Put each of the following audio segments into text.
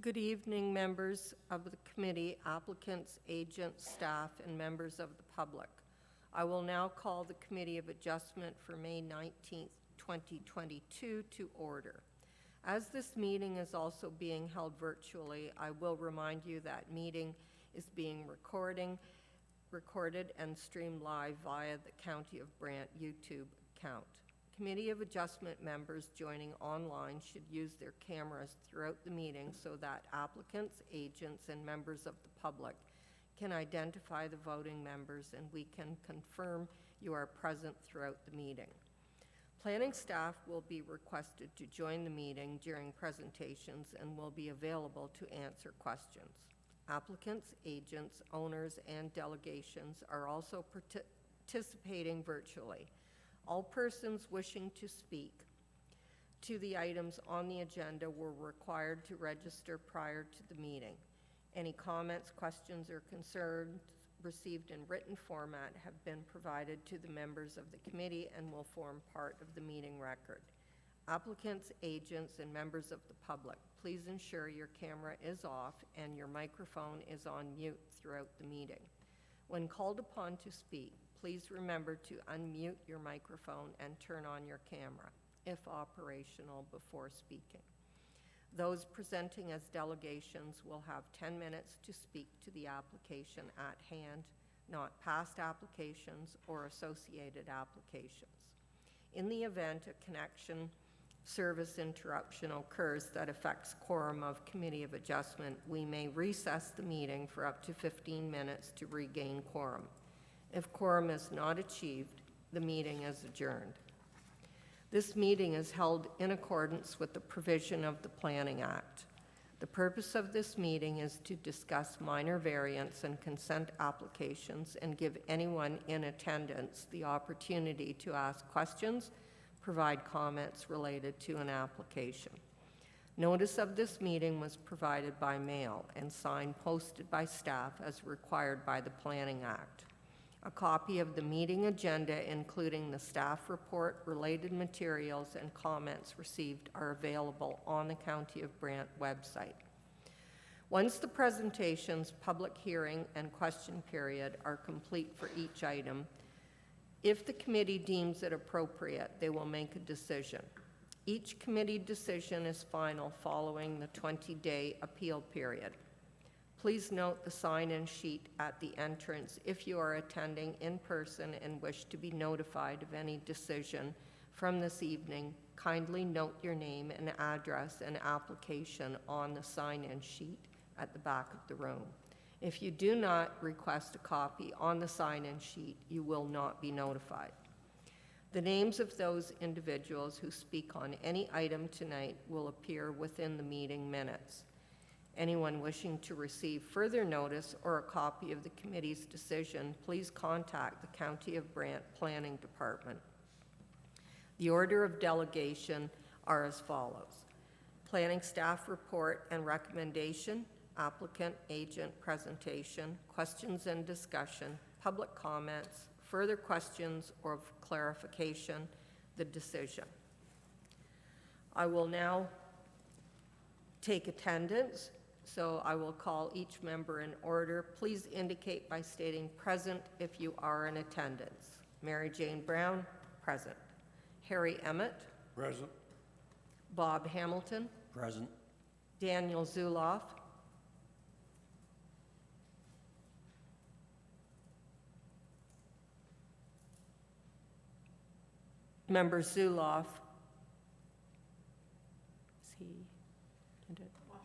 Good evening, members of the committee, applicants, agents, staff, and members of the public. I will now call the Committee of Adjustment for May 19th, 2022 to order. As this meeting is also being held virtually, I will remind you that meeting is being recorded and streamed live via the County of Brandt YouTube account. Committee of Adjustment members joining online should use their cameras throughout the meeting so that applicants, agents, and members of the public can identify the voting members and we can confirm you are present throughout the meeting. Planning staff will be requested to join the meeting during presentations and will be available to answer questions. Applicants, agents, owners, and delegations are also participating virtually. All persons wishing to speak to the items on the agenda were required to register prior to the meeting. Any comments, questions, or concerns received in written format have been provided to the members of the committee and will form part of the meeting record. Applicants, agents, and members of the public, please ensure your camera is off and your microphone is on mute throughout the meeting. When called upon to speak, please remember to unmute your microphone and turn on your camera, if operational, before speaking. Those presenting as delegations will have 10 minutes to speak to the application at hand, not past applications or associated applications. In the event a connection service interruption occurs that affects quorum of Committee of Adjustment, we may recess the meeting for up to 15 minutes to regain quorum. If quorum is not achieved, the meeting is adjourned. This meeting is held in accordance with the provision of the Planning Act. The purpose of this meeting is to discuss minor variance and consent applications and give anyone in attendance the opportunity to ask questions, provide comments related to an application. Notice of this meeting was provided by mail and sign posted by staff as required by the Planning Act. A copy of the meeting agenda, including the staff report, related materials, and comments received are available on the County of Brandt website. Once the presentations, public hearing, and question period are complete for each item, if the committee deems it appropriate, they will make a decision. Each committee decision is final following the 20-day appeal period. Please note the sign-in sheet at the entrance if you are attending in person and wish to be notified of any decision from this evening. Kindly note your name and address and application on the sign-in sheet at the back of the room. If you do not request a copy on the sign-in sheet, you will not be notified. The names of those individuals who speak on any item tonight will appear within the meeting minutes. Anyone wishing to receive further notice or a copy of the committee's decision, please contact the County of Brandt Planning Department. The order of delegation are as follows: planning staff report and recommendation, applicant agent presentation, questions and discussion, public comments, further questions or clarification, the decision. I will now take attendance. So I will call each member in order. Please indicate by stating present if you are in attendance. Mary Jane Brown, present. Harry Emmett. Present. Bob Hamilton. Present. Daniel Zuloff. Member Zuloff. Is he? Well,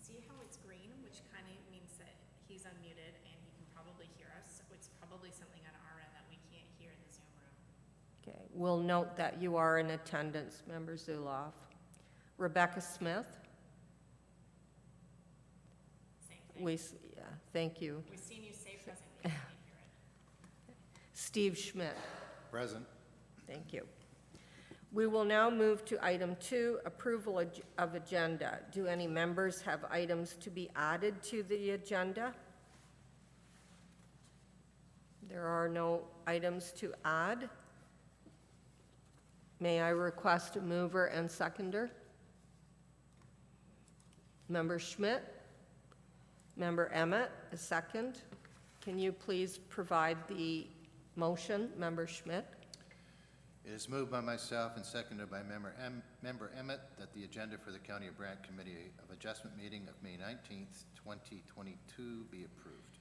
see how it's green, which kind of means that he's unmuted and he can probably hear us. So it's probably something on our end that we can't hear in the Zoom room. Okay, we'll note that you are in attendance, Member Zuloff. Rebecca Smith. Same thing. Yeah, thank you. We've seen you say present, we can't hear it. Steve Schmidt. Present. Thank you. We will now move to item 2, approval of agenda. Do any members have items to be added to the agenda? There are no items to add. May I request a mover and seconder? Member Schmidt? Member Emmett, a second. Can you please provide the motion, Member Schmidt? It is moved by myself and seconded by Member Emmett that the agenda for the County of Brant Committee of Adjustment meeting of May 19th, 2022 be approved.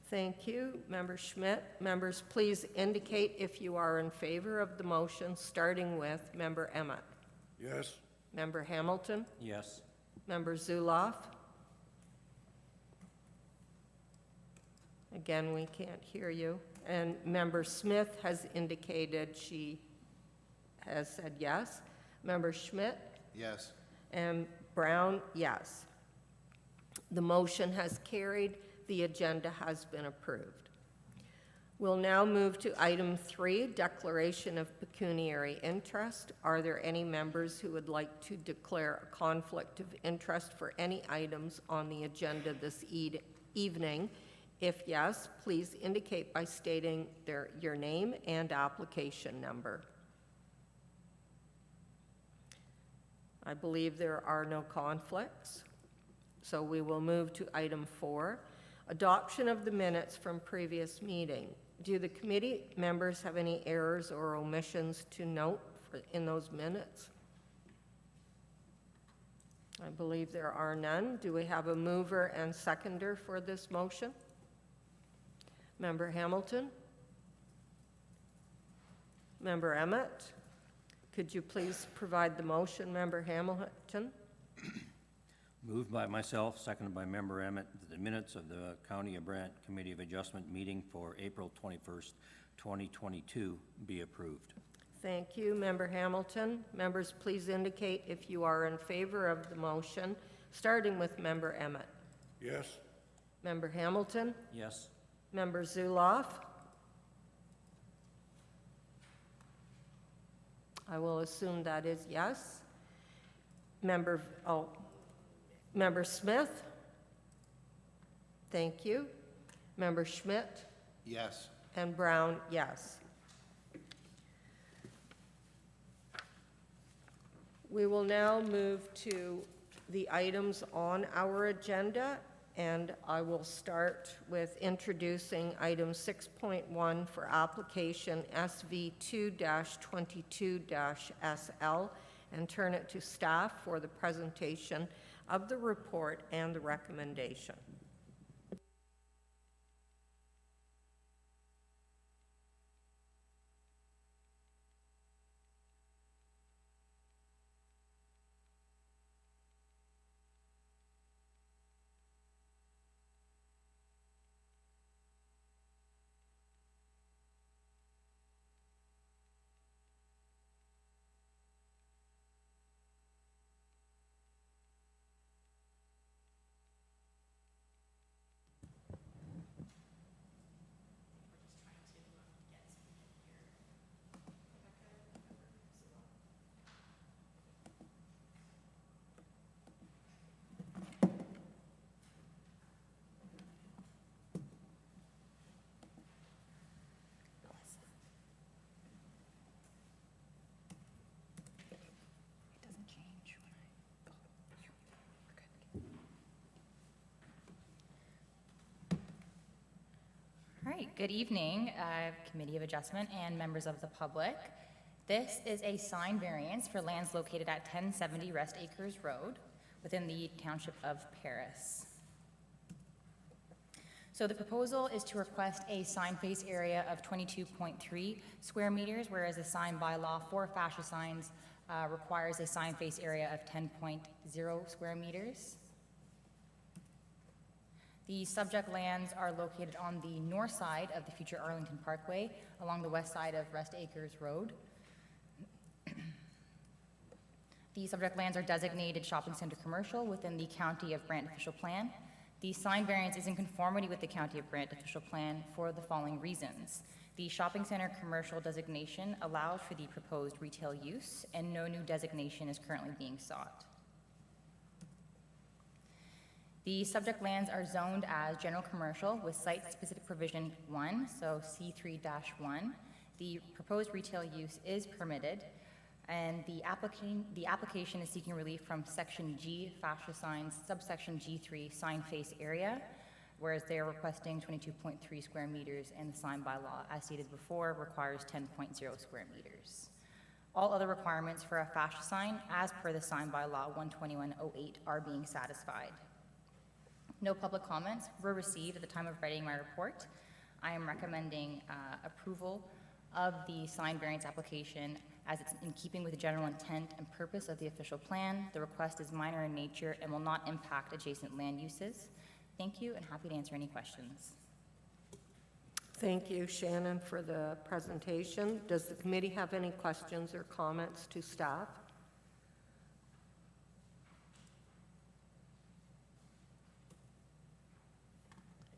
Thank you, Member Schmidt. Members, please indicate if you are in favor of the motion, starting with Member Emmett. Yes. Member Hamilton? Yes. Member Zuloff? Again, we can't hear you. And Member Smith has indicated she has said yes. Member Schmidt? Yes. And Brown, yes. The motion has carried. The agenda has been approved. We'll now move to item 3, declaration of pecuniary interest. Are there any members who would like to declare a conflict of interest for any items on the agenda this evening? If yes, please indicate by stating your name and application number. I believe there are no conflicts, so we will move to item 4, adoption of the minutes from previous meeting. Do the committee members have any errors or omissions to note in those minutes? I believe there are none. Do we have a mover and seconder for this motion? Member Hamilton? Member Emmett? Could you please provide the motion, Member Hamilton? Moved by myself, seconded by Member Emmett, that the minutes of the County of Brant Committee of Adjustment meeting for April 21st, 2022 be approved. Thank you, Member Hamilton. Members, please indicate if you are in favor of the motion, starting with Member Emmett. Yes. Member Hamilton? Yes. Member Zuloff? I will assume that is yes. Member Smith? Thank you. Member Schmidt? Yes. And Brown, yes. We will now move to the items on our agenda, and I will start with introducing item 6.1 for application SV2-22-Sl and turn it to staff for the presentation of the report and the recommendation. All right, good evening, Committee of Adjustment and members of the public. This is a sign variance for lands located at 1070 Rest Acres Road within the Township of Paris. So the proposal is to request a sign face area of 22.3 square meters, whereas the sign bylaw for fascia signs requires a sign face area of 10.0 square meters. The subject lands are located on the north side of the future Arlington Parkway along the west side of Rest Acres Road. The subject lands are designated shopping center commercial within the County of Brant official plan. The sign variance is in conformity with the County of Brant official plan for the following reasons. The shopping center commercial designation allows for the proposed retail use, and no new designation is currently being sought. The subject lands are zoned as general commercial with site-specific provision 1, so C3-1. The proposed retail use is permitted. And the application is seeking relief from Section G, fascia signs, subsection G3, sign face area, whereas they are requesting 22.3 square meters, and the sign bylaw, as stated before, requires 10.0 square meters. All other requirements for a fascia sign, as per the sign bylaw 12108, are being satisfied. No public comments were received at the time of writing my report. I am recommending approval of the sign variance application as it's in keeping with the general intent and purpose of the official plan. The request is minor in nature and will not impact adjacent land uses. Thank you, and happy to answer any questions. Thank you, Shannon, for the presentation. Does the committee have any questions or comments to staff?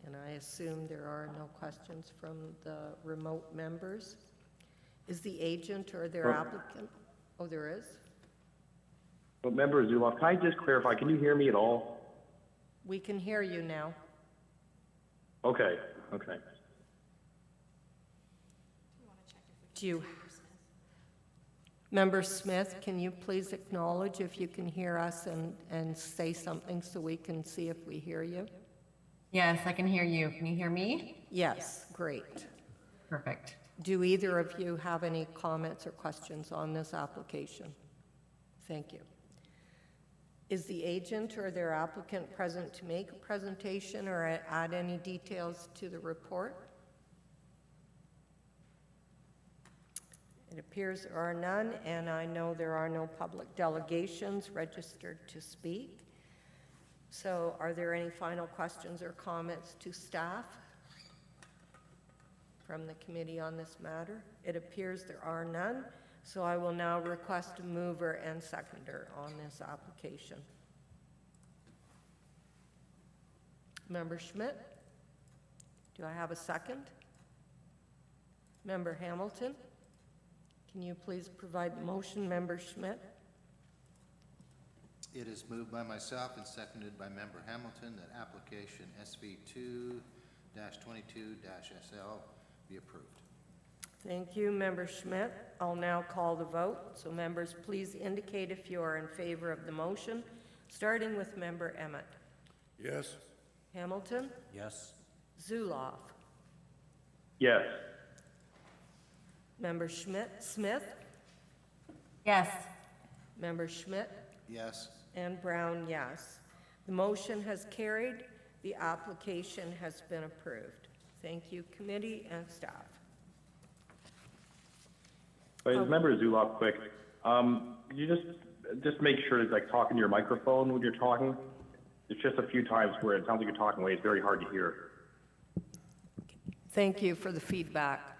And I assume there are no questions from the remote members. Is the agent or their applicant? Oh, there is? But Member Zuloff, can I just clarify, can you hear me at all? We can hear you now. Okay. Do you want to check if we Do you, can hear Smith? Member Smith, can you please acknowledge if you can hear us and say something so we can see if we hear you? Yes, I can hear you. Can you hear me? Yes, great. Perfect. Do either of you have any comments or questions on this application? Thank you. Is the agent or their applicant present to make a presentation or add any details to the report? It appears there are none, and I know there are no public delegations registered to speak. So are there any final questions or comments to staff from the committee on this matter? It appears there are none, so I will now request a mover and seconder on this application. Member Schmidt, do I have a second? Member Hamilton, can you please provide the motion, Member Schmidt? It is moved by myself and seconded by Member Hamilton that application SV2-22-SL be approved. Thank you, Member Schmidt. I'll now call the vote. So members, please indicate if you are in favor of the motion, starting with Member Emmett. Yes. Hamilton? Yes. Zuloff? Yes. Member Smith? Yes. Member Schmidt? Yes. And Brown, yes. The motion has carried. The application has been approved. Thank you, committee and staff. But Member Zuloff, quick, could you just make sure to like talk in your microphone when you're talking? It's just a few times where it sounds like you're talking away. It's very hard to hear. Thank you for the feedback.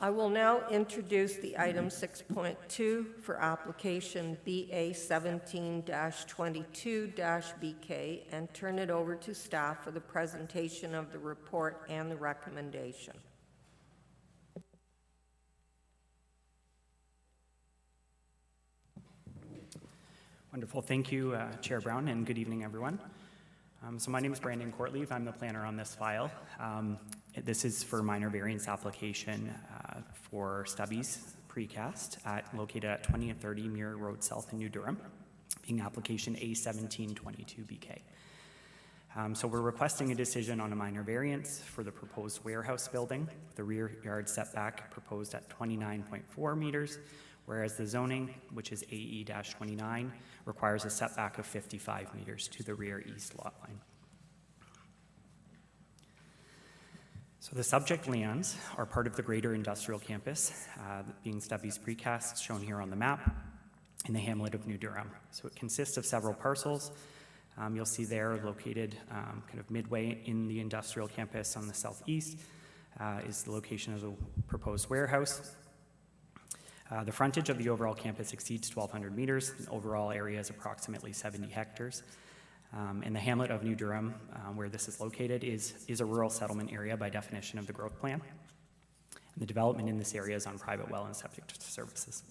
I will now introduce the item 6.2 for application BA17-22-BK and turn it over to staff for the presentation of the report and the recommendation. Wonderful. Thank you, Chair Brown, and good evening, everyone. So my name is Brandon Courtleave. I'm the planner on this file. This is for minor variance application for Stubby's Precast located at 20 and 30 Muir Road South in New Durham, being application A1722-BK. So we're requesting a decision on a minor variance for the proposed warehouse building, the rear yard setback proposed at 29.4 meters, whereas the zoning, which is AE-29, requires a setback of 55 meters to the rear east lot line. So the subject lands are part of the greater industrial campus, being Stubby's Precast, shown here on the map, in the hamlet of New Durham. So it consists of several parcels. You'll see there, located kind of midway in the industrial campus on the southeast, is the location of the proposed warehouse. The frontage of the overall campus exceeds 1,200 meters. The overall area is approximately 70 hectares. And the hamlet of New Durham, where this is located, is a rural settlement area by definition of the growth plan. And the development in this area is on private well and subject to services.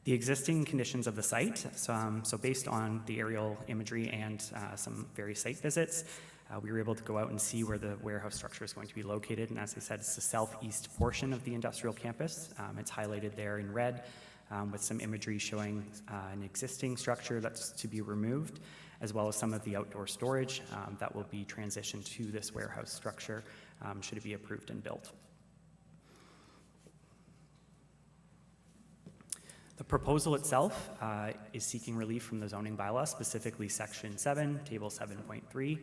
The existing conditions of the site, so based on the aerial imagery and some various site visits, We were able to go out and see where the warehouse structure is going to be located, and as I said, it's the southeast portion of the industrial campus. It's highlighted there in red with some imagery showing an existing structure that's to be removed, as well as some of the outdoor storage that will be transitioned to this warehouse structure should it be approved and built. The proposal itself is seeking relief from the zoning bylaw, specifically Section 7, Table 7.3,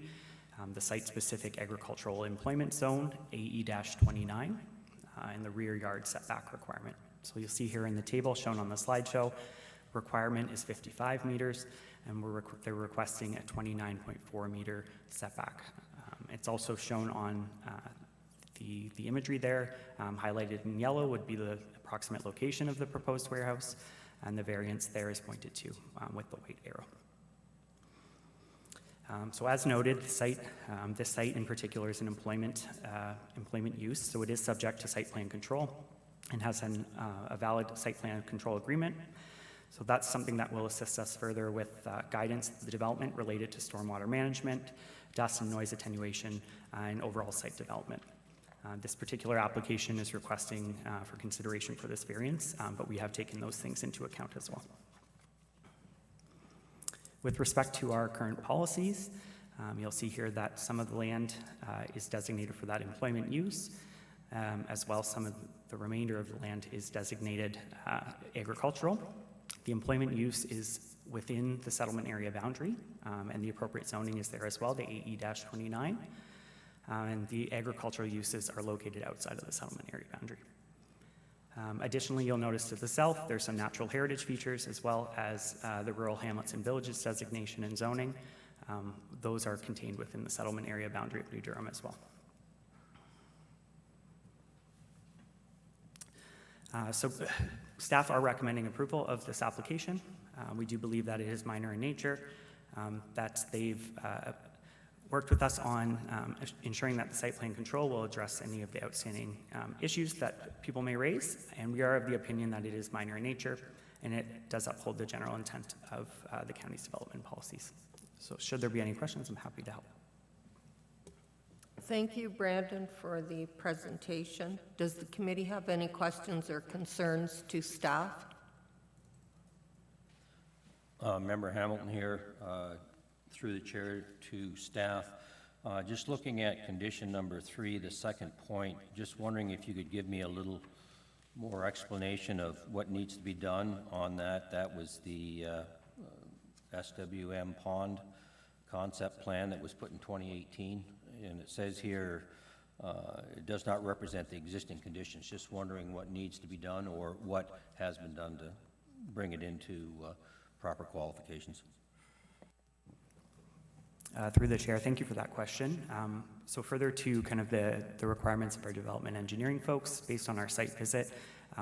the site-specific agricultural employment zone, AE-29, and the rear yard setback requirement. So you'll see here in the table shown on the slideshow, requirement is 55 meters, and they're requesting a 29.4 meter setback. It's also shown on the imagery there, highlighted in yellow would be the approximate location of the proposed warehouse, and the variance there is pointed to with the white arrow. So as noted, this site in particular is an employment use, so it is subject to site plan control and has a valid site plan control agreement. So that's something that will assist us further with guidance of the development related to stormwater management, dust and noise attenuation, and overall site development. This particular application is requesting for consideration for this variance, but we have taken those things into account as well. With respect to our current policies, you'll see here that some of the land is designated for that employment use, as well some of the remainder of the land is designated agricultural. The employment use is within the settlement area boundary, and the appropriate zoning is there as well, the AE-29. And the agricultural uses are located outside of the settlement area boundary. Additionally, you'll notice to the south, there's some natural heritage features as well as the rural hamlets and villages designation and zoning. Those are contained within the settlement area boundary of New Durham as well. So staff are recommending approval of this application. We do believe that it is minor in nature, that they've worked with us on ensuring that the site plan control will address any of the outstanding issues that people may raise, and we are of the opinion that it is minor in nature, and it does uphold the general intent of the county's development policies. So should there be any questions, I'm happy to help. Thank you, Brandon, for the presentation. Does the committee have any questions or concerns to staff? Member Hamilton here, through the chair to staff. Just looking at condition number 3, the second point, just wondering if you could give me a little more explanation of what needs to be done on that. That was the SWM pond concept plan that was put in 2018, and it says here it does not represent the existing conditions. Just wondering what needs to be done or what has been done to bring it into proper qualifications. Through the chair, thank you for that question. So further to kind of the requirements of our development engineering folks, based on our site visit,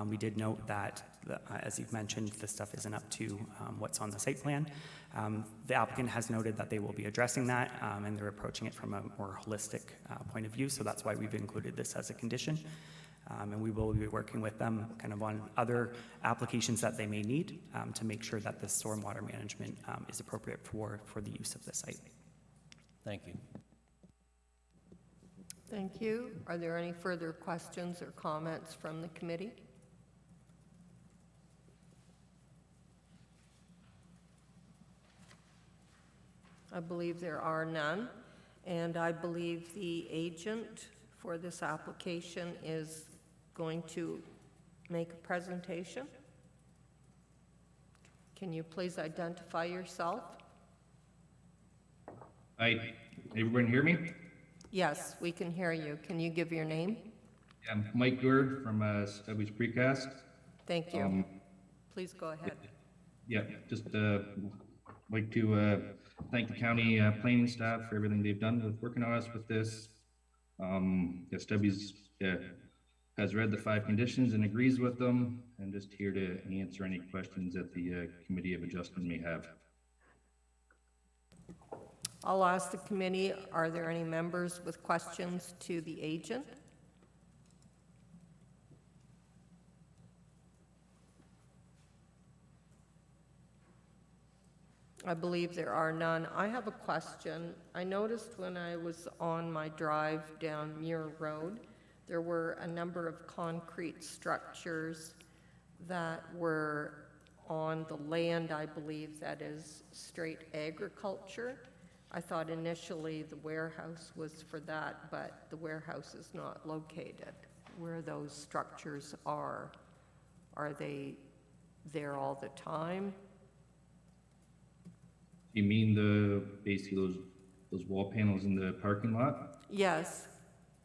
we did note that, as you've mentioned, this stuff isn't up to what's on the site plan. The applicant has noted that they will be addressing that, and they're approaching it from a more holistic point of view, so that's why we've included this as a condition. And we will be working with them kind of on other applications that they may need to make sure that the stormwater management is appropriate for the use of the site. Thank you. Thank you. Are there any further questions or comments from the committee? I believe there are none, and I believe the agent for this application is going to make a presentation. Can you please identify yourself? Hi, everyone hear me? Yes, we can hear you. Can you give your name? I'm Mike Gourd from Stubby's Precast. Thank you. Please go ahead. Yeah, just like to thank the county planning staff for everything they've done with working on us with this. Stubby's has read the 5 conditions and agrees with them, and just here to answer any questions that the Committee of Adjustment may have. I'll ask the committee, are there any members with questions to the agent? I believe there are none. I have a question. I noticed when I was on my drive down Muir Road, there were a number of concrete structures that were on the land, I believe, that is straight agriculture. I thought initially the warehouse was for that, but the warehouse is not located where those structures are. Are they there all the time? You mean basically those wall panels in the parking lot? Yes.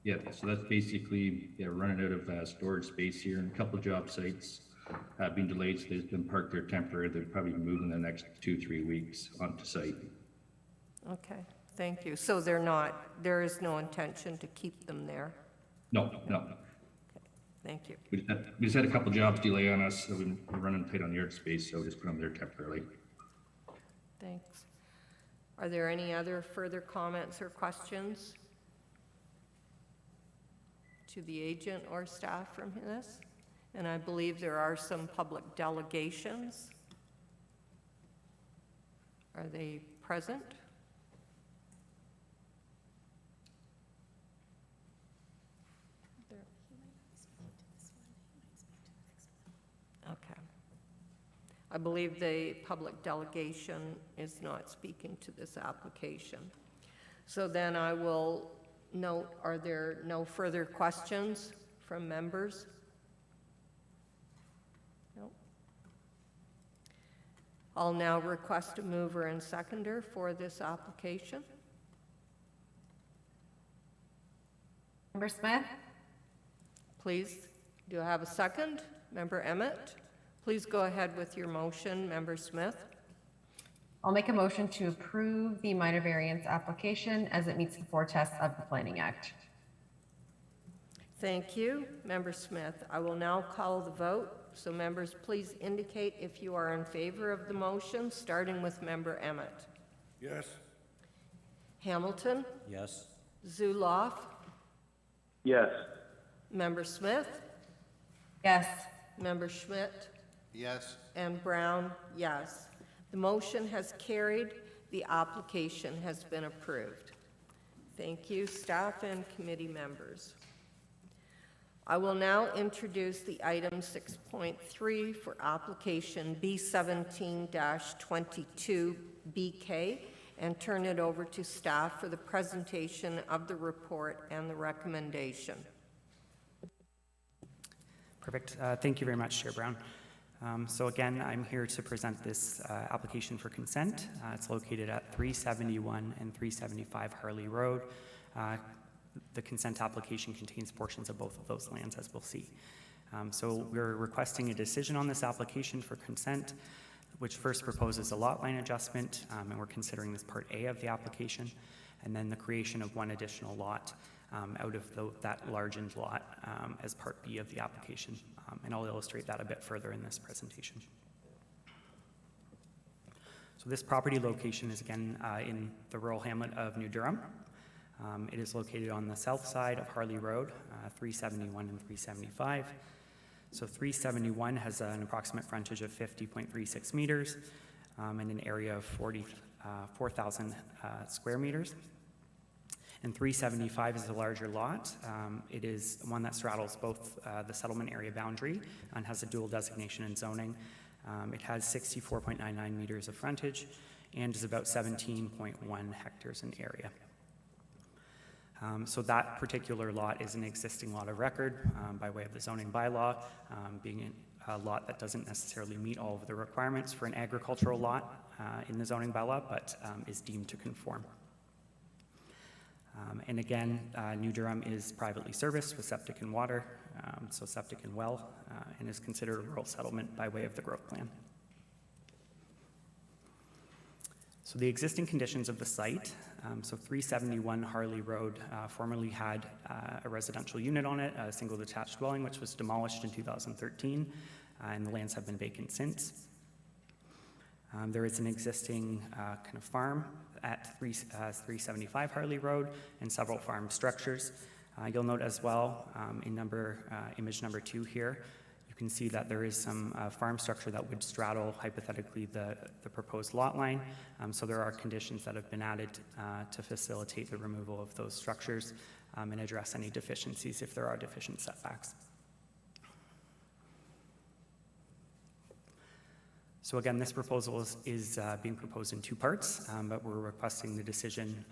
Yeah, so that's basically, running out of storage space here, and a couple of job sites have been delayed, so they've been parked there temporarily. They'll probably move in the next 2-3 weeks onto site. Okay, thank you. So there is no intention to keep them there? No. Thank you. We just had a couple jobs delay on us, so we're running tight on yard space, so we just put them there temporarily. Thanks. Are there any other further comments or questions to the agent or staff from this? And I believe there are some public delegations. Are they present? Okay. I believe the public delegation is not speaking to this application. So then I will note, are there no further questions from members? No. I'll now request a mover and seconder for this application. Member Smith? Please, do I have a second? Member Emmett? Please go ahead with your motion, Member Smith. I'll make a motion to approve the minor variance application as it meets the 4 tests of the Planning Act. Thank you, Member Smith. I will now call the vote. So members, please indicate if you are in favor of the motion, starting with Member Emmett. Yes. Hamilton? Yes. Zuloff? Yes. Member Smith? Yes. Member Schmidt? Yes. And Brown, yes. The motion has carried. The application has been approved. Thank you, staff and committee members. I will now introduce the item 6.3 for application B17-22BK and turn it over to staff for the presentation of the report and the recommendation. Perfect. Thank you very much, Chair Brown. So again, I'm here to present this application for consent. It's located at 371 and 375 Harley Road. The consent application contains portions of both of those lands, as we'll see. So we're requesting a decision on this application for consent, which first proposes a lot line adjustment, and we're considering this Part A of the application, and then the creation of one additional lot out of that largened lot as Part B of the application. And I'll illustrate that a bit further in this presentation. So this property location is again in the rural hamlet of New Durham. It is located on the south side of Harley Road, 371 and 375. So 371 has an approximate frontage of 50.36 meters and an area of 4,000 square meters. And 375 is a larger lot. It is one that straddles both the settlement area boundary and has a dual designation in zoning. It has 64.99 meters of frontage and is about 17.1 hectares in area. So that particular lot is an existing lot of record by way of the zoning bylaw, being a lot that doesn't necessarily meet all of the requirements for an agricultural lot in the zoning bylaw, but is deemed to conform. And again, New Durham is privately serviced with septic and water, so septic and well, and is considered a rural settlement by way of the growth plan. So the existing conditions of the site, so 371 Harley Road formerly had a residential unit on it, a single detached dwelling, which was demolished in 2013, and the lands have been vacant since. There is an existing kind of farm at 375 Harley Road and several farm structures. You'll note as well in image number 2 here, you You can see that there is some farm structure that would straddle hypothetically the proposed lot line. So there are conditions that have been added to facilitate the removal of those structures and address any deficiencies if there are deficient setbacks. So again, this proposal is being proposed in two parts, but we're requesting the decision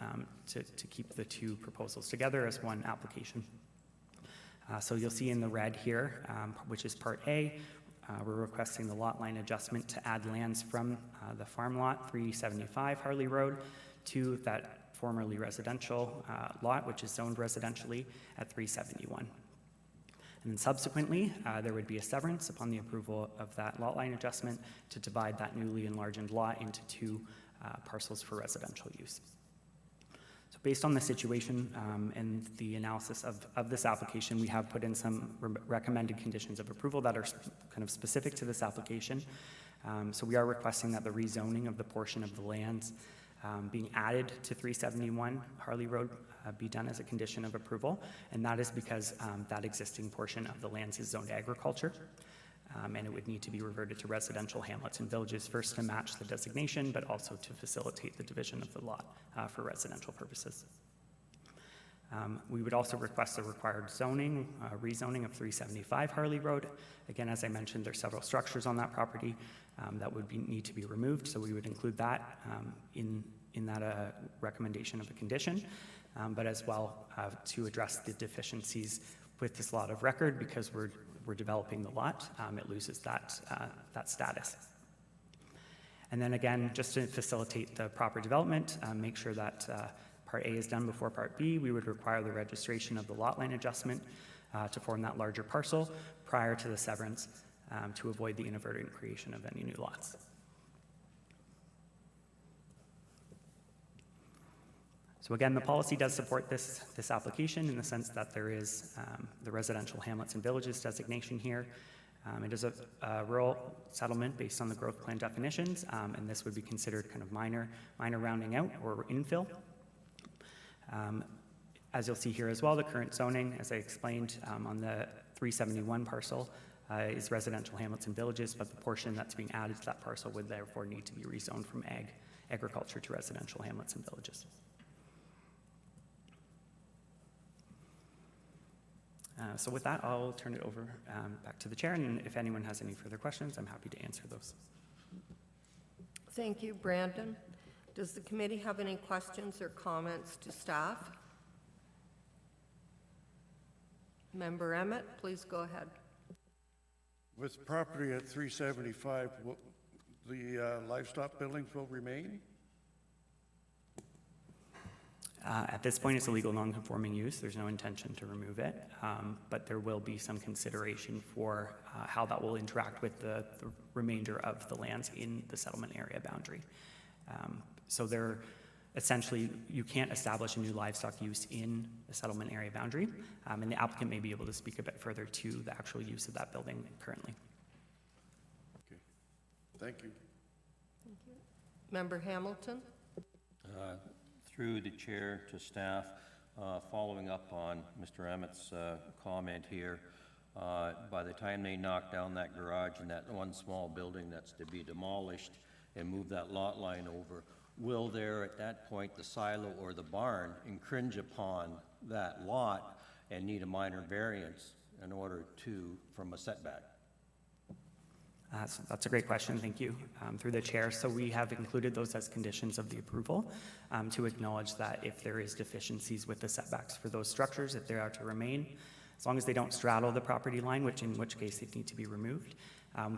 to keep the two proposals together as one application. So you'll see in the red here, which is Part A, we're requesting the lot line adjustment to add lands from the farm lot 375 Harley Road to that formerly residential lot, which is zoned residentially at 371. And then subsequently, there would be a severance upon the approval of that lot line adjustment to divide that newly enlarged lot into two parcels for residential use. So based on the situation and the analysis of this application, we have put in some recommended conditions of approval that are kind of specific to this application. So we are requesting that the rezoning of the portion of the lands being added to 371 Harley Road be done as a condition of approval, and that is because that existing portion of the lands is zoned agriculture, and it would need to be reverted to residential hamlets and villages first to match the designation, but also to facilitate the division of the lot for residential purposes. We would also request the required zoning, rezoning of 375 Harley Road. Again, as I mentioned, there's several structures on that property that would need to be removed, so we would include that in that recommendation of a condition, but as well to address the deficiencies with this lot of record. Because we're developing the lot, it loses that status. And then again, just to facilitate the proper development, make sure that Part A is done before Part B, we would require the registration of the lot line adjustment to form that larger parcel prior to the severance to avoid the inadvertent creation of any new lots. So again, the policy does support this application in the sense that there is the residential hamlets and villages designation here. It is a rural settlement based on the growth plan definitions, and this would be considered kind of minor rounding out or infill. As you'll see here as well, the current zoning, as I explained on the 371 parcel, is residential hamlets and villages, but the portion that's being added to that parcel would therefore need to be rezoned from agriculture to residential hamlets and villages. So with that, I'll turn it over back to the chair, and if anyone has any further questions, I'm happy to answer those. Thank you, Brandon. Does the committee have any questions or comments to staff? Member Emmett, please go ahead. With property at 375, the livestock buildings will remain? At this point, it's a legal non-conforming use. There's no intention to remove it, but there will be some consideration for how that will interact with the remainder of the lands in the settlement area boundary. So there, essentially, you can't establish a new livestock use in the settlement area boundary, and the applicant may be able to speak a bit further to the actual use of that building currently. Okay, thank you. Thank you. Member Hamilton? Through the chair to staff, following up on Mr. Emmett's comment here, by the time they knock down that garage and that one small building that's to be demolished and move that lot line over, will there at that point the silo or the barn infringe upon that lot and need a minor variance in order from a setback? So that's a great question, thank you. Through the chair, so we have included those as conditions of the approval to acknowledge that if there is deficiencies with the setbacks for those structures, if they are to remain, as long as they don't straddle the property line, in which case they need to be removed,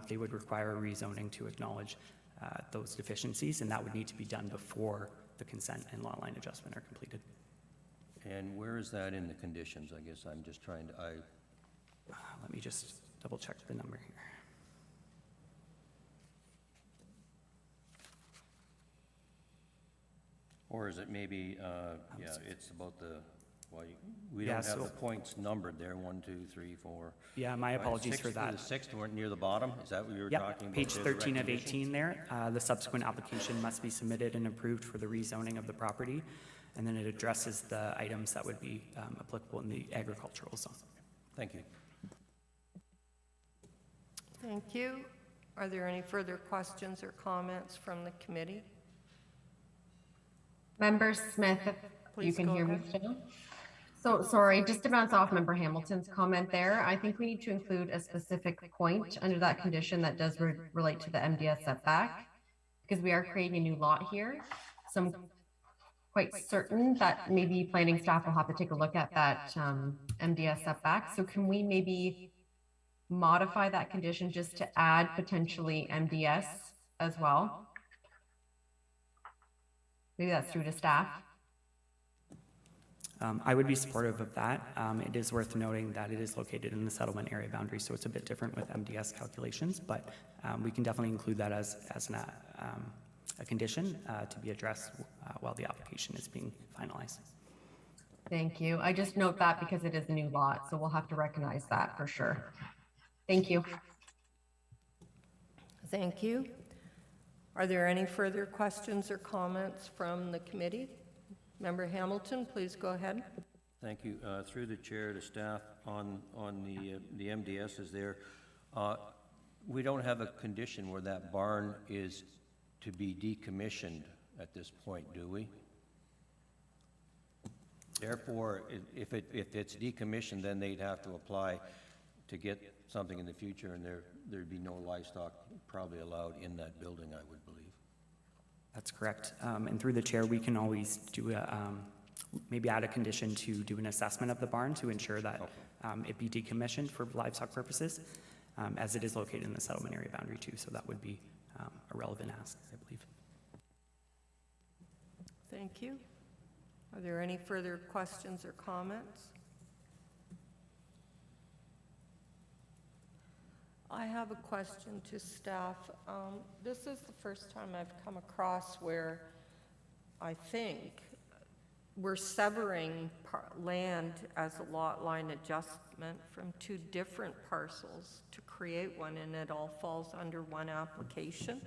they would require a rezoning to acknowledge those deficiencies, and that would need to be done before the consent and lot line adjustment are completed. And where is that in the conditions? I guess I'm just trying to, let me just double check the number here. Or is it maybe, it's about we don't have the points numbered there, 1, 2, 3, 4. Yeah, my apologies for that. The sixth weren't near the bottom? Is that what you were talking about? Page 13 of 18 there. The subsequent application must be submitted and approved for the rezoning of the property, and then it addresses the items that would be applicable in the agricultural zone. Thank you. Thank you. Are there any further questions or comments from the committee? Member Smith, if you Please can go hear me ahead. still. So, sorry, just to bounce off Member Hamilton's comment there, I think we need to include a specific point under that condition that does relate to the MDS setback, because we are creating a new lot here. So I'm quite certain that maybe planning staff will have to take a look at that MDS setback. So can we maybe modify that condition just to add potentially MDS as well? Maybe that's through to staff. I would be supportive of that. It is worth noting that it is located in the settlement area boundary, so it's a bit different with MDS calculations, but we can definitely include that as a condition to be addressed while the application is being finalized. Thank you. I just note that because it is a new lot, so we'll have to recognize that for sure. Thank you. Thank you. Are there any further questions or comments from the committee? Member Hamilton, please go ahead. Thank you. Through the chair to staff on the MDSs there, we don't have a condition where that barn is to be decommissioned at this point, do we? Therefore, if it's decommissioned, then they'd have to apply to get something in the future, and there'd be no livestock probably allowed in that building, I would believe. That's correct. And through the chair, we can always do maybe add a condition to do an assessment of the barn to ensure that it be decommissioned for livestock purposes, as it is located in the settlement area boundary too. So that would be a relevant ask, I believe. Thank you. Are there any further questions or comments? I have a question to staff. This is the first time I've come across where I think we're severing land as a lot line adjustment from two different parcels to create one, and it all falls under one application.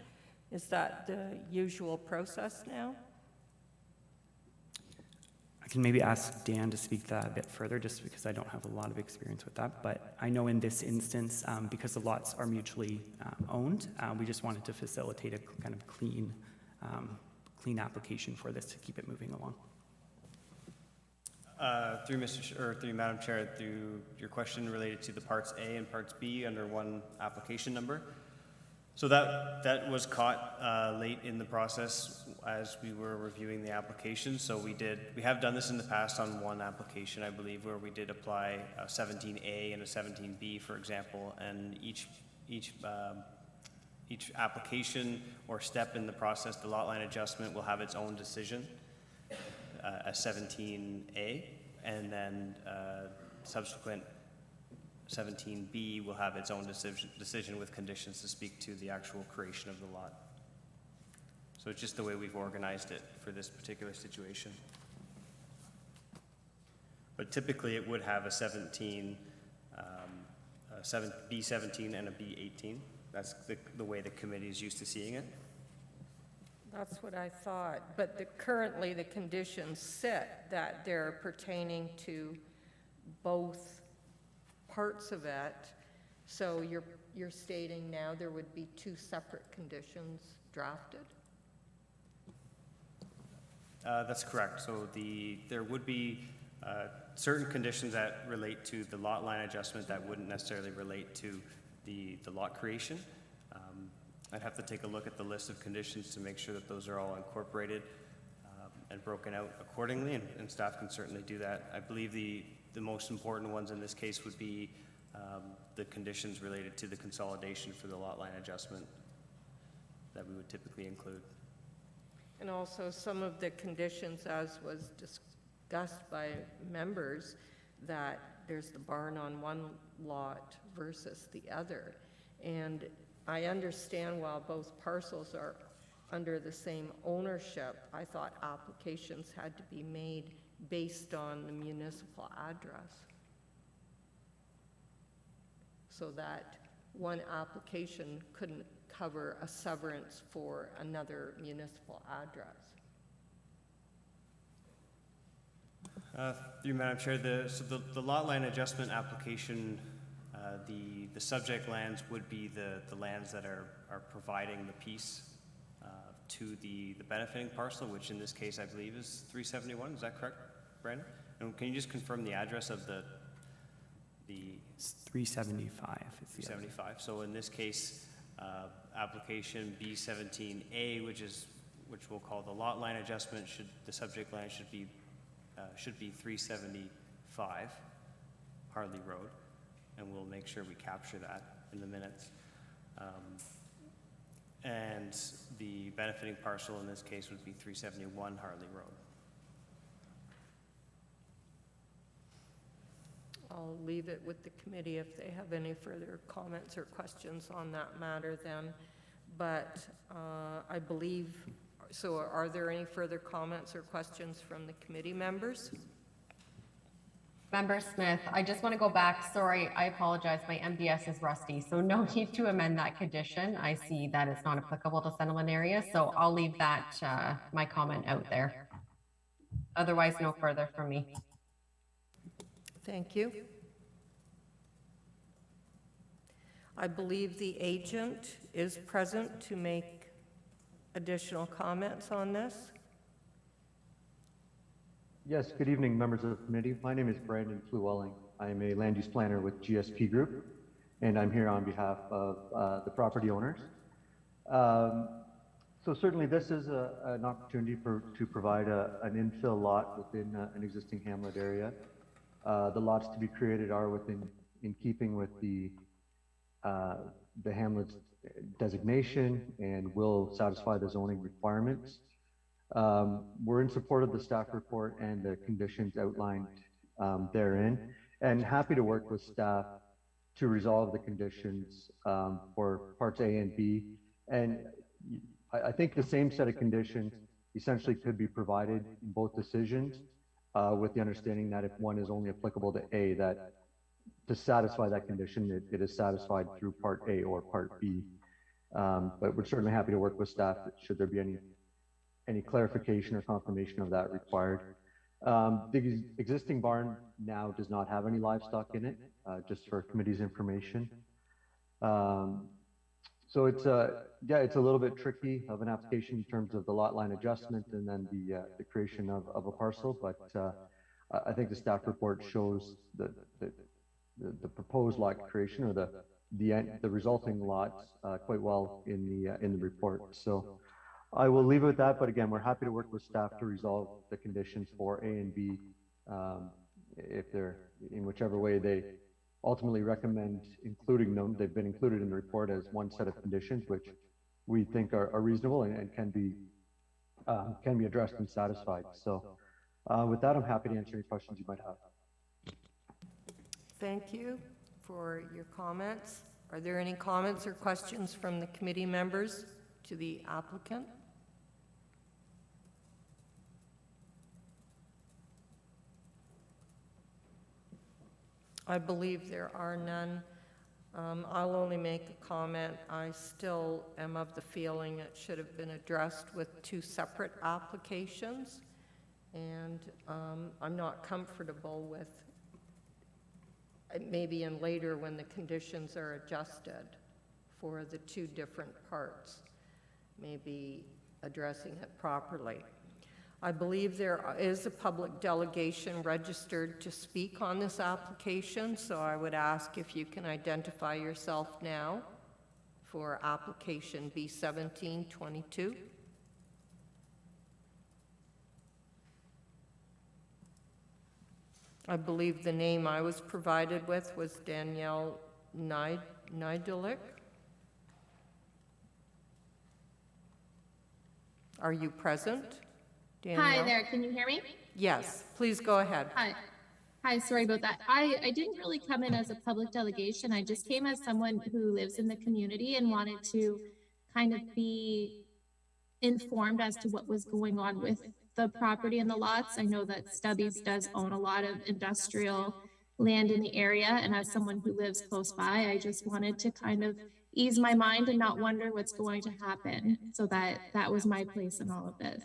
Is that the usual process now? I can maybe ask Dan to speak to that a bit further, just because I don't have a lot of experience with that. But I know in this instance, because the lots are mutually owned, we just wanted to facilitate a kind of clean application for this to keep it moving along. Through Madam Chair, through your question related to the parts A and parts B under one application number. So that was caught late in the process as we were reviewing the application. So we have done this in the past on one application, I believe, where we did apply a 17A and a 17B, for example, and each application or step in the process, the lot line adjustment will have its own decision, a 17A, and then subsequent 17B will have its own decision with conditions to speak to the actual creation of the lot. So it's just the way we've organized it for this particular situation. But typically it would have a B17 and a B18. That's the way the committee is used to seeing it. That's what I thought, but currently the conditions sit that they're pertaining to both parts of it. So you're stating now there would be two separate conditions drafted? That's correct. So there would be certain conditions that relate to the lot line adjustment that wouldn't necessarily relate to the lot creation. I'd have to take a look at the list of conditions to make sure that those are all incorporated and broken out accordingly, and staff can certainly do that. I believe the most important ones in this case would be the conditions related to the consolidation for the lot line adjustment that we would typically include. And also some of the conditions, as was discussed by members, that there's the barn on one lot versus the other. And I understand while both parcels are under the same ownership, I thought applications had to be made based on the municipal address, so that one application couldn't cover a severance for another municipal address. Through Madam Chair, the lot line adjustment application The subject lands would be the lands that are providing the piece to the benefiting parcel, which in this case I believe is 371. Is that correct, Brandon? And can you just confirm the address of the It's 375. is the other. 375? So in this case, application B17A, which we'll call the lot line adjustment, the subject land should be 375 Harley Road, and we'll make sure we capture that in the minutes. And the benefiting parcel in this case would be 371 Harley Road. I'll leave it with the committee if they have any further comments or questions on that matter then. But I believe, so are there any further comments or questions from the committee members? Member Smith, I just want to go back. Sorry, I apologize. My MDS is rusty, so no need to amend that condition. I see that it's not applicable to settlement area, so I'll leave that, my comment out there. Otherwise, no further from me. Thank you. I believe the agent is present to make additional comments on this. Yes, good evening, members of the committee. My name is Brandon Flewelling. I am a land use planner with GSP Group, and I'm here on behalf of the property owners. So certainly this is an opportunity to provide an infill lot within an existing hamlet area. The lots to be created are in keeping with the hamlet's designation and will satisfy the zoning requirements. We're in support of the staff report and the conditions outlined therein, and happy to work with staff to resolve the conditions for parts A and B. And I think the same set of conditions essentially could be provided in both decisions, with the understanding that if one is only applicable to A, that to satisfy that condition, it is satisfied through part A or part B. But we're certainly happy to work with staff should there be any clarification or confirmation of that required. The existing barn now does not have any livestock in it, just for committee's information. So it's a little bit tricky of an application in terms of the lot line adjustment and then the creation of a parcel, but I think the staff report shows the proposed lot creation or the resulting lots quite well in the report. So I will leave it with that, but again, we're happy to work with staff to resolve the conditions for A and B, if they're in whichever way they ultimately recommend including them. They've been included in the report as one set of conditions, which we think are reasonable and can be addressed and satisfied. So with that, I'm happy to answer any questions you might have. Thank you for your comments. Are there any comments or questions from the committee members to the applicant? I believe there are none. I'll only make a comment. I still am of the feeling it should have been addressed with two separate applications, and I'm not comfortable with maybe in later when the conditions are adjusted for the two different parts, maybe addressing it properly. I believe there is a public delegation registered to speak on this application, so I would ask if you can identify yourself now for application B1722. I believe the name I was provided with was Danielle Nidalik. Are you present, Danielle? Hi there, can you hear me? Yes, please go ahead. Hi, sorry about that. I didn't really come in as a public delegation. I just came as someone who lives in the community and wanted to kind of be informed as to what was going on with the property and the lots. I know that Stubby's does own a lot of industrial land in the area, and as someone who lives close by, I just wanted to kind of ease my mind and not wonder what's going to happen. So that was my place in all of this.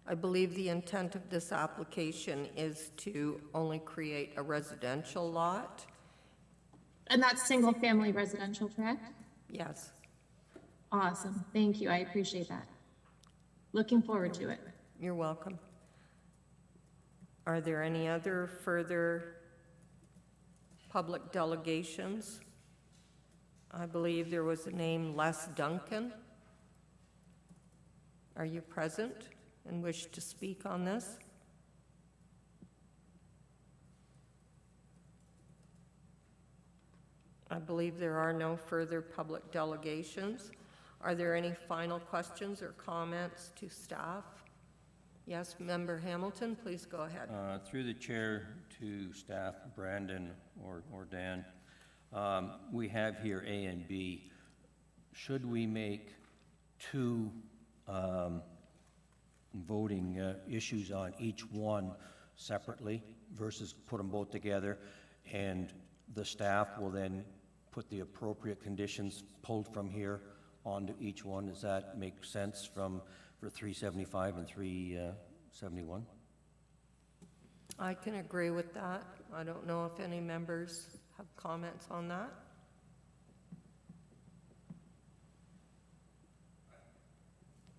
I believe the intent of this application is to only create a residential lot. And that's single-family residential, correct? Yes. Awesome. Thank you. I appreciate that. Looking forward to it. You're welcome. Are there any other further public delegations? I believe there was a name, Les Duncan. Are you present and wish to speak on this? I believe there are no further public delegations. Are there any final questions or comments to staff? Yes, Member Hamilton, please go ahead. Through the chair to staff, Brandon or Dan, we have here A and B. Should we make two voting issues on each one separately versus put them both together, and the staff will then put the appropriate conditions pulled from here onto each one? Does that make sense for 375 and 371? I can agree with that. I don't know if any members have comments on that.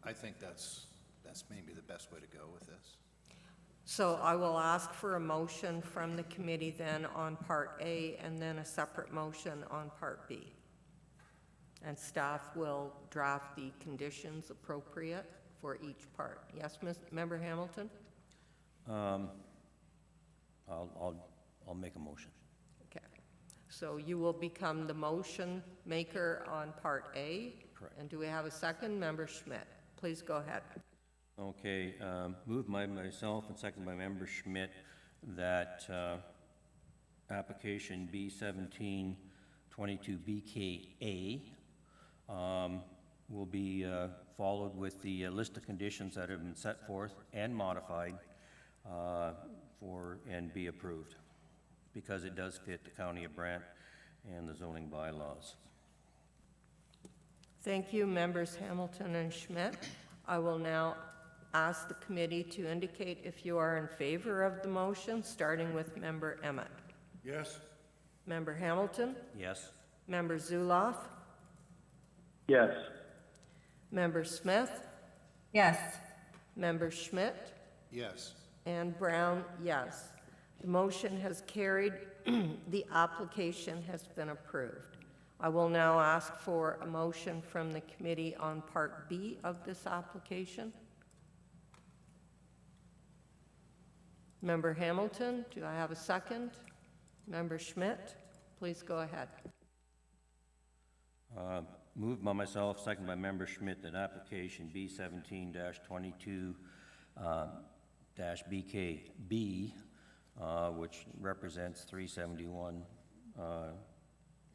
I think that's maybe the best way to go with this. So I will ask for a motion from the committee then on Part A and then a separate motion on Part B. And staff will draft the conditions appropriate for each part. Yes, Member Hamilton? I'll make a motion. Okay. So you will become the motion maker on Part A? Correct. And do we have a second? Member Schmidt, please go ahead. Okay, moved by myself and second by Member Schmidt that application B1722BKA will be followed with the list of conditions that have been set forth and modified and be approved, because it does fit the County of Brandt and the zoning bylaws. Thank you, Members Hamilton and Schmidt. I will now ask the committee to indicate if you are in favor of the motion, starting with Member Emmett. Yes. Member Hamilton? Yes? Member Zuloff? Yes. Member Smith? Yes. Member Schmidt? Yes. And Brown, yes. The motion has carried. The application has been approved. I will now ask for a motion from the committee on Part B of this application. Member Hamilton, do I have a second? Member Schmidt, please go ahead. Moved by myself, second by Member Schmidt, that application B17-22-BKB, which represents 371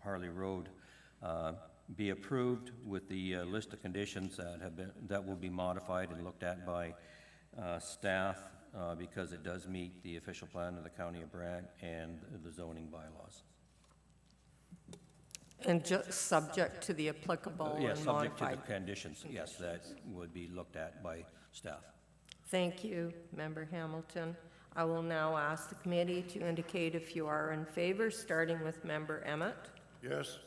Harley Road, be approved with the list of conditions that will be modified and looked at by staff, because it does meet the official plan of the County of Brandt and the zoning bylaws. And just subject to the applicable Yes, and subject to modified. the conditions, yes, that would be looked at by staff. Thank you, Member Hamilton. I will now ask the committee to indicate if you are in favor, starting with Member Emmett. Yes.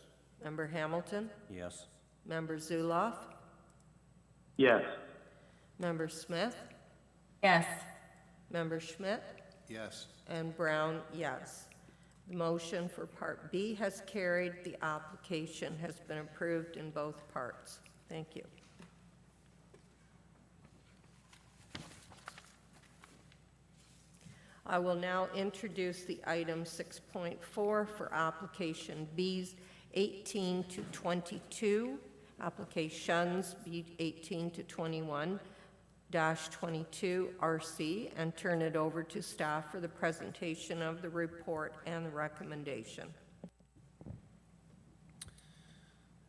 Member Hamilton? Yes? Member Zuloff? Yes. Member Smith? Yes. Member Schmidt? Yes. And Brown, yes. The motion for Part B has carried. The application has been approved in both parts. Thank you. I will now introduce the item 6.4 for application Bs 18 to 22, applications B 18 to 21-22 RC, and turn it over to staff for the presentation of the report and the recommendation.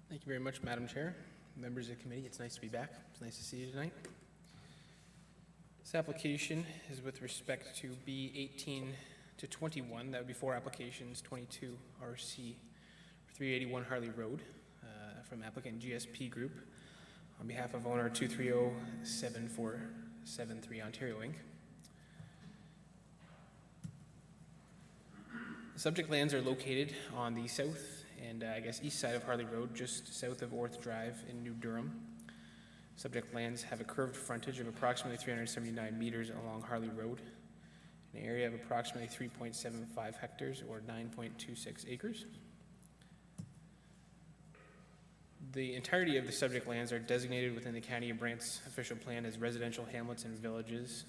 Thank you very much, Madam Chair. Members of the committee, it's nice to be back. It's nice to see you tonight. This application is with respect to B 18 to 21, that would be 4 applications, 22 RC, 381 Harley Road, from applicant GSP Group, on behalf of owner 23074 1-7-3 Ontario Inc. The subject lands are located on the south and east side of Harley Road, just south of Orth Drive in New Durham. Subject lands have a curved frontage of approximately 379 meters along Harley Road, an area of approximately 3.75 hectares or 9.26 acres. The entirety of the subject lands are designated within the County of Brant's official plan as residential hamlets and villages.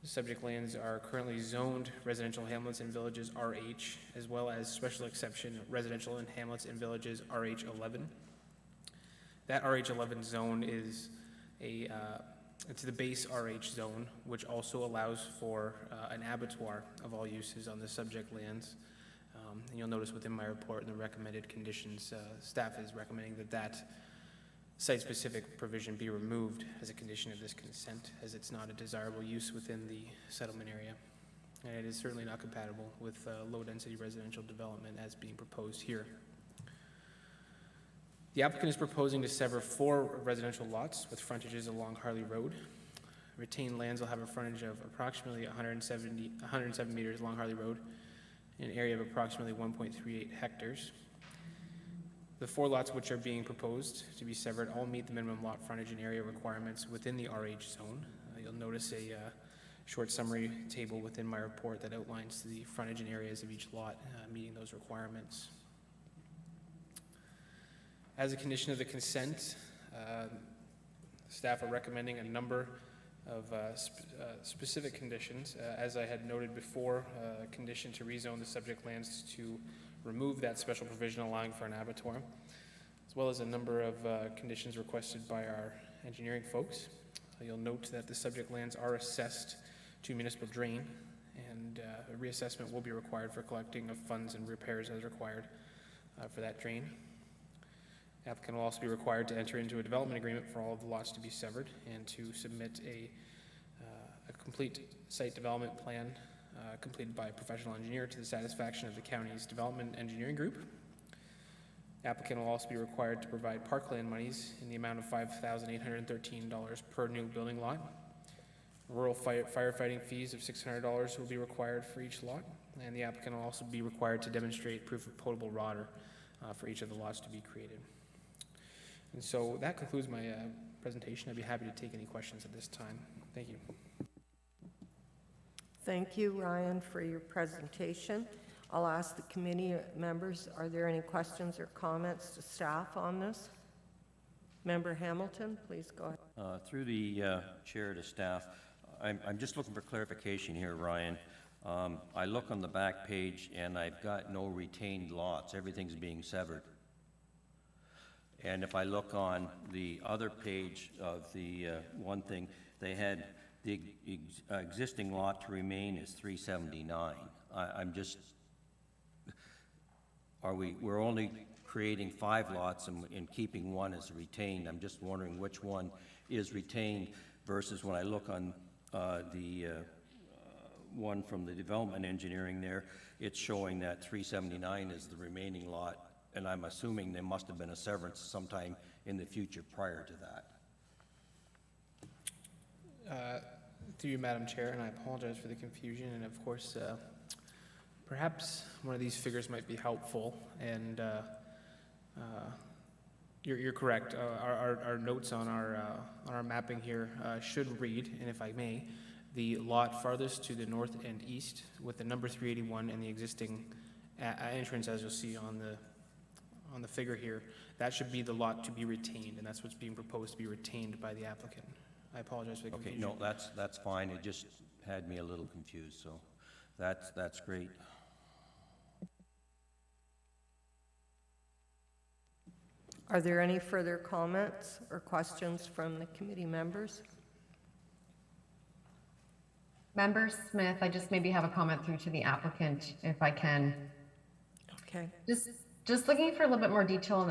The subject lands are currently zoned residential hamlets and villages RH, as well as special exception residential and hamlets and villages RH11. That RH11 zone is it's the base RH zone, which also allows for an abattoir of all uses on the subject lands. And you'll notice within my report in the recommended conditions, staff is recommending that site-specific provision be removed as a condition of this consent, as it's not a desirable use within the settlement area. And it is certainly not compatible with low-density residential development as being proposed here. The applicant is proposing to sever 4 residential lots with frontages along Harley Road. Retained lands will have a frontage of approximately 107 meters along Harley Road, an area of approximately 1.38 hectares. The 4 lots which are being proposed to be severed all meet the minimum lot frontage and area requirements within the RH zone. You'll notice a short summary table within my report that outlines the frontage and areas of each lot meeting those requirements. As a condition of the consent, staff are recommending a number of specific conditions. As I had noted before, a condition to rezone the subject lands to remove that special provision allowing for an abattoir, as well as a number of conditions requested by our engineering folks. You'll note that the subject lands are assessed to municipal drain, and a reassessment will be required for collecting of funds and repairs as required for that drain. The applicant will also be required to enter into a development agreement for all of the lots to be severed and to submit a complete site development plan completed by a professional engineer to the satisfaction of the county's development engineering group. The applicant will also be required to provide parkland monies in the amount of $5,813 per new building lot. Rural firefighting fees of $600 will be required for each lot, and the applicant will also be required to demonstrate proof of potable water for each of the lots to be created. And so that concludes my presentation. I'd be happy to take any questions at this time. Thank you. Thank you, Ryan, for your presentation. I'll ask the committee members, are there any questions or comments to staff on this? Member Hamilton, please go ahead. Through the chair to staff, I'm just looking for clarification here, Ryan. I look on the back page and I've got no retained lots. Everything's being severed. And if I look on the other page of the one thing, they had the existing lot to remain is 379. I'm just, we're only creating 5 lots and keeping one as retained. I'm just wondering which one is retained versus when I look on the one from the development engineering there, it's showing that 379 is the remaining lot. And I'm assuming there must have been a severance sometime in the future prior to that. Through you, Madam Chair, and I apologize for the confusion, and of course, perhaps one of these figures might be helpful, and you're correct. Our notes on our mapping here should read, and if I may, the lot farthest to the north and east with the number 381 and the existing entrance, as you'll see on the figure here, that should be the lot to be retained, and that's what's being proposed to be retained by the applicant. I apologize for the confusion. Okay, no, that's fine. It just had me a little confused, so that's great. Are there any further comments or questions from the committee members? Member Smith, I just maybe have a comment through to the applicant, if I can. Okay. Just looking for a little bit more detail on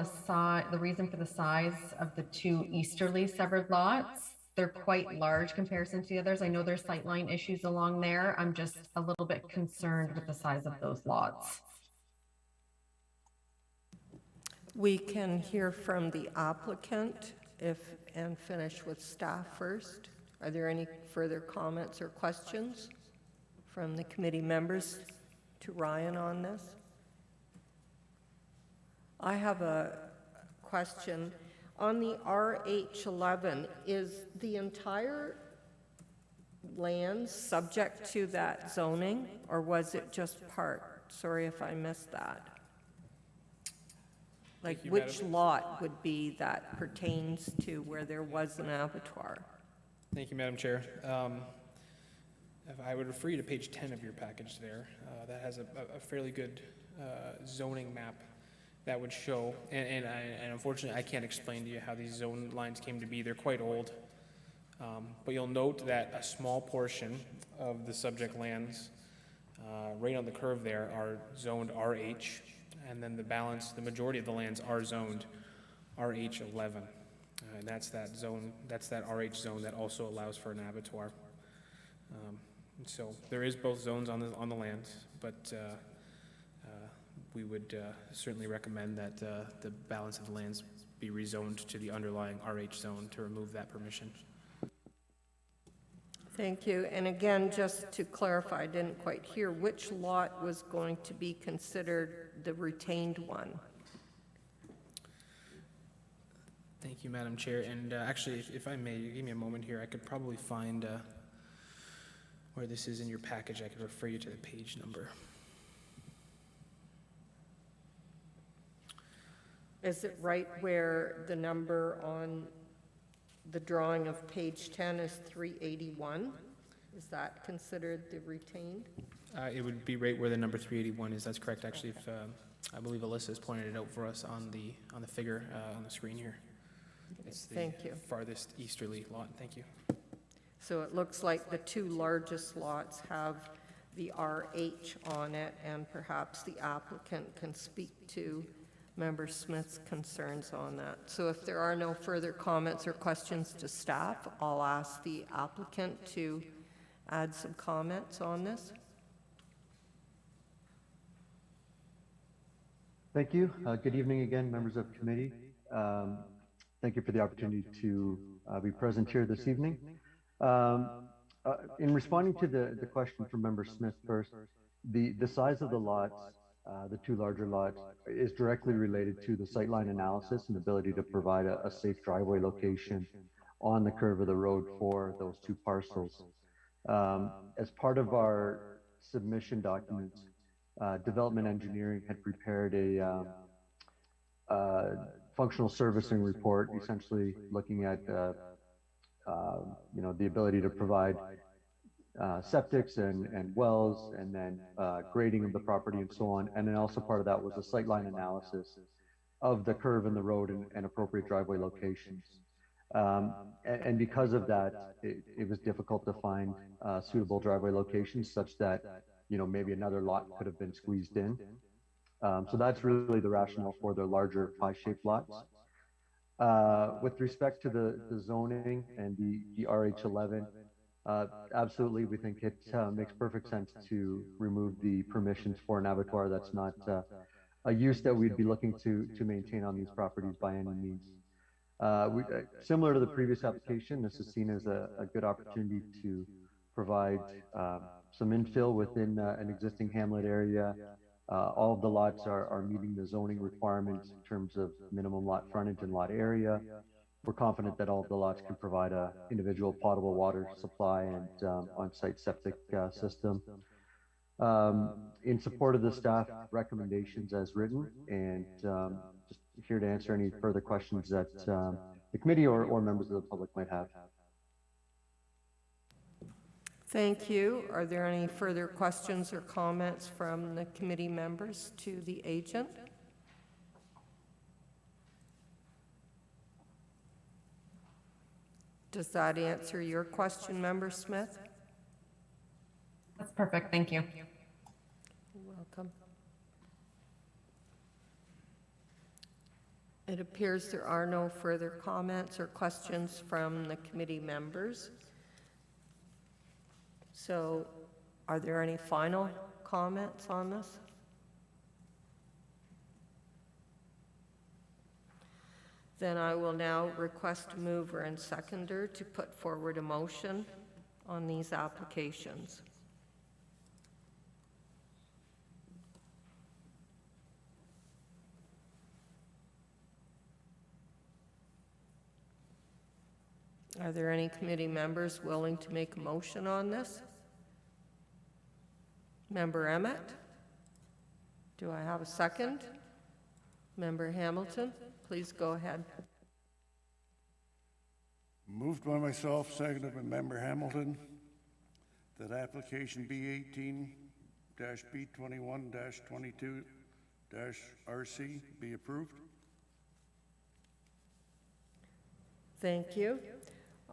the reason for the size of the 2 easterly severed lots. They're quite large comparison to the others. I know there's sightline issues along there. I'm just a little bit concerned with the size of those lots. We can hear from the applicant and finish with staff first. Are there any further comments or questions from the committee members to Ryan on this? I have a question. On the RH11, is the entire land subject to that zoning, or was it just part? Sorry if I missed that. Like, Thank you, which Madam. lot would be that pertains to where there was an abattoir? Thank you, Madam Chair. If I would refer you to page 10 of your package there, that has a fairly good zoning map that would show, and unfortunately, I can't explain to you how these zone lines came to be. They're quite old. But you'll note that a small portion of the subject lands, right on the curve there, are zoned RH, and then the balance, the majority of the lands are zoned RH11. And that's that zone, that's that RH zone that also allows for an abattoir. And so there is both zones on the land, but we would certainly recommend that the balance of the lands be rezoned to the underlying RH zone to remove that permission. Thank you. And again, just to clarify, I didn't quite hear, which lot was going to be considered the retained one? Thank you, Madam Chair. And actually, if I may, you give me a moment here, I could probably find where this is in your package. I could refer you to the page number. Is it right where the number on the drawing of page 10 is 381? Is that considered the retained? It would be right where the number 381 is. That's correct. Actually, if, I believe Alyssa has pointed it out for us on the figure on the screen here. It's the Thank you. farthest easterly lot. Thank you. So it looks like the two largest lots have the RH on it, and perhaps the applicant can speak to Member Smith's concerns on that. So if there are no further comments or questions to staff, I'll ask the applicant to add some comments on this. Thank you. Good evening again, members of committee. Thank you for the opportunity to be present here this evening. In responding to the question from Member Smith first, the size of the lots, the two larger lots, is directly related to the sightline analysis and ability to provide a safe driveway location on the curve of the road for those two parcels. As part of our submission documents, development engineering had prepared a functional servicing report, essentially looking at the ability to provide septics and wells, and then grading of the property and so on. And then also part of that was a sightline analysis of the curve in the road and appropriate driveway locations. And because of that, it was difficult to find suitable driveway locations such that, maybe another lot could have been squeezed in. So that's really the rationale for the larger pie-shaped lots. With respect to the zoning and the RH11, absolutely, we think it makes perfect sense to remove the permissions for an abattoir. That's not a use that we'd be looking to maintain on these properties by any means. Similar to the previous application, this is seen as a good opportunity to provide some infill within an existing hamlet area. All of the lots are meeting the zoning requirements in terms of minimum lot frontage and lot area. We're confident that all of the lots can provide a individual potable water supply and on-site septic system. In support of the staff recommendations as written, and just here to answer any further questions that the committee or members of the public might have. Thank you. Are there any further questions or comments from the committee members to the agent? Does that answer your question, Member Smith? That's perfect. Thank you. You're welcome. It appears there are no further comments or questions from the committee members. So, are there any final comments on this? Then I will now request a mover and seconder to put forward a motion on these applications. Are there any committee members willing to make a motion on this? Member Emmett? Do I have a second? Member Hamilton, please go ahead. Moved by myself, seconded by Member Hamilton, that application B18-B21-22-RC be approved. Thank you.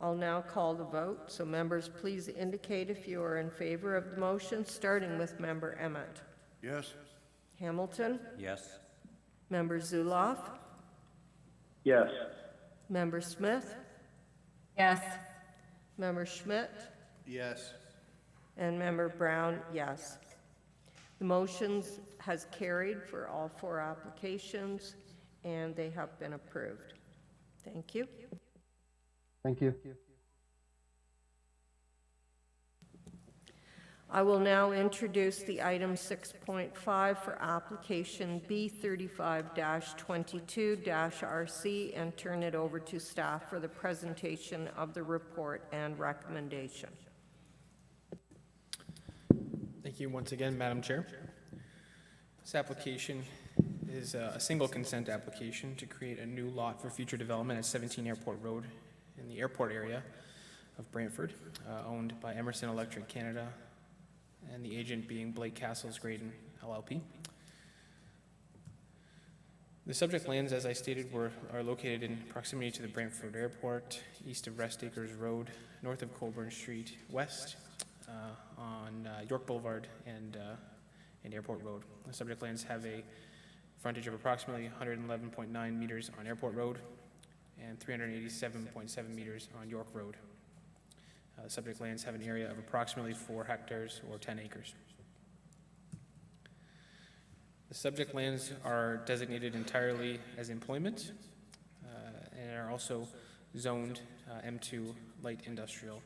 I'll now call the vote, so members please indicate if you are in favor of the motion, starting with Member Emmett. Yes. Hamilton? Yes. Member Zuloff? Yes. Member Smith? Yes. Member Schmidt? Yes. And Member Brown, yes. The motions has carried for all 4 applications, and they have been approved. Thank you. Thank you. I will now introduce the item 6.5 for application B35-22-RC and turn it over to staff for the presentation of the report and recommendation. Thank you once again, Madam Chair. This application is a single consent application to create a new lot for future development at 17 Airport Road in the airport area of Brantford, owned by Emerson Electric Canada, and the agent being Blake Castles Graydon LLP. The subject lands, as I stated, are located in proximity to the Brantford Airport, east of Rest Acres Road, north of Colburn Street, west on York Boulevard and Airport Road. The subject lands have a frontage of approximately 111.9 meters on Airport Road and 387.7 meters on York Road. The subject lands have an area of approximately 4 hectares or 10 acres. The subject lands are designated entirely as employment and are also zoned M2 light industrial.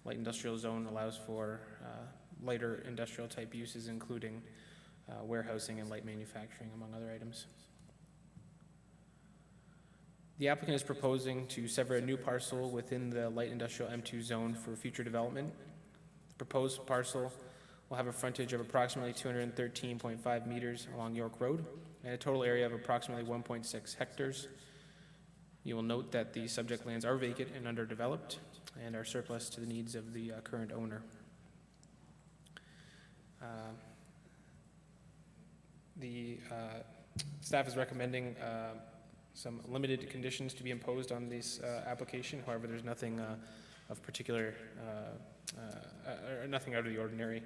Light industrial zone allows for lighter industrial type uses, including warehousing and light manufacturing, among other items. The applicant is proposing to sever a new parcel within the light industrial M2 zone for future development. The proposed parcel will have a frontage of approximately 213.5 meters along York Road and a total area of approximately 1.6 hectares. You will note that the subject lands are vacant and underdeveloped and are surplus to the needs of the current owner. The staff is recommending some limited conditions to be imposed on this application. However, there's nothing of particular, or nothing out of the ordinary,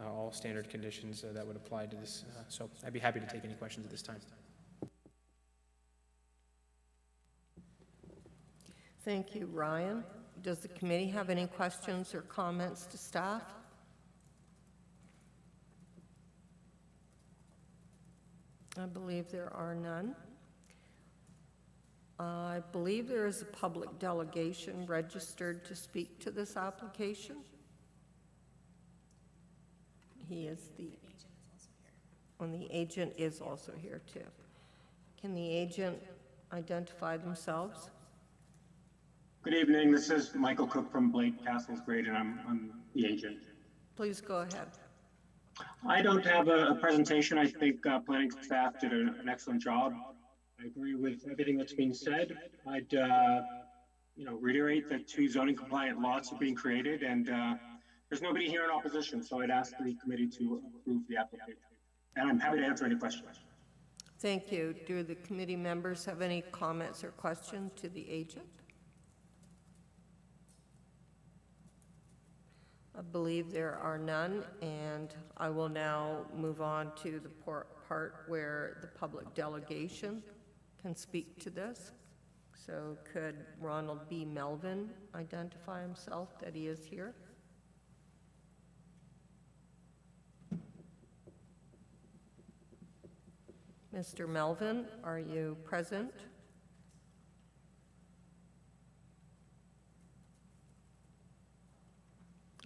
all standard conditions that would apply to this. So I'd be happy to take any questions at this time. Thank you, Ryan. Does the committee have any questions or comments to staff? I believe there are none. I believe there is a public delegation registered to speak to this application. He is the agent is also here too. Can the agent identify themselves? Good evening. This is Michael Cook from Blake Castles Graydon. I'm the agent. Please go ahead. I don't have a presentation. I think planning staff did an excellent job. I agree with everything that's being said. I'd reiterate that 2 zoning compliant lots are being created, and there's nobody here in opposition, so I'd ask the committee to approve the application. And I'm happy to answer any questions. Thank you. Do the committee members have any comments or questions to the agent? I believe there are none, and I will now move on to the part where the public delegation can speak to this. So could Ronald B. Melvin identify himself that he is here? Mr. Melvin, are you present?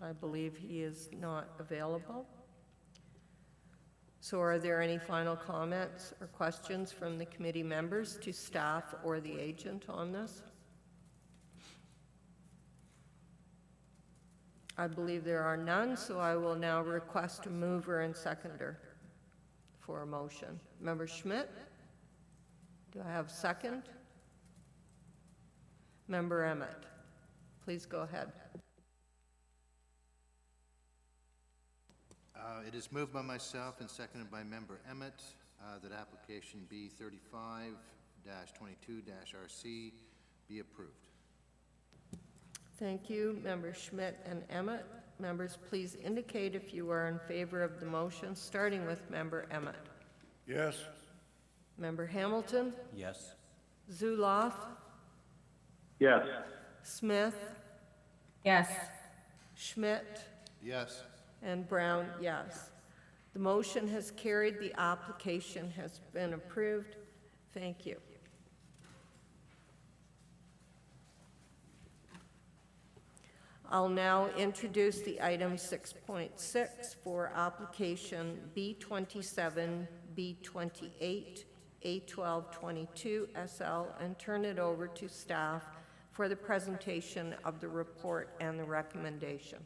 I believe he is not available. So are there any final comments or questions from the committee members to staff or the agent on this? I believe there are none, so I will now request a mover and seconder for a motion. Member Schmidt? Do I have second? Member Emmett? Please go ahead. It is moved by myself and seconded by Member Emmett that application B35-22-RC be approved. Thank you, Member Schmidt and Emmett. Members, please indicate if you are in favor of the motion, starting with Member Emmett. Yes. Member Hamilton? Yes. Zuloff? Yes. Smith? Yes. Schmidt? Yes. And Brown, yes. The motion has carried. The application has been approved. Thank you. I'll now introduce the item 6.6 for application B27, B28, A1222-Sl and turn it over to staff for the presentation of the report and the recommendation.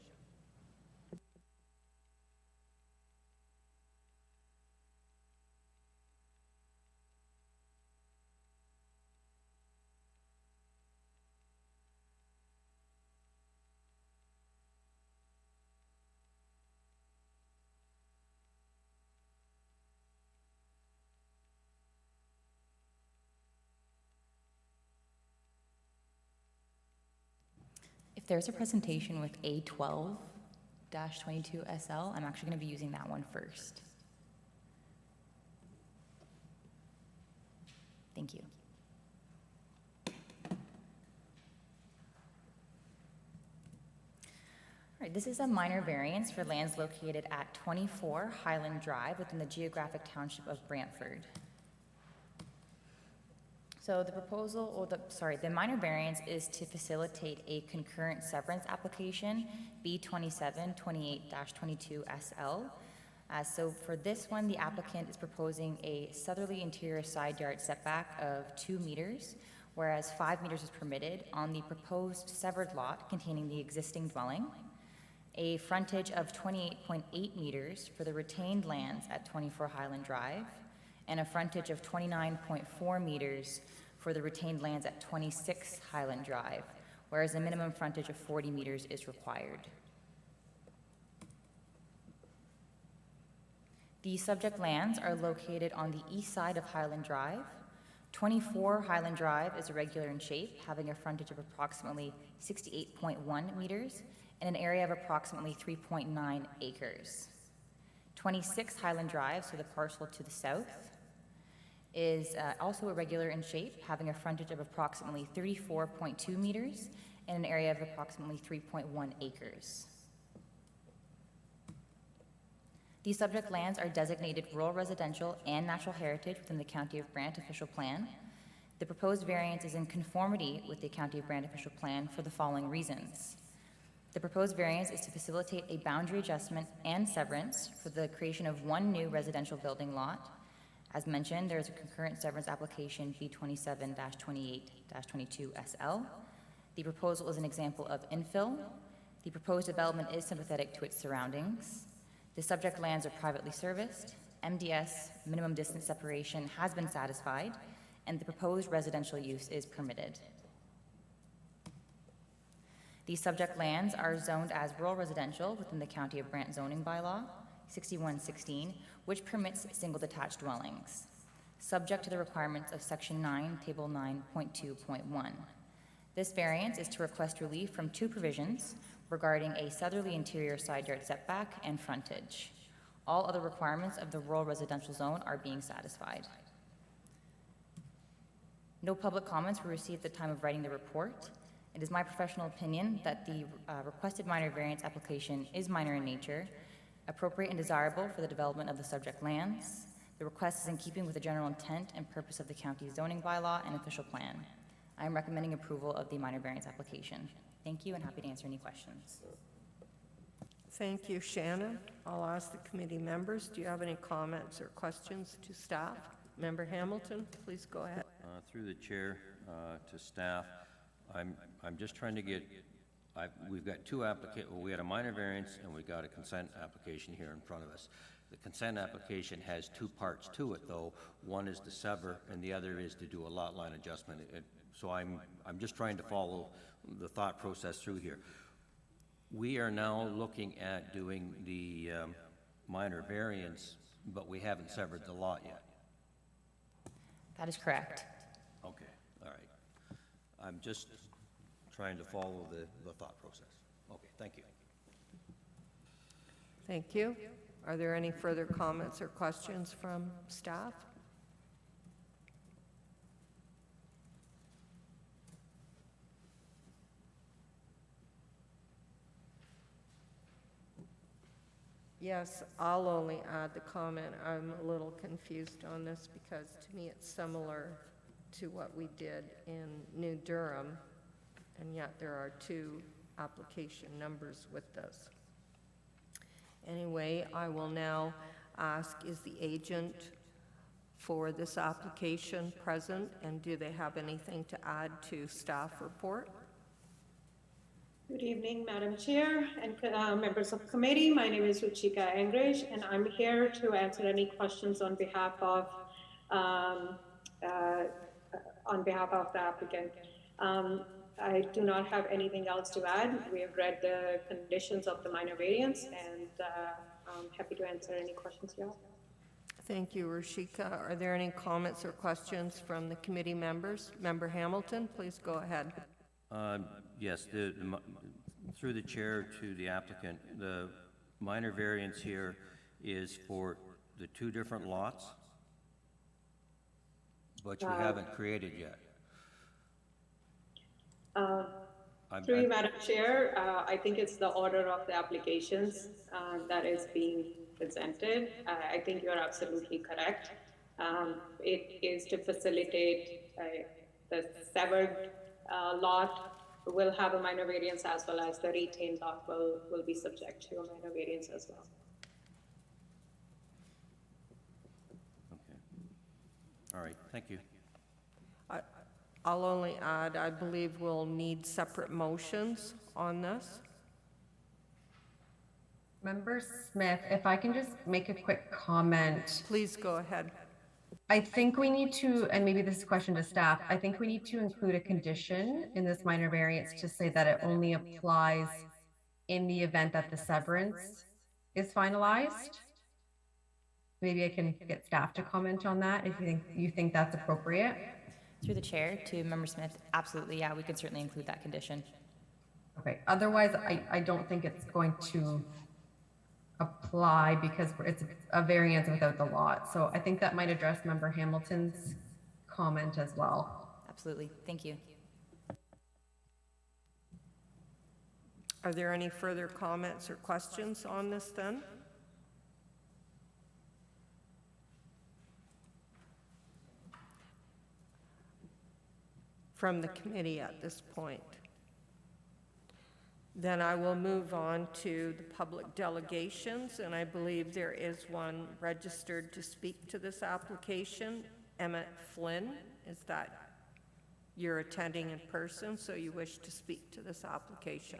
If there's a presentation with A12-22-Sl, I'm actually going to be using that one first. Thank you. All right, this is a minor variance for lands located at 24 Highland Drive within the Geographic Township of Brantford. So the proposal, or the minor variance is to facilitate a concurrent severance application, B2728-22-Sl. So for this one, the applicant is proposing a southerly interior side yard setback of 2 meters, whereas 5 meters is permitted on the proposed severed lot containing the existing dwelling, a frontage of 28.8 meters for the retained lands at 24 Highland Drive, and a frontage of 29.4 meters for the retained lands at 26 Highland Drive, whereas a minimum frontage of 40 meters is required. The subject lands are located on the east side of Highland Drive. 24 Highland Drive is irregular in shape, having a frontage of approximately 68.1 meters and an area of approximately 3.9 acres. 26 Highland Drive, so the parcel to the south, is also irregular in shape, having a frontage of approximately 34.2 meters and an area of approximately 3.1 acres. These subject lands are designated rural residential and natural heritage within the County of Brandt official plan. The proposed variance is in conformity with the County of Brandt official plan for the following reasons. The proposed variance is to facilitate a boundary adjustment and severance for the creation of one new residential building lot. As mentioned, there is a concurrent severance application B27-28-22-Sl. The proposal is an example of infill. The proposed development is sympathetic to its surroundings. The subject lands are privately serviced. MDS, minimum distance separation, has been satisfied, and the proposed residential use is permitted. These subject lands are zoned as rural residential within the County of Brandt zoning bylaw, 6116, which permits single detached dwellings, subject to the requirements of Section 9, Table 9.2.1. This variance is to request relief from two provisions regarding a southerly interior side yard setback and frontage. All other requirements of the rural residential zone are being satisfied. No public comments were received at the time of writing the report. It is my professional opinion that the requested minor variance application is minor in nature, appropriate and desirable for the development of the subject lands. The request is in keeping with the general intent and purpose of the county's zoning bylaw and official plan. I am recommending approval of the minor variance application. Thank you and happy to answer any questions. Thank you, Shannon. I'll ask the committee members, do you have any comments or questions to staff? Member Hamilton, please go ahead. Through the chair to staff, I'm just trying to get, we've got two we had a minor variance and we got a consent application here in front of us. The consent application has two parts to it, though. One is to sever and the other is to do a lot line adjustment. So I'm just trying to follow the thought process through here. We are now looking at doing the minor variance, but we haven't severed the lot yet. That is correct. Okay, all right. I'm just trying to follow the thought process. Okay, thank you. Thank you. Are there any further comments or questions from staff? Yes, I'll only add the comment. I'm a little confused on this because to me it's similar to what we did in New Durham, and yet there are two application numbers with this. Anyway, I will now ask, is the agent for this application present, and do they have anything to add to staff report? Good evening, Madam Chair and members of committee. My name is Ruchika English, and I'm here to answer any questions on behalf of the applicant. I do not have anything else to add. We have read the conditions of the minor variance, and I'm happy to answer any questions you have. Thank you, Ruchika. Are there any comments or questions from the committee members? Member Hamilton, please go ahead. Yes, through the chair to the applicant, the minor variance here is for the two different lots, but you haven't created yet. Through you, Madam Chair, I think it's the order of the applications that is being presented. I think you're absolutely correct. It is to facilitate the severed lot will have a minor variance, as well as the retained lot will be subject to a minor variance as well. Okay. All right, thank you. I'll only add, I believe we'll need separate motions on this. Member Smith, if I can just make a quick comment. Please go ahead. I think we need to, and maybe this is a question to staff, I think we need to include a condition in this minor variance to say that it only applies in the event that the severance is finalized. Maybe I can get staff to comment on that if you think that's appropriate. Through the chair to Member Smith, absolutely, yeah, we could certainly include that condition. Okay, otherwise I don't think it's going to apply because it's a variance without the lot. So I think that might address Member Hamilton's comment as well. Absolutely, thank you. Are there any further comments or questions on this then? From the committee at this point. Then I will move on to the public delegations, and I believe there is one registered to speak to this application. Emmett Flynn, is that you're attending in person, so you wish to speak to this application?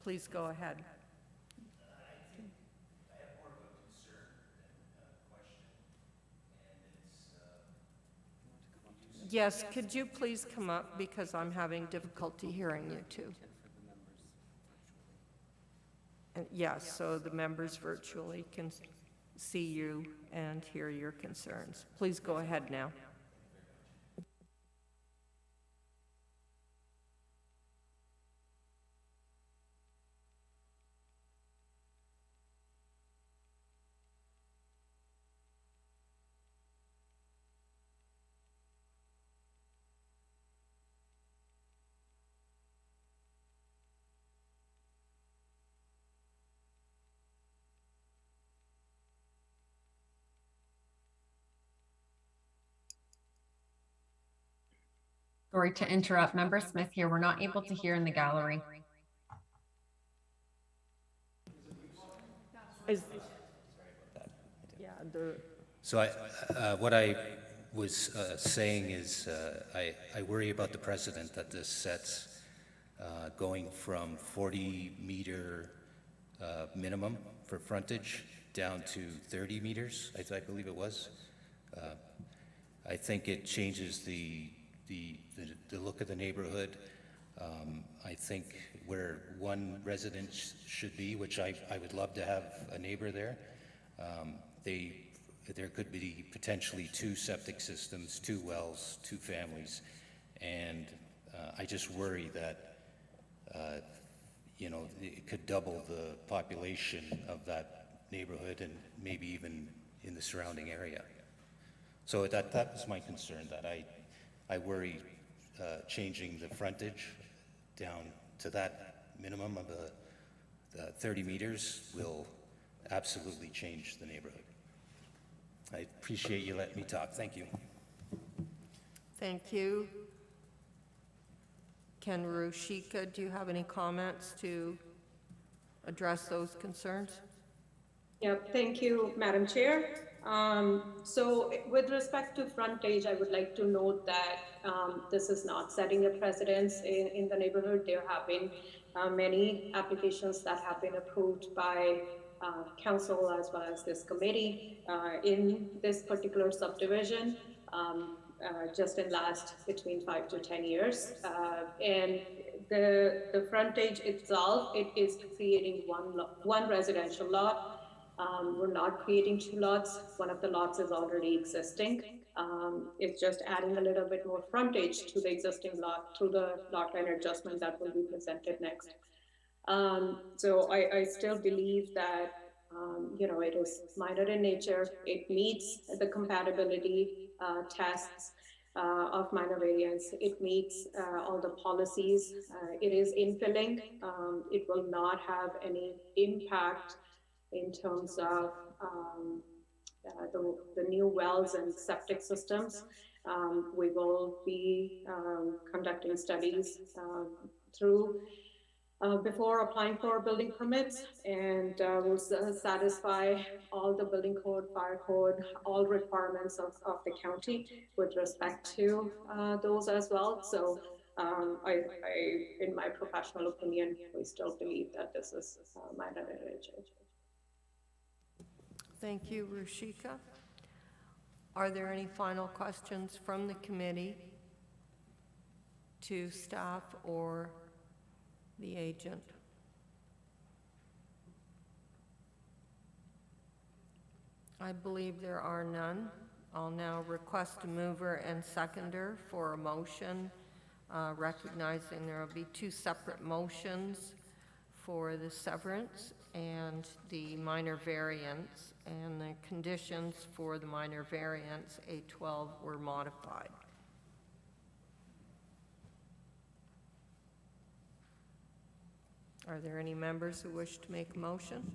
Please go ahead. I have more of a concern than a question, and it's Yes, could you please come up because I'm having difficulty hearing you too. Yes, so the members virtually can see you and hear your concerns. Please go ahead now. Sorry to interrupt, Member Smith here. We're not able to hear in the gallery. Is, yeah, So what I was saying is, I worry about the precedent that this sets, going from 40-meter minimum for frontage down to 30 meters, I believe it was. I think it changes the look of the neighborhood. I think where one resident should be, which I would love to have a neighbor there, there could be potentially 2 septic systems, 2 wells, 2 families, and I just worry that, it could double the population of that neighborhood and maybe even in the surrounding area. So that was my concern, that I worry changing the frontage down to that minimum of the 30 meters will absolutely change the neighborhood. I appreciate you letting me talk. Thank you. thank you. Ken Rushika, do you have any comments to address those concerns? Yeah, thank you, Madam Chair. So with respect to frontage, I would like to note that this is not setting a precedence in the neighborhood. There have been many applications that have been approved by council as well as this committee in this particular subdivision, just in last between 5 to 10 years. And the frontage itself, it is creating one residential lot. We're not creating 2 lots. One of the lots is already existing. It's just adding a little bit more frontage to the existing lot through the lot line adjustment that will be presented next. So I still believe that, it is minor in nature. It meets the compatibility tests of minor variance. It meets all the policies. It is infilling. It will not have any impact in terms of the new wells and septic systems. We will be conducting studies through before applying for building permits, and will satisfy all the building code, fire code, all requirements of the county with respect to those as well. So I, in my professional opinion, we still believe that this is minor in nature. Thank you, Rushika. Are there any final questions from the committee to staff or the agent? I believe there are none. I'll now request a mover and seconder for a motion, recognizing there will be 2 separate motions for the severance and the minor variance, and the conditions for the minor variance, A12, were modified. Are there any members who wish to make a motion?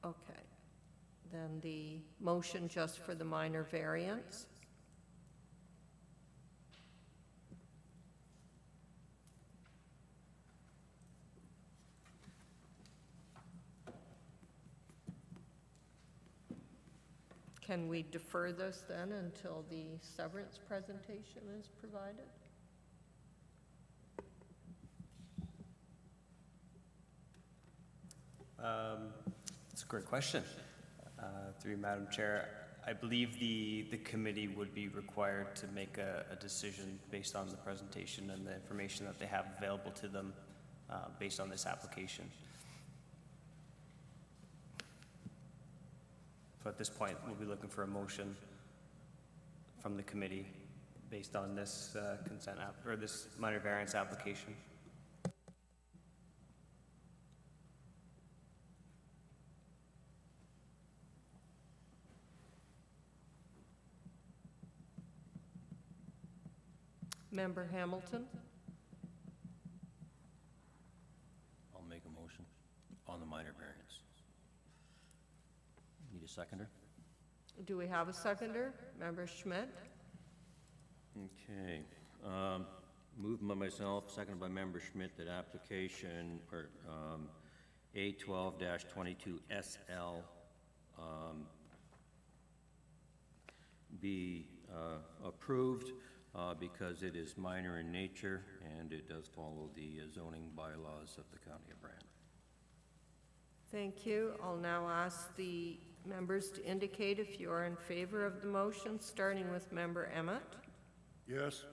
Okay, then the motion just for the minor variance. Can we defer this then until the severance presentation is provided? That's a great question. Through you, Madam Chair, I believe the committee would be required to make a decision based on the presentation and the information that they have available to them based on this application. So at this point, we'll be looking for a motion from the committee based on this this minor variance application. Member Hamilton? I'll make a motion on the minor variance. Need a seconder? Do we have a seconder? Member Schmidt? Okay. Moved by myself, seconded by Member Schmidt, that application, or A12-22-SL be approved because it is minor in nature and it does follow the zoning bylaws of the County of Brant. Thank you. I'll now ask the members to indicate if you are in favor of the motion, starting with Member Emmett. Yes.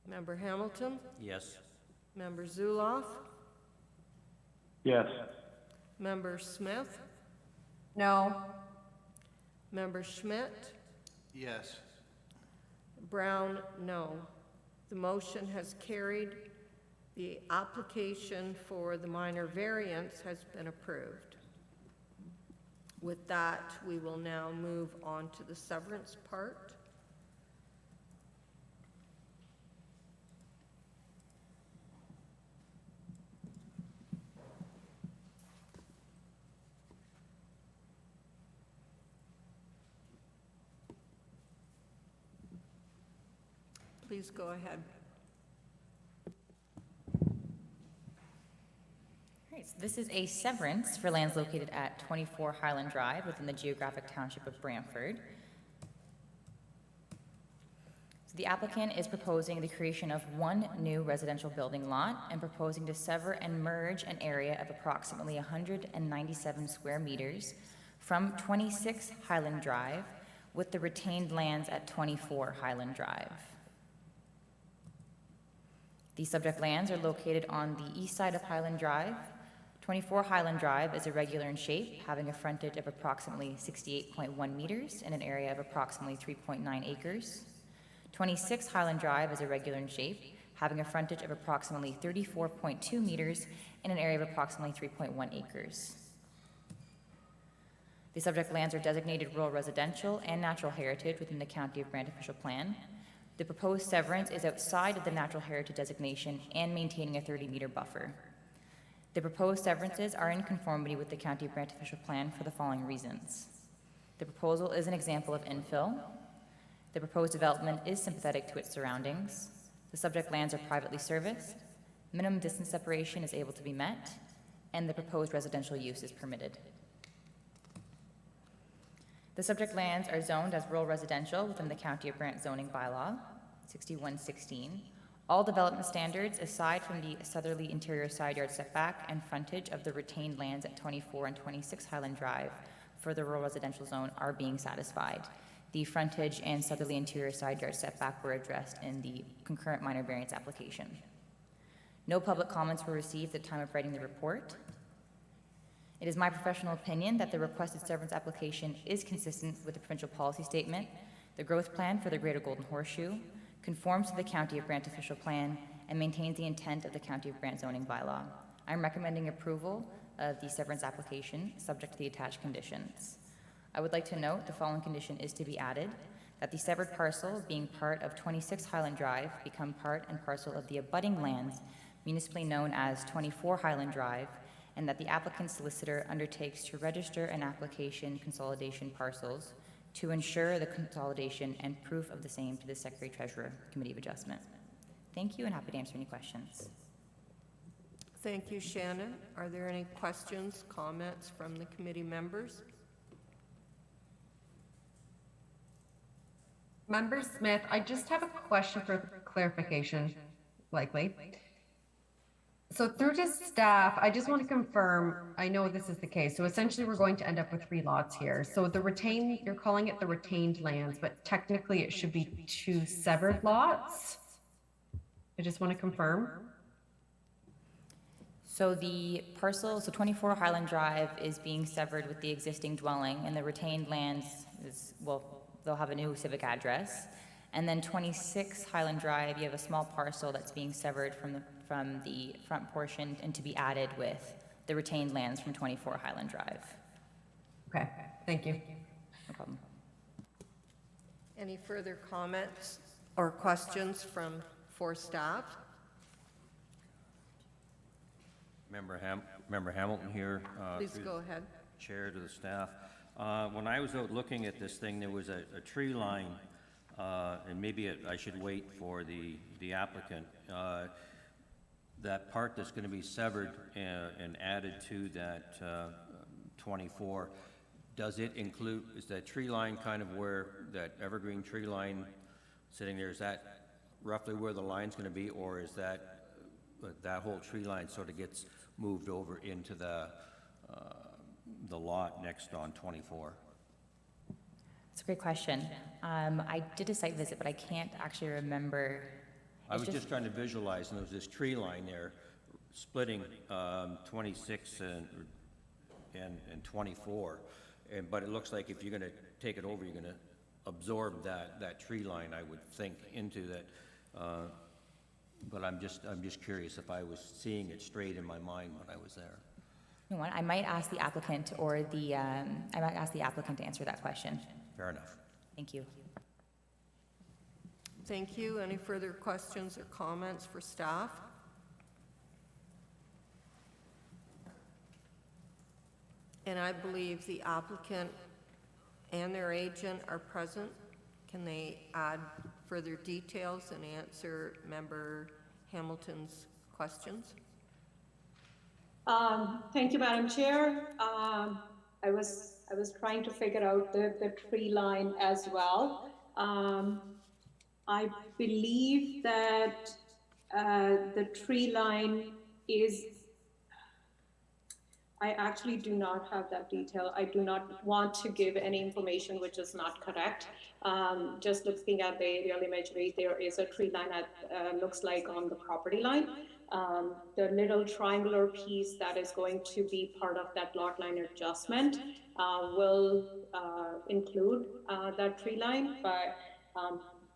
Member Hamilton? Yes. Member Zuloff? Yes. Member Smith? No. Member Schmidt? Yes. Brown, no. The motion has carried. The application for the minor variance has been approved. With that, we will now move on to the severance part. Please go ahead. All right, so this is a severance for lands located at 24 Highland Drive within the Geographic Township of Brantford. So the applicant is proposing the creation of one new residential building lot and proposing to sever and merge an area of approximately 197 square meters from 26 Highland Drive with the retained lands at 24 Highland Drive. The subject lands are located on the east side of Highland Drive. 24 Highland Drive is irregular in shape, having a frontage of approximately 68.1 meters and an area of approximately 3.9 acres. 26 Highland Drive is irregular in shape, having a frontage of approximately 34.2 meters and an area of approximately 3.1 acres. The subject lands are designated rural residential and natural heritage within the County of Brant official plan. The proposed severance is outside of the natural heritage designation and maintaining a 30-meter buffer. The proposed severances are in conformity with the County of Brant official plan for the following reasons. The proposal is an example of infill. The proposed development is sympathetic to its surroundings. The subject lands are privately serviced. Minimum distance separation is able to be met, and the proposed residential use is permitted. The subject lands are zoned as rural residential within the County of Brant zoning bylaw, 6116. All development standards, aside from the southerly interior side yard setback and frontage of the retained lands at 24 and 26 Highland Drive for the rural residential zone, are being satisfied. The frontage and southerly interior side yard setback were addressed in the concurrent minor variance application. No public comments were received at the time of writing the report. It is my professional opinion that the requested severance application is consistent with the provincial policy statement, the growth plan for the Greater Golden Horseshoe, conforms to the County of Brant official plan, and maintains the intent of the County of Brant zoning bylaw. I'm recommending approval of the severance application, subject to the attached conditions. I would like to note the following condition is to be added, that the severed parcel, being part of 26 Highland Drive, become part and parcel of the abutting lands municipally known as 24 Highland Drive, and that the applicant's solicitor undertakes to register an application consolidation parcels to ensure the consolidation and proof of the same to the Secretary Treasurer Committee of Adjustment. Thank you, and happy to answer any questions. Thank you, Shannon. Are there any questions, comments from the committee members? Member Smith, I just have a question for clarification, likely. So through to staff, I just want to confirm, I know this is the case. So essentially we're going to end up with 3 lots here. So the retained, you're calling it the retained lands, but technically it should be 2 severed lots. I just want to confirm. So the parcel, so 24 Highland Drive is being severed with the existing dwelling, and the retained lands is, well, they'll have a new civic address. And then 26 Highland Drive, you have a small parcel that's being severed from the front portion and to be added with the retained lands from 24 Highland Drive. Okay, thank you. No problem. Any further comments or questions for staff? Member Hamilton here. Please through go the ahead. Chair to the staff. When I was out looking at this thing, there was a tree line and maybe I should wait for the applicant. That part that's going to be severed and added to that 24, does it include, is that tree line kind of where that evergreen tree line sitting there, is that roughly where the line's going to be, or is that whole tree line sort of gets moved over into the lot next on 24? It's a great question. I did a site visit, but I can't actually remember. I was just trying to visualize, and there was this tree line there splitting 26 and 24, but it looks like if you're going to take it over, you're going to absorb that tree line, I would think, into that. But I'm just curious if I was seeing it straight in my mind when I was there. You know what? I might ask the applicant or I might ask the applicant to answer that question. Fair enough. Thank you. Thank you. Any further questions or comments for staff? And I believe the applicant and their agent are present. Can they add further details and answer Member Hamilton's questions? Thank you, Madam Chair. I was trying to figure out the tree line as well. I believe that the tree line is, I actually do not have that detail. I do not want to give any information which is not correct. Just looking at the aerial imagery, there is a tree line that looks like on the property line. The little triangular piece that is going to be part of that lot line adjustment will include that tree line, but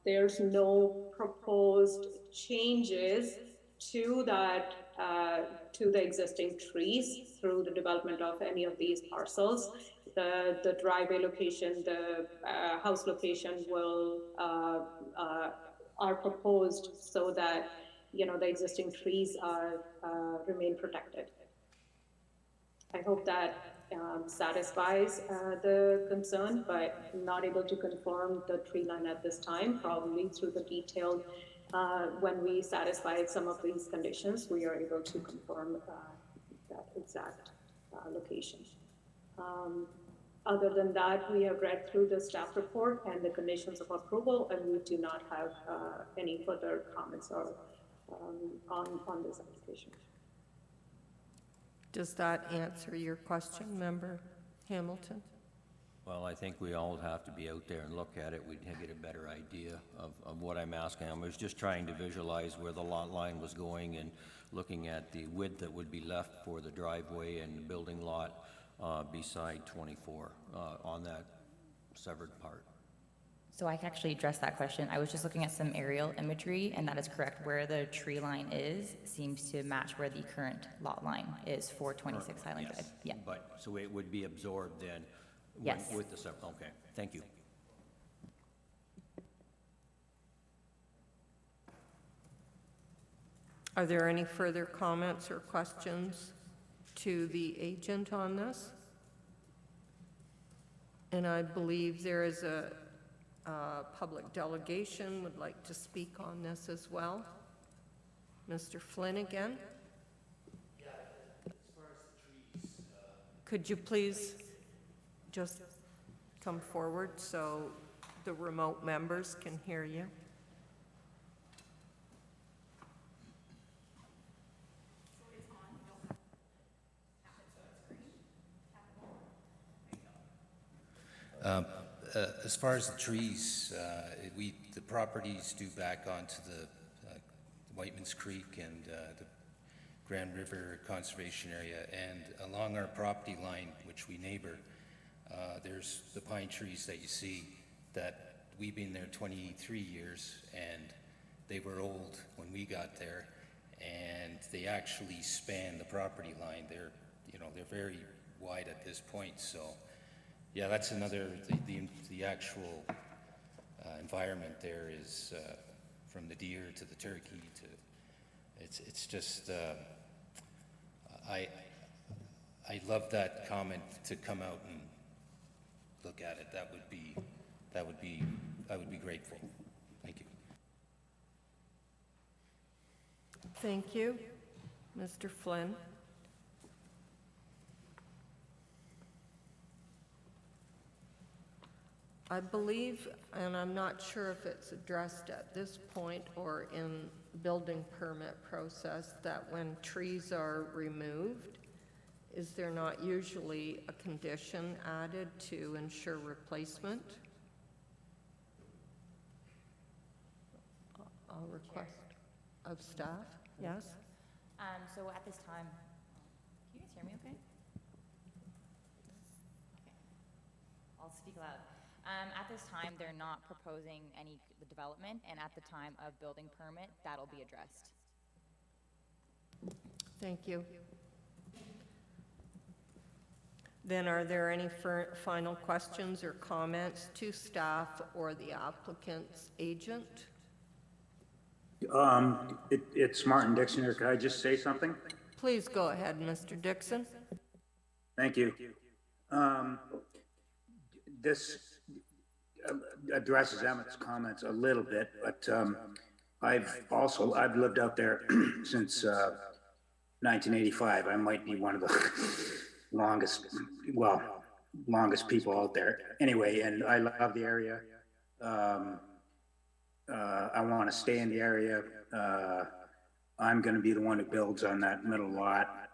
there's no proposed changes to that, to the existing trees through the development of any of these parcels. The driveway location, the house location will are proposed so that, you know, the existing trees are remain protected. I hope that satisfies the concern, but not able to confirm the tree line at this time. Probably through the detailed, when we satisfy some of these conditions, we are able to confirm that exact location. Other than that, we have read through the staff report and the conditions of approval, and we do not have any further comments or on this application. Does that answer your question, Member Hamilton? Well, I think we all have to be out there and look at it. We'd get a better idea of what I'm asking. I was just trying to visualize where the lot line was going and looking at the width that would be left for the driveway and the building lot beside 24 on that severed part. So I can actually address that question. I was just looking at some aerial imagery, and that is correct. Where the tree line is seems to match where the current lot line is for 26 Highland Drive. Yeah. But, so it would be absorbed then Yes. with the separate, okay, thank you. Are there any further comments or questions to the agent on this? And I believe there is a public delegation would like to speak on this as well. Mr. Flynn again? Yeah, as far as the trees. Could you please just come forward so the remote members can hear you? As far as the trees, the properties do back onto the Whiteman's Creek and the Grand River Conservation Area, and along our property line, which we neighbor, there's the pine trees that you see that we've been there 23 years, and they were old when we got there, and they actually span the property line. They're very wide at this point, so yeah, that's another, the actual environment there is from the deer to the turkey to, it's just, I love that comment to come out and look at it. That would be I would be grateful. Thank you. Thank you. Mr. Flynn? I believe, and I'm not sure if it's addressed at this point or in building permit process, that when trees are removed, is there not usually a condition added to ensure replacement? I'll request of staff, yes? So at this time, can you guys hear me okay? Okay. I'll speak loud. At this time, they're not proposing any development, and at the time of building permit, that'll be addressed. Thank you. Then are there any final questions or comments to staff or the applicant's agent? It's Martin Dixon here. Could I just say something? Please go ahead, Mr. Dixon. Thank you. This addresses Emmett's comments a little bit, but I've lived out there since 1985. I might be one of the longest people out there. Anyway, and I love the area. I want to stay in the area. I'm going to be the one who builds on that middle lot.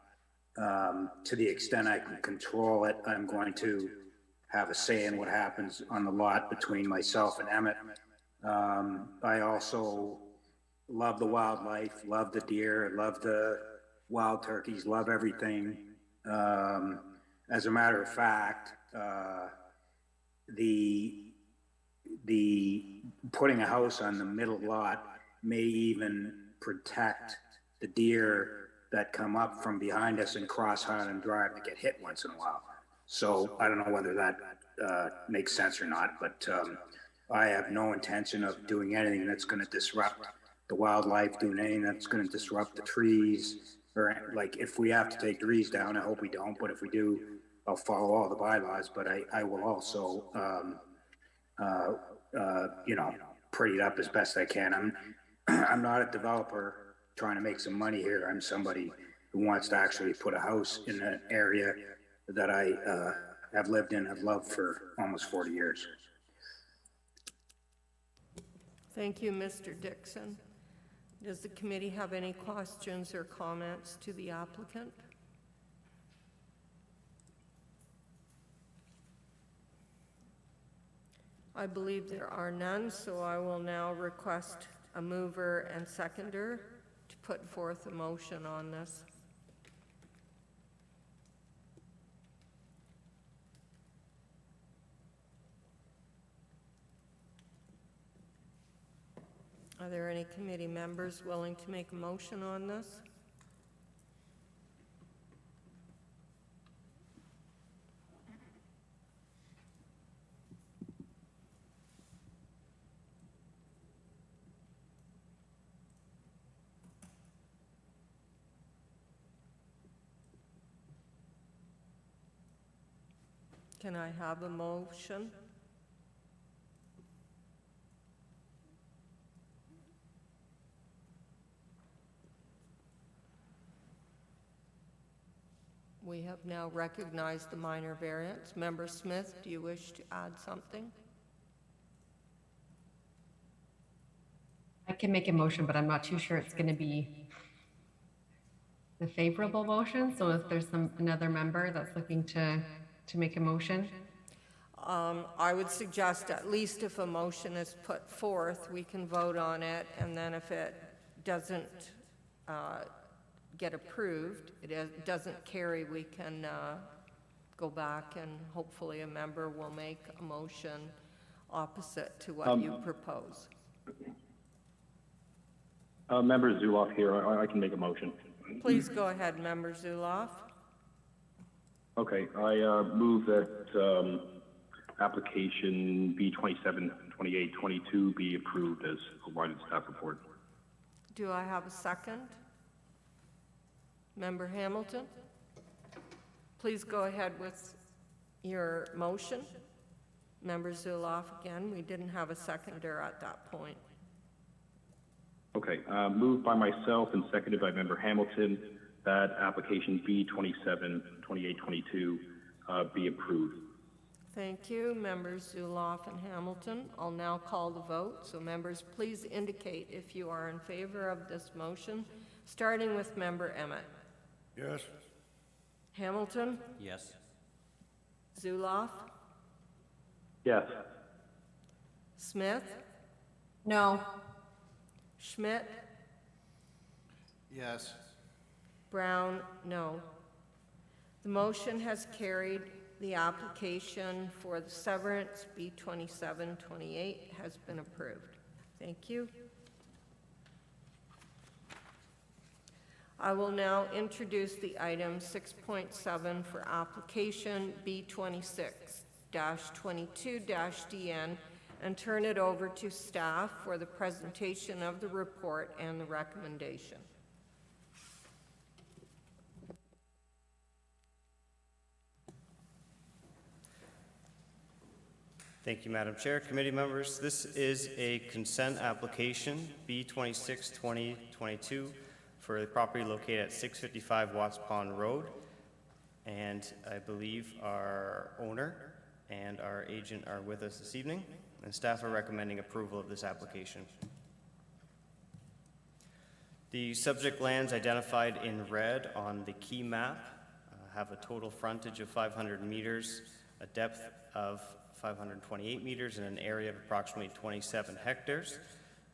To the extent I can control it, I'm going to have a say in what happens on the lot between myself and Emmett. I also love the wildlife, love the deer, love the wild turkeys, love everything. As a matter of fact, the putting a house on the middle lot may even protect the deer that come up from behind us and cross Highland Drive to get hit once in a while. So I don't know whether that makes sense or not, but I have no intention of doing anything that's going to disrupt the wildlife, doing anything that's going to disrupt the trees, or like if we have to take trees down, I hope we don't, but if we do, I'll follow all the bylaws, but I will also, pretty it up as best I can. I'm not a developer trying to make some money here. I'm somebody who wants to actually put a house in an area that I have lived in, have loved for almost 40 years. Thank you, Mr. Dixon. Does the committee have any questions or comments to the applicant? I believe there are none, so I will now request a mover and seconder to put forth a motion on this. Are there any committee members willing to make a motion on this? Can I have a motion? We have now recognized the minor variance. Member Smith, do you wish to add something? I can make a motion, but I'm not too sure it's going to be the favorable motion. So if there's another member that's looking to make a motion. I would suggest at least if a motion is put forth, we can vote on it, and then if it doesn't get approved, it doesn't carry, we can go back and hopefully a member will make a motion opposite to what you propose. Member Zuloff here. I can make a motion. Please go ahead, Member Zuloff. Okay, I move that application B272822 be approved as provided in staff report. Do I have a second? Member Hamilton? Please go ahead with your motion. Member Zuloff again, we didn't have a seconder at that point. Okay, moved by myself and seconded by Member Hamilton that application B27-2822 be approved. Thank you, members Zuloff and Hamilton. I'll now call the vote, so members, please indicate if you are in favor of this motion, starting with member Emmett. Yes. Hamilton? Yes. Zuloff? Yes. Smith? No. Schmidt? Yes. Brown? No. The motion has carried. The application for the severance B2728 has been approved. Thank you. I will now introduce the item 6.7 for application B26-22-DN and turn it over to staff for the presentation of the report and the recommendation. Thank you, Madam Chair. Committee members, this is a consent application, B26-2022, for the property located at 655 Watts Pond Road. And I believe our owner and our agent are with us this evening, and staff are recommending approval of this application. The subject lands identified in red on the key map have a total frontage of 500 meters, a depth of 528 meters, and an area of approximately 27 hectares.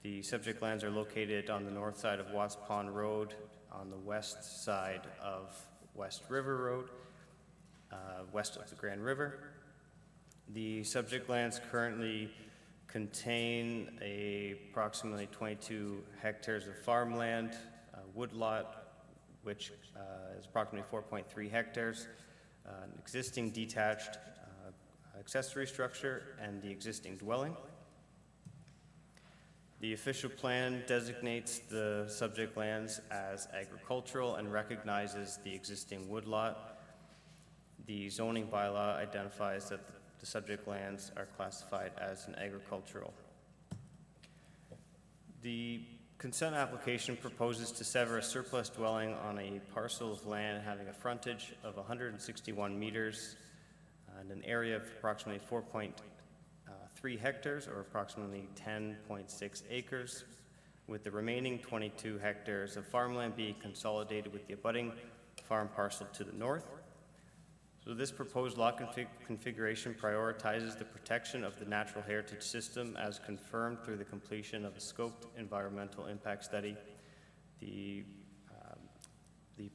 The subject lands are located on the north side of Watts Pond Road, on the west side of West River Road, west of the Grand River. The subject lands currently contain approximately 22 hectares of farmland, woodlot, which is approximately 4.3 hectares, an existing detached accessory structure, and the existing dwelling. The official plan designates the subject lands as agricultural and recognizes the existing woodlot. The zoning bylaw identifies that the subject lands are classified as an agricultural. The consent application proposes to sever a surplus dwelling on a parcel of land having a frontage of 161 meters and an area of approximately 4.3 hectares, or approximately 10.6 acres, with the remaining 22 hectares of farmland being consolidated with the abutting farm parcel to the north. So this proposed lot configuration prioritizes the protection of the natural heritage system as confirmed through the completion of a scoped environmental impact study. The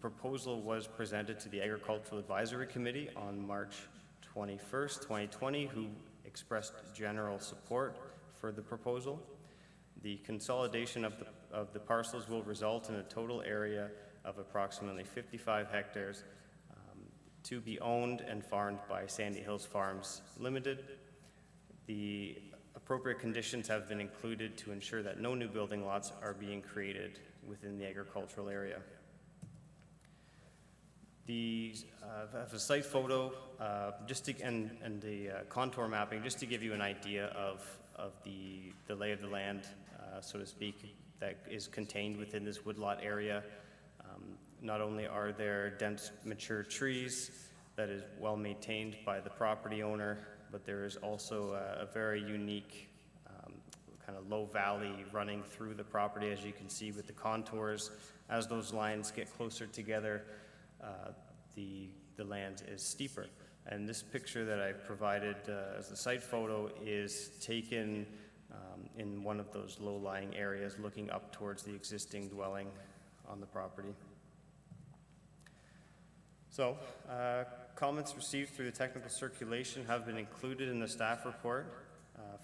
proposal was presented to the Agricultural Advisory Committee on March 21st, 2020, who expressed general support for the proposal. The consolidation of the parcels will result in a total area of approximately 55 hectares to be owned and farmed by Sandy Hills Farms Limited. The appropriate conditions have been included to ensure that no new building lots are being created within the agricultural area. The a site photo and the contour mapping, just to give you an idea of the lay of the land, so to speak, that is contained within this woodlot area. Not only are there dense mature trees that is well maintained by the property owner, but there is also a very unique kind of low valley running through the property, as you can see with the contours. As those lines get closer together, the land is steeper. And this picture that I provided as a site photo is taken in one of those low-lying areas looking up towards the existing dwelling on the property. So, comments received through the technical circulation have been included in the staff report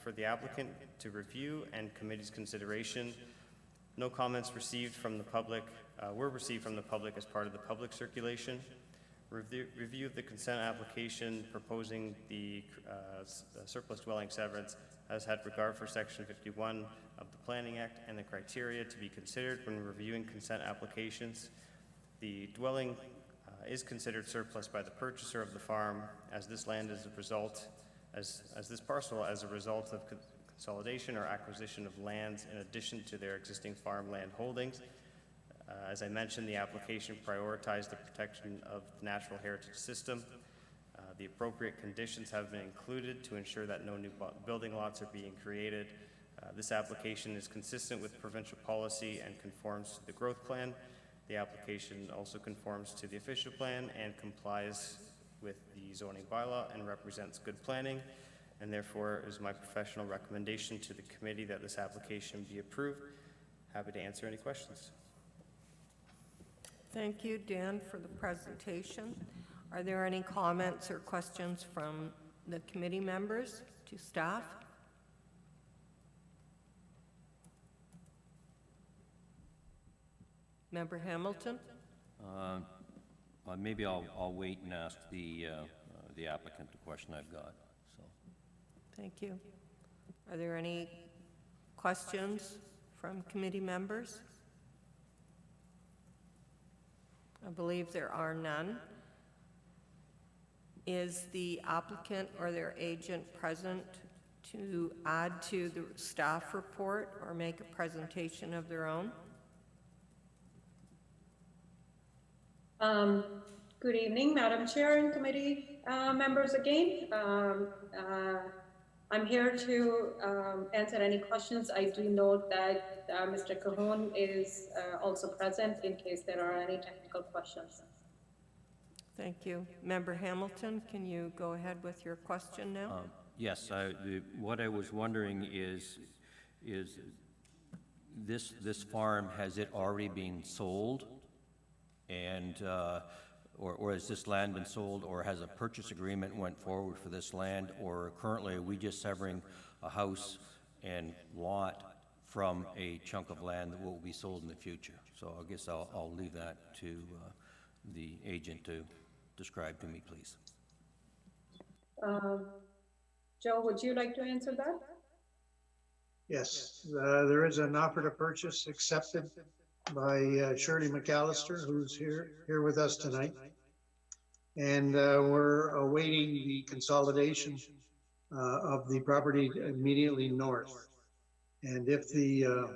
for the applicant to review and committee's consideration. No comments received from the public were received from the public as part of the public circulation. Review of the consent application proposing the surplus dwelling severance has had regard for Section 51 of the Planning Act and the criteria to be considered when reviewing consent applications. The dwelling is considered surplus by the purchaser of the farm, as this land is a result, as this parcel as a result of consolidation or acquisition of lands in addition to their existing farmland holdings. As I mentioned, the application prioritized the protection of the natural heritage system. The appropriate conditions have been included to ensure that no new building lots are being created. This application is consistent with provincial policy and conforms to the growth plan. The application also conforms to the official plan and complies with the zoning bylaw and represents good planning, and therefore is my professional recommendation to the committee that this application be approved. Happy to answer any questions. Thank you, Dan, for the presentation. Are there any comments or questions from the committee members to staff? Member Hamilton? Maybe I'll wait and ask the applicant the question I've got, so. Thank you. Are there any questions from committee members? I believe there are none. Is the applicant or their agent present to add to the staff report or make a presentation of their own? Good evening, Madam Chair and committee members again. I'm here to answer any questions. I do note that Mr. Cahoon is also present in case there are any technical questions. Thank you. Member Hamilton, can you go ahead with your question now? Yes, what I was wondering is this farm, has it already been sold? And, or has this land been sold, or has a purchase agreement went forward for this land, or currently are we just severing a house and lot from a chunk of land that will be sold in the future? So I guess I'll leave that to the agent to describe to me, please. Joe, would you like to answer that? Yes, there is an offer to purchase accepted by Shirley McAllister, who's here with us tonight. And we're awaiting the consolidation of the property immediately north. And if the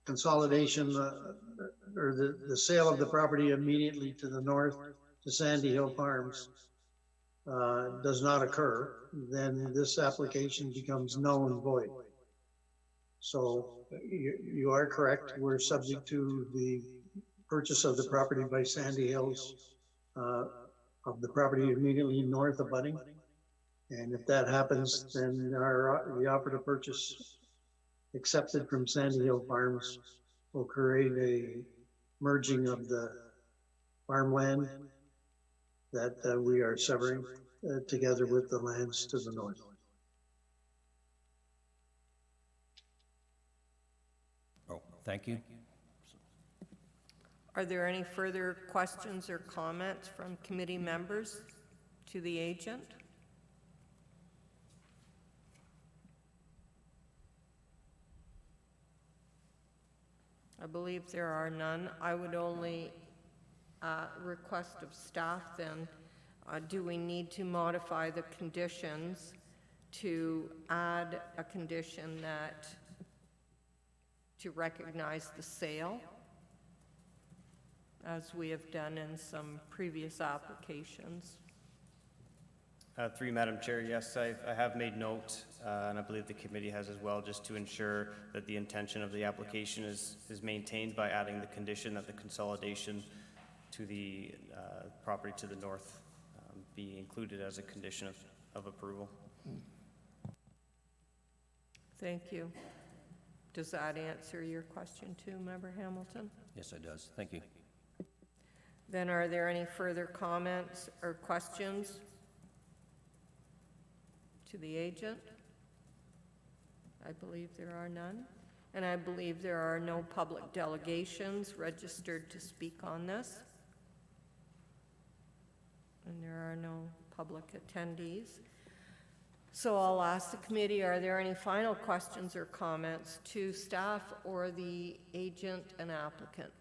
consolidation or the sale of the property immediately to the north to Sandy Hill Farms does not occur, then this application becomes null and void. So you are correct. We're subject to the purchase of the property by Sandy Hills, of the property immediately north of Budding. And if that happens, then the offer to purchase accepted from Sandy Hill Farms will create a merging of the farmland that we are severing together with the lands to the north. Oh, thank you. Are there any further questions or comments from committee members to the agent? I believe there are none. I would only request of staff then, do we need to modify the conditions to add a condition that to recognize the sale, as we have done in some previous applications? Through you, Madam Chair, yes, I have made note, and I believe the committee has as well, just to ensure that the intention of the application is maintained by adding the condition that the consolidation to the property to the north be included as a condition of approval. Thank you. Does that answer your question too, Member Hamilton? Yes, it does. Thank you. Then are there any further comments or questions to the agent? I believe there are none. And I believe there are no public delegations registered to speak on this. And there are no public attendees. So I'll ask the committee, are there any final questions or comments to staff or the agent and applicant?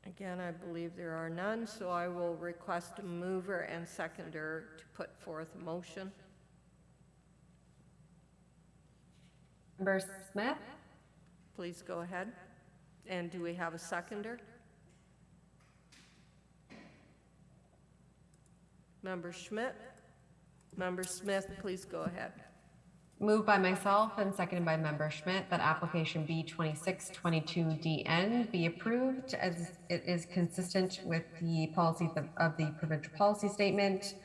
Again, I believe there are none, so I will request a mover and seconder to put forth a motion. Member Smith? Please go ahead. And do we have a seconder? Member Schmidt? Member Smith, please go ahead. Moved by myself and seconded by Member Schmidt that application B2622DN be approved as it is consistent with the policies of the provincial policy statement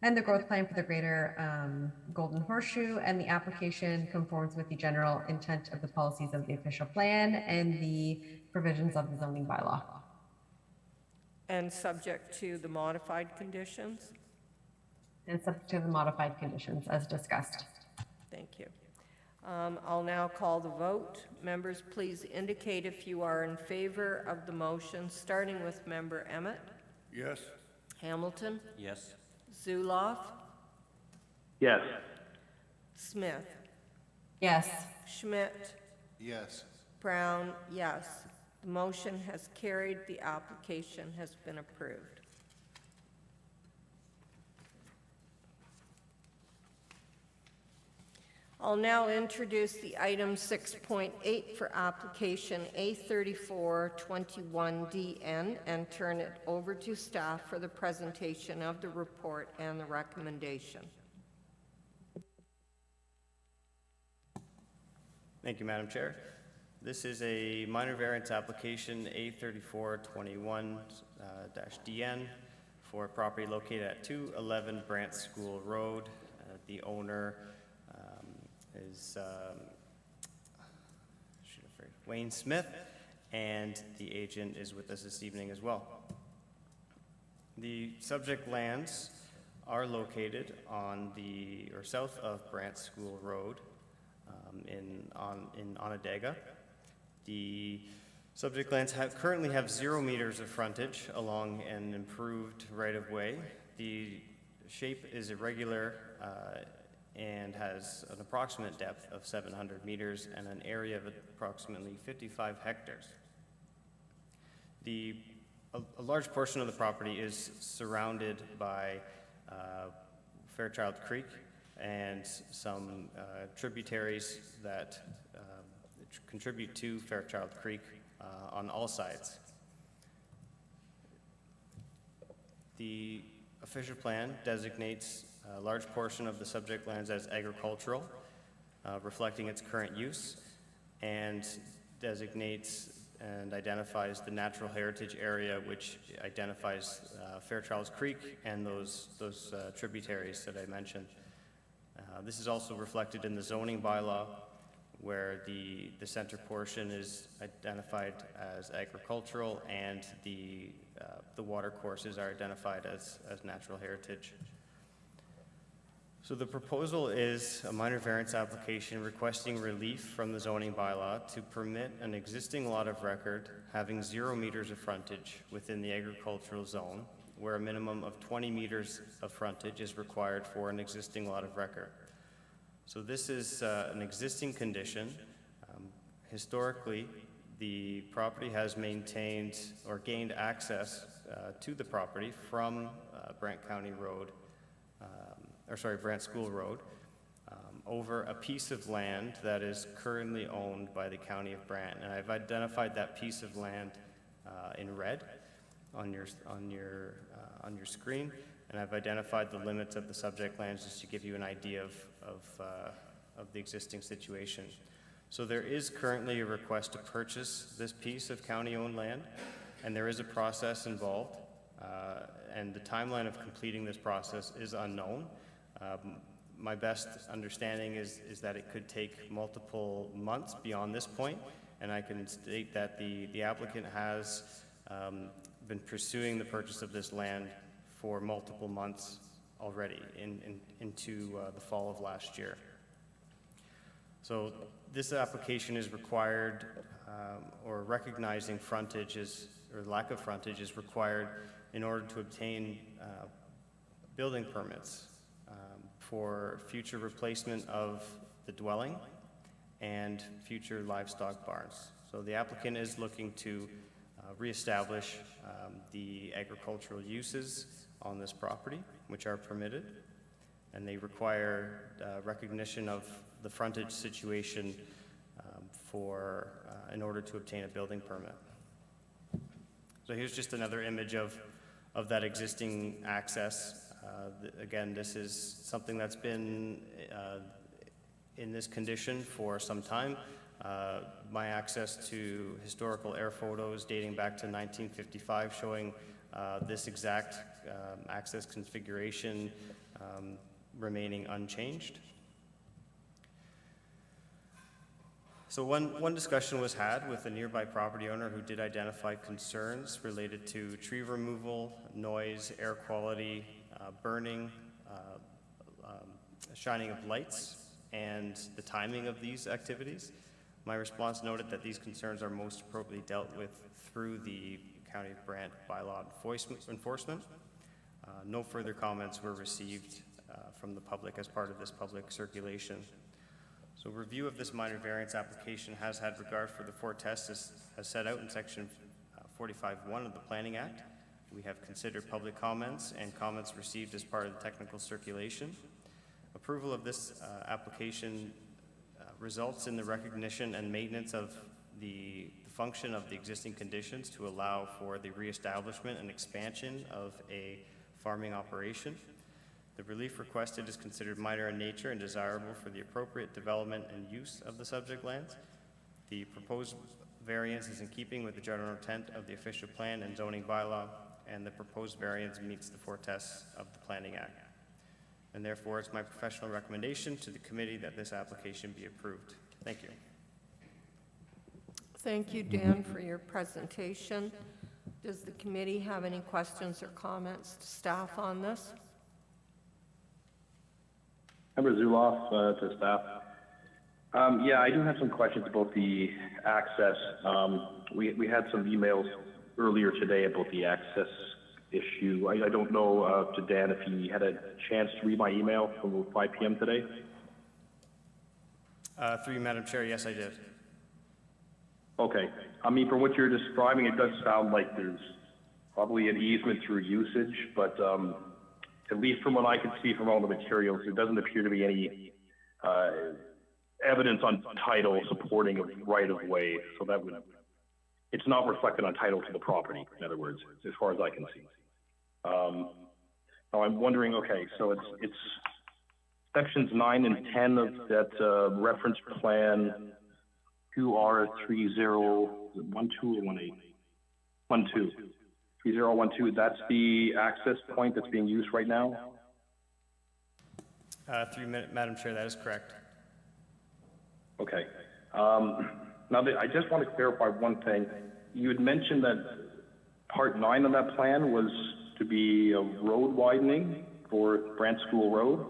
and the growth plan for the greater Golden Horseshoe, and the application conforms with the general intent of the policies of the official plan and the provisions of the zoning bylaw. And subject to the modified conditions? And subject to the modified conditions as discussed. Thank you. I'll now call the vote. Members, please indicate if you are in favor of the motion, starting with Member Emmett. Yes. Hamilton. Yes. Zuloff. Yes. Smith. Yes. Schmidt. Yes. Brown, yes. The motion has carried. The application has been approved. I'll now introduce the item 6.8 for application A3421DN and turn it over to staff for the presentation of the report and the recommendation. Thank you, Madam Chair. This is a minor variance application A3421-DN for a property located at 211 Brandt School Road. The owner is Wayne Smith, and the agent is with us this evening as well. The subject lands are located on the, or south of Brandt School Road in Onondaga. The subject lands currently have 0 meters of frontage along an improved right-of-way. The shape is irregular and has an approximate depth of 700 meters and an area of approximately 55 hectares. A large portion of the property is surrounded by Fairchild Creek and some tributaries that contribute to Fairchild Creek on all sides. The official plan designates a large portion of the subject lands as agricultural, reflecting its current use, and designates and identifies the natural heritage area, which identifies Fairchild Creek and those tributaries that I mentioned. This is also reflected in the zoning bylaw, where the center portion is identified as agricultural and the water courses are identified as natural heritage. So the proposal is a minor variance application requesting relief from the zoning bylaw to permit an existing lot of record having 0 meters of frontage within the agricultural zone, where a minimum of 20 meters of frontage is required for an existing lot of record. So this is an existing condition. Historically, the property has maintained or gained access to the property from Brandt School Road over a piece of land that is currently owned by the County of Brandt. And I've identified that piece of land in red on your screen, and I've identified the limits of the subject lands just to give you an idea of the existing situation. So there is currently a request to purchase this piece of county-owned land, and there is a process involved, and the timeline of completing this process is unknown. My best understanding is that it could take multiple months beyond this point, and I can state that the applicant has been pursuing the purchase of this land for multiple months already into the fall of last year. So this application is required, or recognizing frontage or lack of frontage is required in order to obtain building permits for future replacement of the dwelling and future livestock barns. So the applicant is looking to reestablish the agricultural uses on this property, which are permitted, and they require recognition of the frontage situation in order to obtain a building permit. So here's just another image of that existing access. Again, this is something that's been in this condition for some time. My access to historical air photos dating back to 1955 showing this exact access configuration remaining unchanged. So one discussion was had with a nearby property owner who did identify concerns related to tree removal, noise, air quality, burning, shining of lights, and the timing of these activities. My response noted that these concerns are most appropriately dealt with through the County of Brandt bylaw enforcement. No further comments were received from the public as part of this public circulation. So review of this minor variance application has had regard for the four tests as set out in section 45(1) of the Planning Act. We have considered public comments and comments received as part of the technical circulation. Approval of this application results in the recognition and maintenance of the function of the existing conditions to allow for the reestablishment and expansion of a farming operation. The relief requested is considered minor in nature and desirable for the appropriate development and use of the subject lands. The proposed variance is in keeping with the general intent of the official plan and zoning bylaw, and the proposed variance meets the four tests of the Planning Act. And therefore, it's my professional recommendation to the committee that this application be approved. Thank you. Thank you, Dan, for your presentation. Does the committee have any questions or comments to staff on this? Member Zuloff, to staff. Yeah, I do have some questions about the access. We had some emails earlier today about the access issue. I don't know to Dan if he had a chance to read my email from 5 p.m. today. Through you, Madam Chair, yes, I did. Okay. I mean, from what you're describing, it does sound like there's probably an easement through usage, but at least from what I can see from all the materials, there doesn't appear to be any evidence on title supporting a right-of-way, so that would, it's not reflected on title to the property, in other words, as far as I can see. Now I'm wondering, okay, so it's sections 9 and 10 of that reference plan 2R30, 12 or 18? 12. 3012, that's the access point that's being used right now? Through Madam Chair, that is correct. Okay. Now, I just want to clarify one thing. You had mentioned that part 9 of that plan was to be a road widening for Brandt School Road?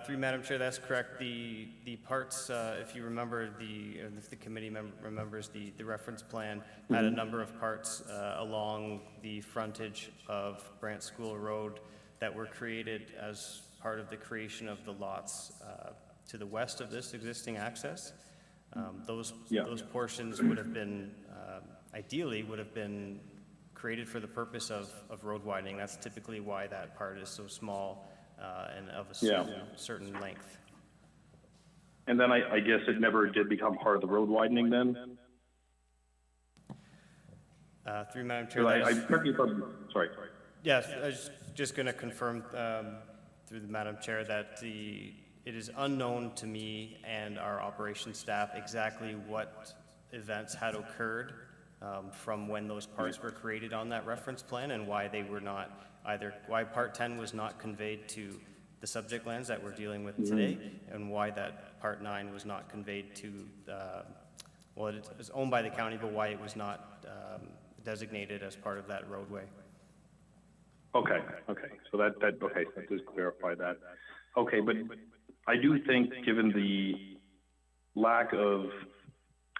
Through Madam Chair, that's correct. The parts, if you remember, if the committee remembers, the reference plan had a number of parts along the frontage of Brandt School Road that were created as part of the creation of the lots to the west of this existing access. Those portions would have been, ideally, would have been created for the purpose of road widening. That's typically why that part is so small and of a certain length. And then I guess it never did become part of the road widening then? Through Madam Chair. Sorry. Yes, I was just going to confirm through the Madam Chair that it is unknown to me and our operations staff exactly what events had occurred from when those parts were created on that reference plan and why they were not why part 10 was not conveyed to the subject lands that we're dealing with today, and why that part 9 was not conveyed to, well, it is owned by the county, but why it was not designated as part of that roadway. Okay, so that does clarify that. Okay, but I do think, given the lack of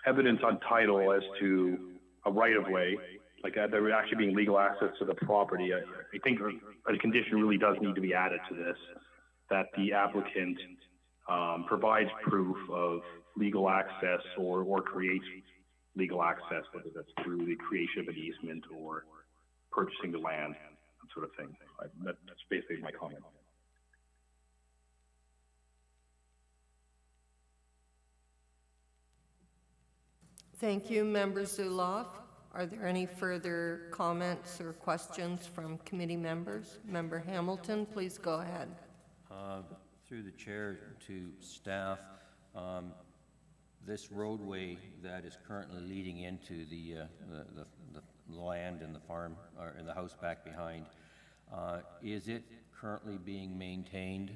evidence on title as to a right-of-way, like there actually being legal access to the property, I think a condition really does need to be added to this, that the applicant provides proof of legal access or creates legal access, whether that's through the creation of an easement or purchasing the land, that sort of thing. That's basically my comment. Thank you, Member Zuloff. Are there any further comments or questions from committee members? Member Hamilton, please go ahead. Through the chair to staff, this roadway that is currently leading into the land and the farm, or in the house back behind, is it currently being maintained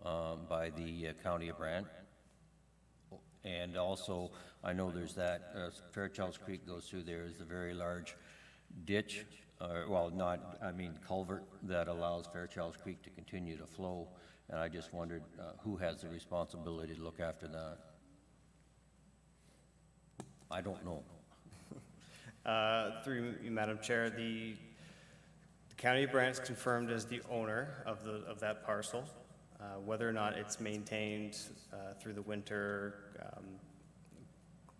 by the County of Brandt? And also, I know there's that Fairchild's Creek goes through there. Is a very large ditch, culvert that allows Fairchild's Creek to continue to flow. And I just wondered who has the responsibility to look after that? I don't know. Through you, Madam Chair, the County of Brant's confirmed as the owner of that parcel. Whether or not it's maintained through the winter,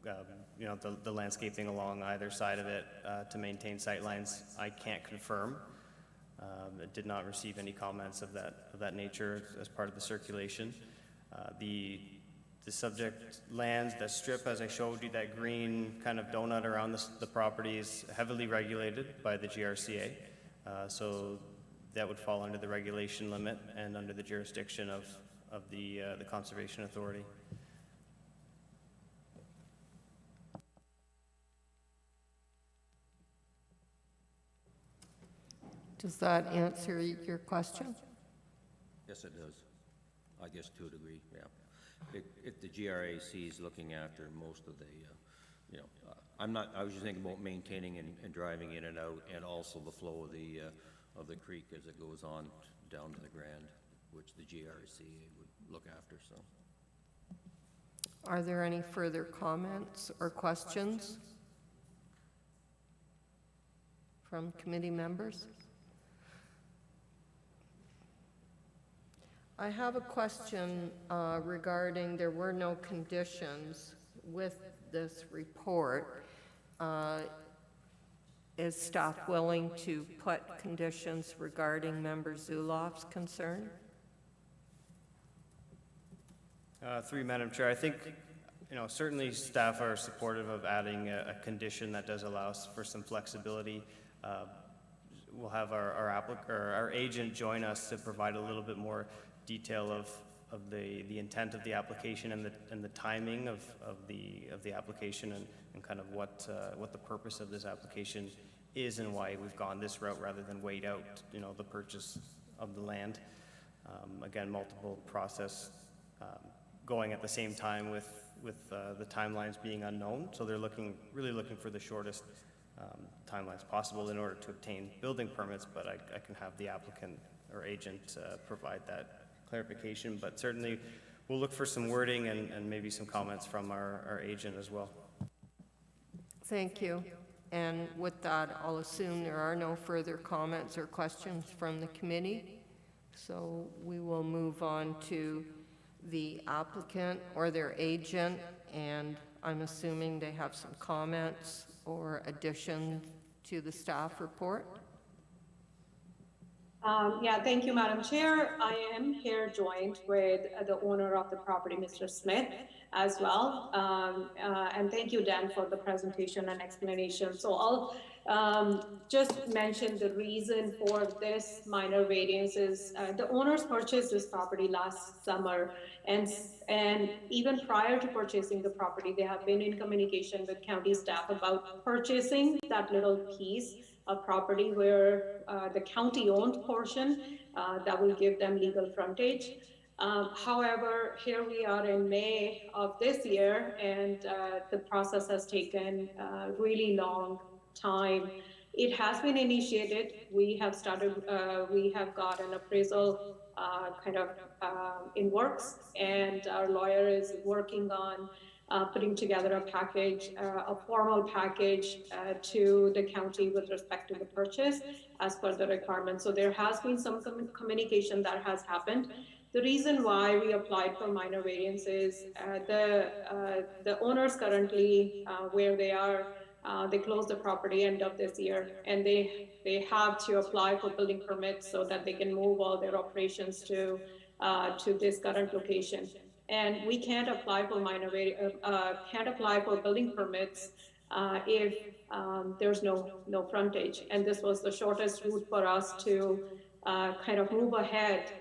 the landscaping along either side of it to maintain sightlines, I can't confirm. I did not receive any comments of that nature as part of the circulation. The subject lands, the strip, as I showed you, that green kind of donut around the property is heavily regulated by the GRCA. So that would fall under the regulation limit and under the jurisdiction of the Conservation Authority. Does that answer your question? Yes, it does. I guess to a degree, yeah. If the GRAC is looking after most of the, I was just thinking about maintaining and driving in and out, and also the flow of the creek as it goes on down to the Grand, which the GRC would look after, so. Are there any further comments or questions from committee members? I have a question regarding there were no conditions with this report. Is staff willing to put conditions regarding Member Zuloff's concern? Through you, Madam Chair, I think, certainly staff are supportive of adding a condition that does allow us for some flexibility. We'll have our agent join us to provide a little bit more detail of the intent of the application and the timing of the application and kind of what the purpose of this application is and why we've gone this route rather than wait out the purchase of the land. Again, multiple process going at the same time with the timelines being unknown, so they're really looking for the shortest timelines possible in order to obtain building permits, but I can have the applicant or agent provide that clarification, but certainly we'll look for some wording and maybe some comments from our agent as well. Thank you. And with that, I'll assume there are no further comments or questions from the committee. So we will move on to the applicant or their agent, and I'm assuming they have some comments or additions to the staff report. Thank you, Madam Chair. I am here joined with the owner of the property, Mr. Smith, as well. And thank you, Dan, for the presentation and explanation. So I'll just mention the reason for this minor variance is the owners purchased this property last summer, and even prior to purchasing the property, they have been in communication with county staff about purchasing that little piece of property where the county-owned portion that will give them legal frontage. However, here we are in May of this year, and the process has taken a really long time. It has been initiated. We have got an appraisal in works, and our lawyer is working on putting together a package, a formal package to the county with respect to the purchase as per the requirements. So there has been some communication that has happened. The reason why we applied for minor variances, the owners currently, where they are, they closed the property end of this year, and they have to apply for building permits so that they can move all their operations to this current location. And we can't apply for building permits if there's no frontage. And this was the shortest route for us to kind of move ahead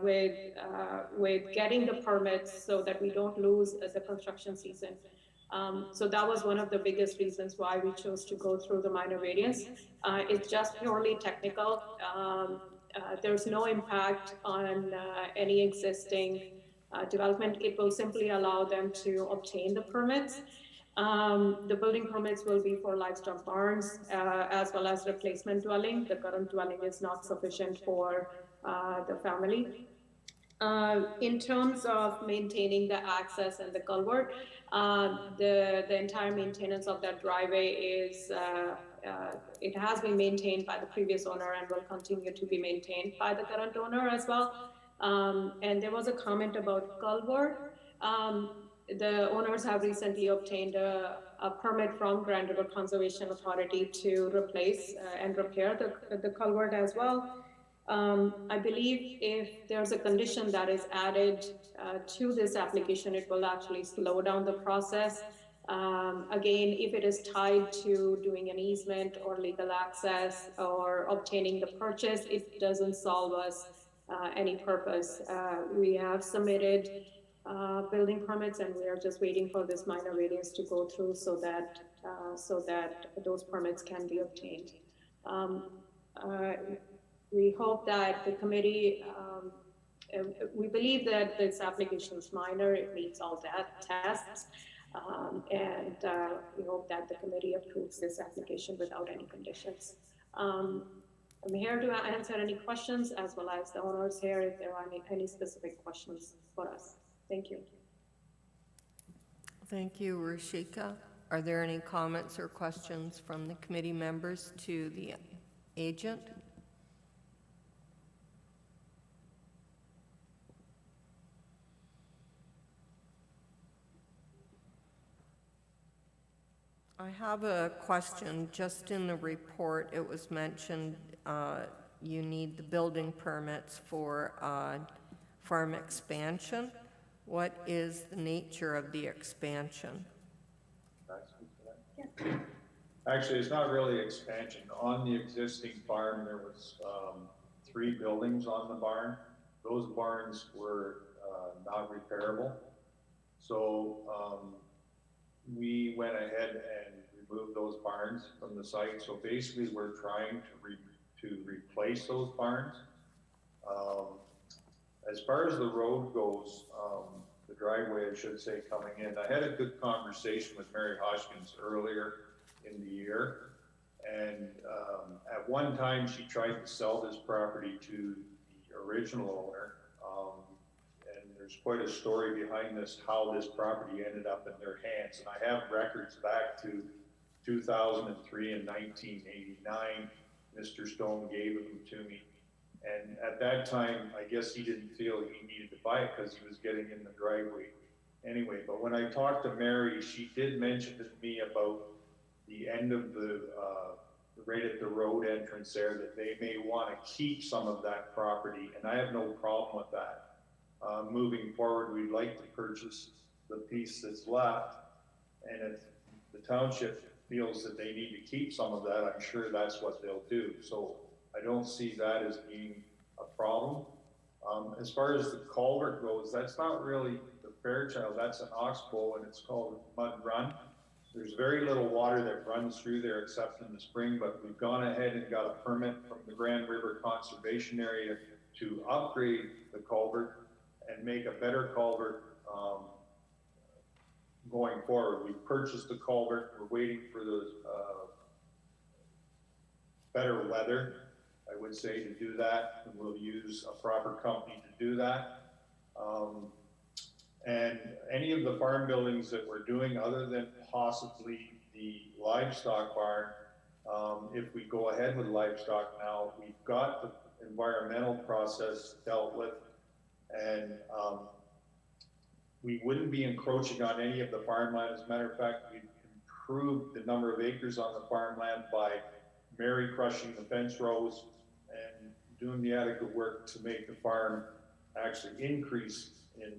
with getting the permits so that we don't lose the construction season. So that was one of the biggest reasons why we chose to go through the minor variance. It's just purely technical. There's no impact on any existing development. It will simply allow them to obtain the permits. The building permits will be for livestock barns as well as replacement dwelling. The current dwelling is not sufficient for the family. In terms of maintaining the access and the culvert, the entire maintenance of that driveway is, it has been maintained by the previous owner and will continue to be maintained by the current owner as well. And there was a comment about culvert. The owners have recently obtained a permit from Grand River Conservation Authority to replace and repair the culvert as well. I believe if there's a condition that is added to this application, it will actually slow down the process. Again, if it is tied to doing an easement or legal access or obtaining the purchase, it doesn't solve us any purpose. We have submitted building permits, and we are just waiting for this minor variance to go through so that those permits can be obtained. We hope that the committee, we believe that this application is minor, it meets all that tests, and we hope that the committee approves this application without any conditions. I'm here to answer any questions, as well as the owners here if there are any specific questions for us. Thank you. Thank you, Rushika. Are there any comments or questions from the committee members to the agent? I have a question. Just in the report, it was mentioned you need the building permits for farm expansion. What is the nature of the expansion? Actually, it's not really expansion. On the existing farm, there was 3 buildings on the barn. Those barns were not repairable. So we went ahead and removed those barns from the site. So basically, we're trying to replace those barns. As far as the road goes, the driveway, I should say, coming in, I had a good conversation with Mary Hoskins earlier in the year. And at one time, she tried to sell this property to the original owner. And there's quite a story behind this, how this property ended up in their hands. And I have records back to 2003 and 1989. Mr. Stone gave them to me. And at that time, I guess he didn't feel he needed to buy it because he was getting in the driveway anyway. But when I talked to Mary, she did mention to me about the end of the right at the road entrance there, that they may want to keep some of that property. And I have no problem with that. Moving forward, we'd like to purchase the piece that's left. And if the township feels that they need to keep some of that, I'm sure that's what they'll do. So I don't see that as being a problem. As far as the culvert goes, that's not really the Fairchild, that's an oxbow, and it's called Mud Run. There's very little water that runs through there except in the spring, but we've gone ahead and got a permit from the Grand River Conservation Area to upgrade the culvert and make a better culvert going forward. We've purchased the culvert, we're waiting for the better weather, I would say, to do that, and we'll use a proper company to do that. And any of the farm buildings that we're doing, other than possibly the livestock barn, if we go ahead with livestock now, we've got the environmental process dealt with, And we wouldn't be encroaching on any of the farmland. As a matter of fact, we'd improve the number of acres on the farmland by crushing the fence rows and doing the adequate work to make the farm actually increase in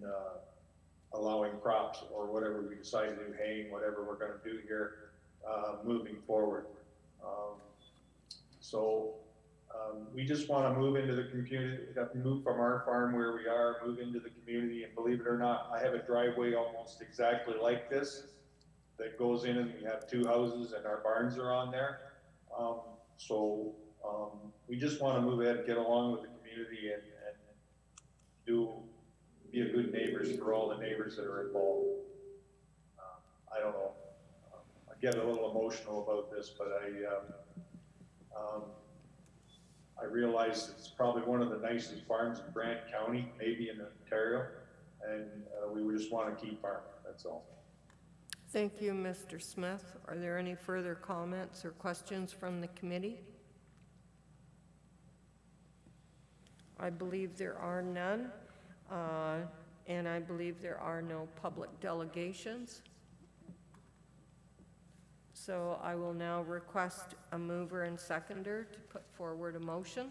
allowing crops or whatever we decide to do, haying, whatever we're going to do here moving forward. We just want to move into the community, move from our farm where we are, move into the community, and believe it or not, I have a driveway almost exactly like this that goes in, and we have two houses and our barns are on there. We just want to move ahead and get along with the community and be a good neighbors for all the neighbors that are involved. I don't know. I get a little emotional about this, but I realize it's probably one of the nicest farms in Brant County, maybe in Ontario, and we would just want to keep farming, that's all. Thank you, Mr. Smith. Are there any further comments or questions from the committee? I believe there are none, and I believe there are no public delegations. So I will now request a mover and seconder to put forward a motion.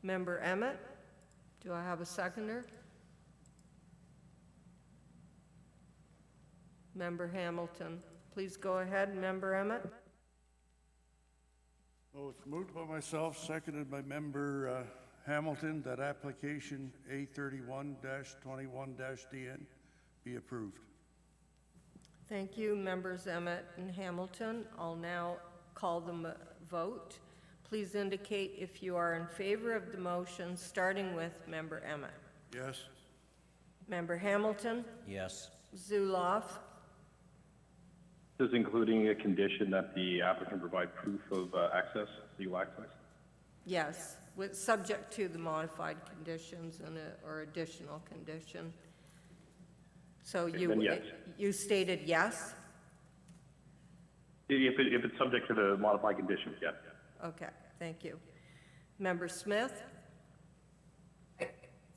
Member Emmett, do I have a seconder? Member Hamilton, please go ahead. Member Emmett. Oh, it's moved by myself, seconded by Member Hamilton, that application A31-21-DN be approved. Thank you, members Emmett and Hamilton. I'll now call the vote. Please indicate if you are in favor of the motion, starting with Member Emmett. Yes. Member Hamilton? Yes. Zuloff? This is including a condition that the applicant provide proof of access, legal access? Yes, subject to the modified conditions and or additional condition. So yes. You stated yes? If it's subject to the modified conditions, yes. Okay, thank you. Member Smith?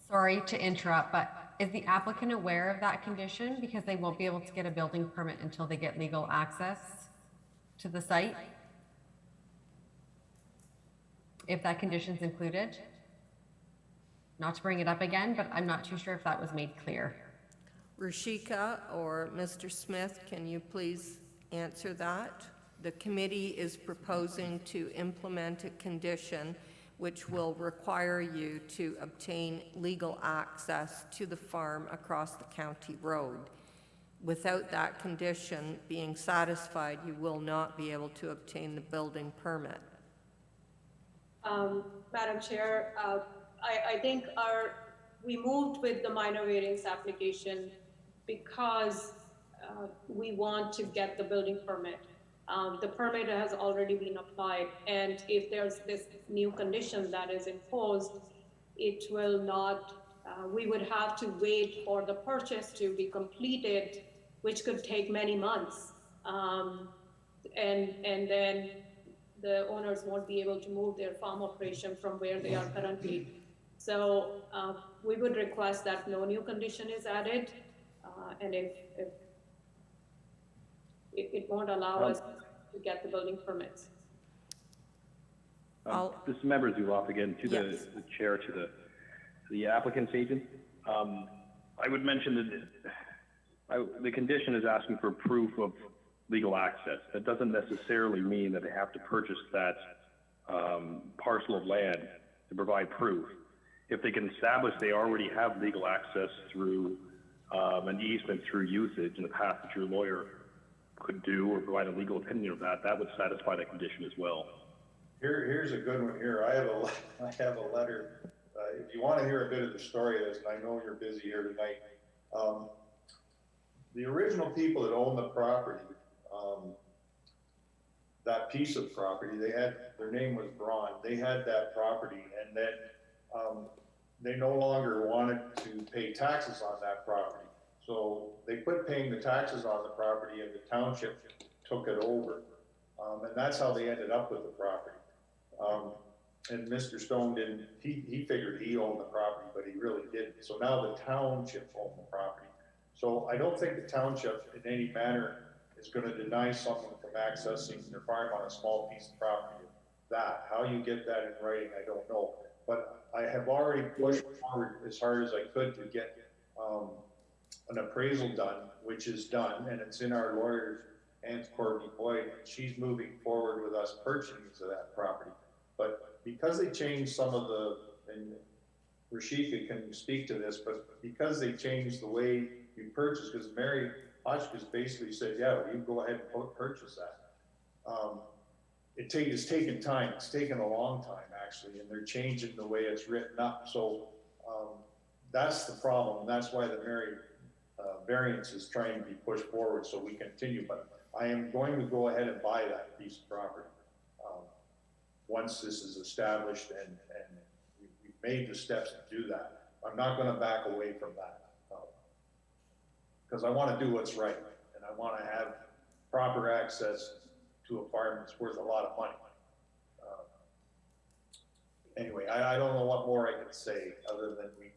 Sorry to interrupt, but is the applicant aware of that condition? Because they won't be able to get a building permit until they get legal access to the site? If that condition's included? Not to bring it up again, but I'm not too sure if that was made clear. Rashika or Mr. Smith, can you please answer that? The committee is proposing to implement a condition which will require you to obtain legal access to the farm across the county road. Without that condition being satisfied, you will not be able to obtain the building permit. Madam Chair, I think we moved with the minor variance application because we want to get the building permit. The permit has already been applied, and if there's this new condition that is imposed, it will not, we would have to wait for the purchase to be completed, which could take many months. And then the owners won't be able to move their farm operation from where they are currently. So we would request that no new condition is added, and if it won't allow us to get the building permits. This is Member Zuloff again, to Yes. the chair, to the applicant's agent. I would mention that the condition is asking for proof of legal access. That doesn't necessarily mean that they have to purchase that parcel of land to provide proof. If they can establish they already have legal access through an easement through usage in the path that your lawyer could do or provide a legal opinion of that, that would satisfy that condition as well. Here's a good one here. I have a letter. If you want to hear a bit of the story of this, and I know you're busy here tonight, the original people that owned the property, that piece of property, their name was Braun. They had that property, and then they no longer wanted to pay taxes on that property. So they quit paying the taxes on the property, and the township took it over. And that's how they ended up with the property. and Mr. Stone didn't, he figured he owned the property, but he really didn't. So now the township owned the property. So I don't think the township in any manner is gonna deny someone from accessing their farm on a small piece of property. That, how you get that in writing, I don't know. But I have already pushed forward as hard as I could to get, an appraisal done, which is done, and it's in our lawyer's hands, Courtney Boyd, and she's moving forward with us purchasing of that property. But because they changed some of the, and Rashika can speak to this, but because they changed the way you purchase, because Mary Hotchkiss basically said, yeah, you go ahead and purchase that. It's taken time, it's taken a long time actually, and they're changing the way it's written up. So that's the problem, and that's why the variance is trying to be pushed forward so we continue. But I am going to go ahead and buy that piece of property once this is established and we've made the steps to do that. I'm not going to back away from that because I want to do what's right, and I want to have proper access to a farm that's worth a lot of money. Anyway, I don't know what more I can say other than we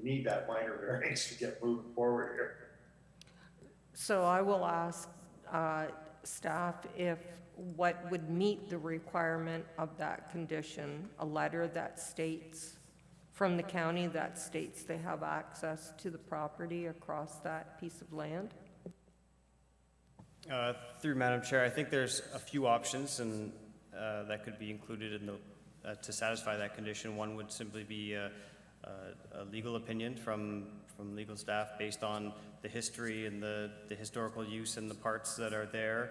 need that minor variance to get moving forward here. So I will ask staff if what would meet the requirement of that condition, a letter that states, from the county that states they have access to the property across that piece of land? Through Madam Chair, I think there's a few options and that could be included in the, to satisfy that condition. One would simply be a legal opinion from legal staff based on the history and the historical use and the parts that are there.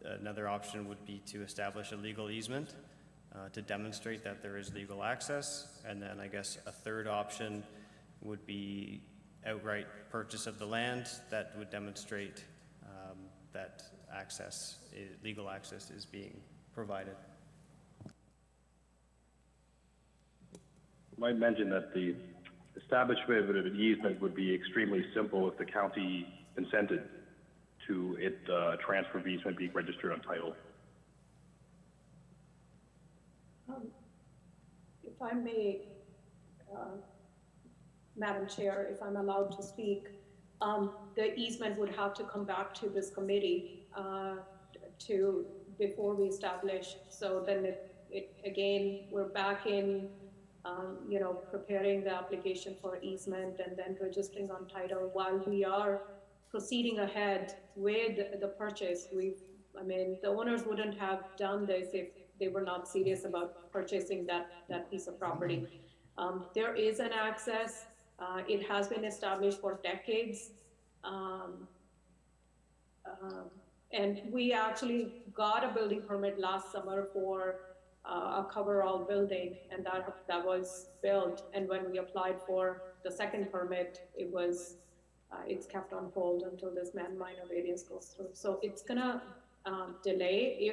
Another option would be to establish a legal easement to demonstrate that there is legal access. And then I guess a third option would be outright purchase of the land that would demonstrate that legal access is being provided. I might mention that the establishment of an easement would be extremely simple if the county consented to it, transfer of easement being registered on title. If I may, Madam Chair, if I'm allowed to speak, the easement would have to come back to this committee before we establish. So then again, we're back in, preparing the application for easement and then registering on title while we are proceeding ahead with the purchase. The owners wouldn't have done this if they were not serious about purchasing that piece of property. There is an access. It has been established for decades. And we actually got a building permit last summer for a coverall building, and that was built. And when we applied for the second permit, it's kept on hold until this minor variance goes through. So it's gonna delay.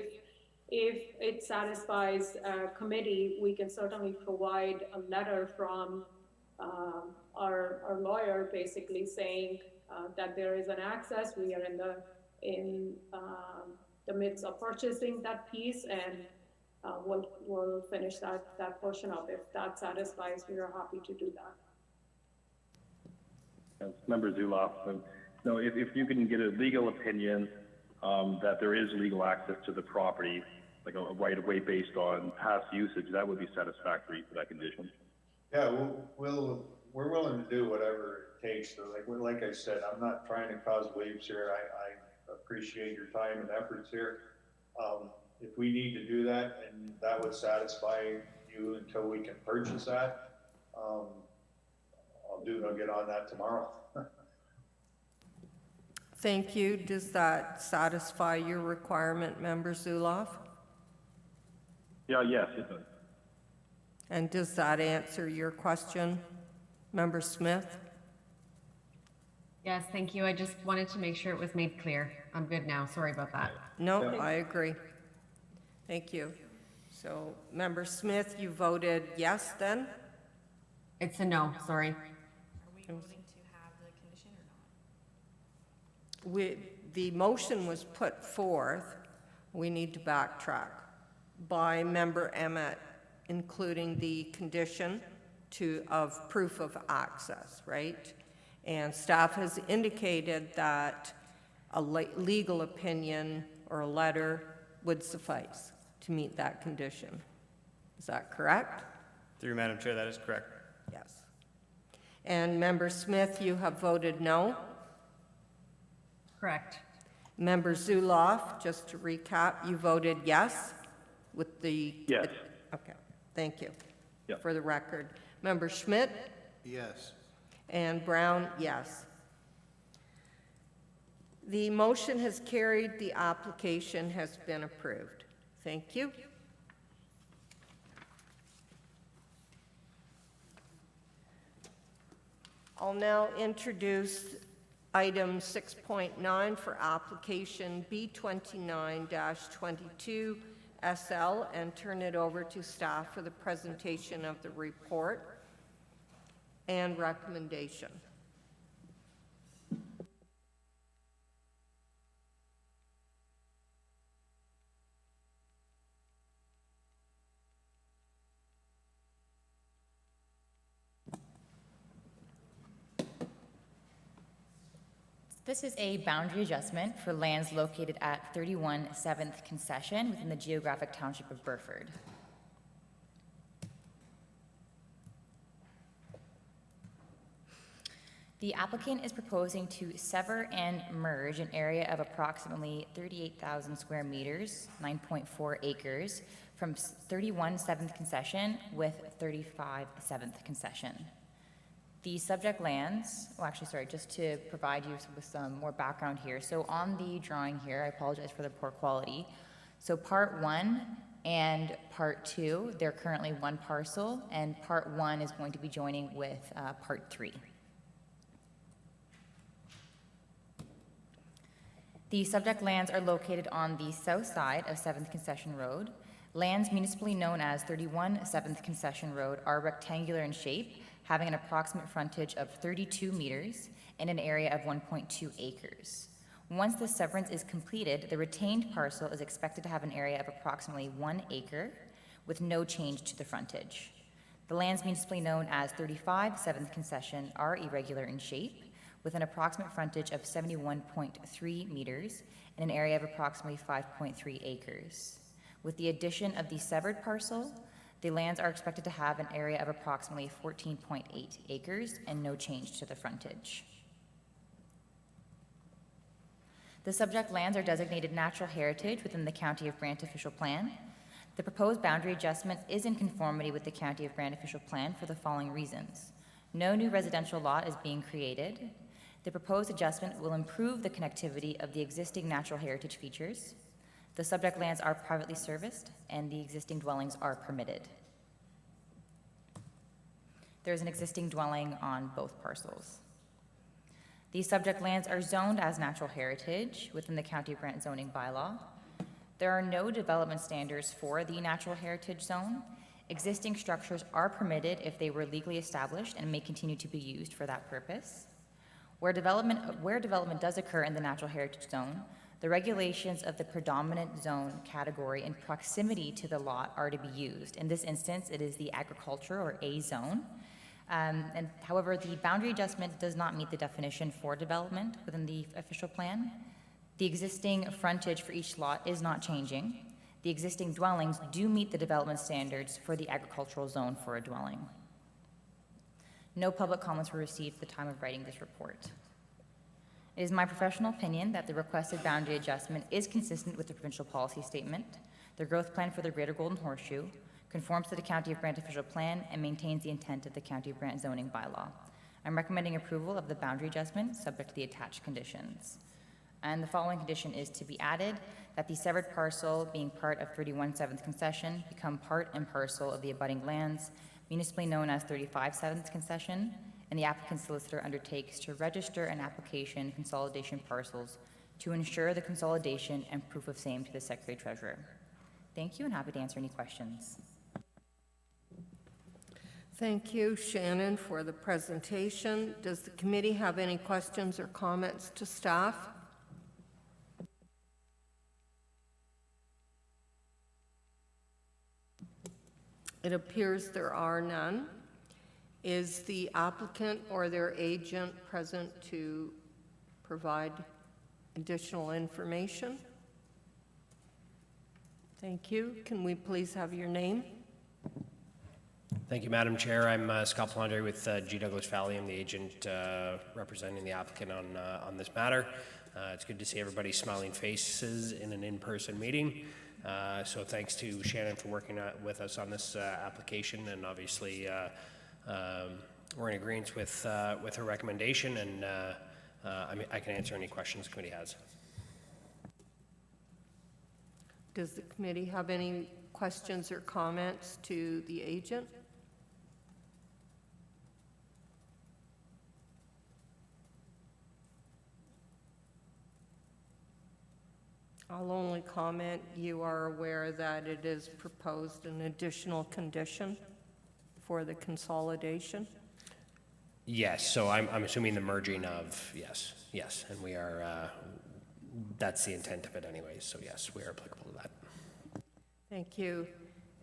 If it satisfies committee, we can certainly provide a letter from our lawyer basically saying that there is an access. We are in the midst of purchasing that piece, and we'll finish that portion of it. If that satisfies, we are happy to do that. Member Zuloff, if you can get a legal opinion that there is legal access to the property, like a right-of-way based on past usage, that would be satisfactory for that condition. Yeah, we're willing to do whatever it takes. So like I said, I'm not trying to cause waves here. I appreciate your time and efforts here. If we need to do that and that would satisfy you until we can purchase that, I'll get on that tomorrow. Thank you. Does that satisfy your requirement, Member Zuloff? Yeah, yes, it does. And does that answer your question, Member Smith? Yes, thank you. I just wanted to make sure it was made clear. I'm good now. Sorry about that. No, I agree. Thank you. So, Member Smith, you voted yes then? It's a no, sorry. Are we voting to have the condition or not? The motion was put forth. We need to backtrack. by Member Emmett, including the condition of proof of access, right? And staff has indicated that a legal opinion or a letter would suffice to meet that condition. Is that correct? Through Madam Chair, that is correct. Yes. And Member Smith, you have voted no? Correct. Member Zuloff, just to recap, you voted yes with the... Yes. Okay, thank you. Yep. For the record. Member Schmidt? Yes. And Brown, yes. The motion has carried. The application has been approved. Thank you. I'll now introduce item 6.9 for application B29-22-Sl and turn it over to staff for the presentation of the report and recommendation. This is a boundary adjustment for lands located at 31 7th Concession within the Geographic Township of Brantford. The applicant is proposing to sever and merge an area of approximately 38,000 square meters, 9.4 acres, from 31 7th Concession with 35 7th Concession. The subject lands, well, actually, sorry, just to provide you with some more background here. So on the drawing here, I apologize for the poor quality. So part 1 and part 2, they're currently one parcel, and part 1 is going to be joining with part 3. The subject lands are located on the south side of 7th Concession Road. Lands municipally known as 31 7th Concession Road are rectangular in shape, having an approximate frontage of 32 meters and an area of 1.2 acres. Once the severance is completed, the retained parcel is expected to have an area of approximately 1 acre with no change to the frontage. The lands municipally known as 35 7th Concession are irregular in shape, with an approximate frontage of 71.3 meters and an area of approximately 5.3 acres. With the addition of the severed parcel, the lands are expected to have an area of approximately 14.8 acres and no change to the frontage. The subject lands are designated natural heritage within the County of Brant official plan. The proposed boundary adjustment is in conformity with the County of Brant official plan for the following reasons. No new residential lot is being created. The proposed adjustment will improve the connectivity of the existing natural heritage features. The subject lands are privately serviced, and the existing dwellings are permitted. There is an existing dwelling on both parcels. These subject lands are zoned as natural heritage within the County of Brant zoning bylaw. There are no development standards for the natural heritage zone. Existing structures are permitted if they were legally established and may continue to be used for that purpose. Where development does occur in the natural heritage zone, the regulations of the predominant zone category in proximity to the lot are to be used. In this instance, it is the agriculture or A zone. And however, the boundary adjustment does not meet the definition for development within the official plan. The existing frontage for each lot is not changing. The existing dwellings do meet the development standards for the agricultural zone for a dwelling. No public comments were received at the time of writing this report. It is my professional opinion that the requested boundary adjustment is consistent with the provincial policy statement, the growth plan for the Greater Golden Horseshoe, conforms to the County of Brant official plan, and maintains the intent of the County of Brant zoning bylaw. I'm recommending approval of the boundary adjustment subject to the attached conditions. And the following condition is to be added, that the severed parcel being part of 31 7th Concession become part and parcel of the abutting lands, municipally known as 35 7th Concession, and the applicant solicitor undertakes to register an application consolidation parcels to ensure the consolidation and proof of same to the Secretary Treasurer. Thank you, and happy to answer any questions. Thank you, Shannon, for the presentation. Does the committee have any questions or comments to staff? It appears there are none. Is the applicant or their agent present to provide additional information? Thank you. Can we please have your name? Thank you, Madam Chair. I'm Scott Plandre with G. Douglas Valley. I'm the agent representing the applicant on this matter. It's good to see everybody's smiling faces in an in-person meeting. So thanks to Shannon for working with us on this application, and obviously we're in agreement with her recommendation, and I can answer any questions the committee has. Does the committee have any questions or comments to the agent? I'll only comment, you are aware that it is proposed an additional condition for the consolidation? Yes, so I'm assuming the merging of, yes, and we are, that's the intent of it anyways, so yes, we are applicable to that. Thank you.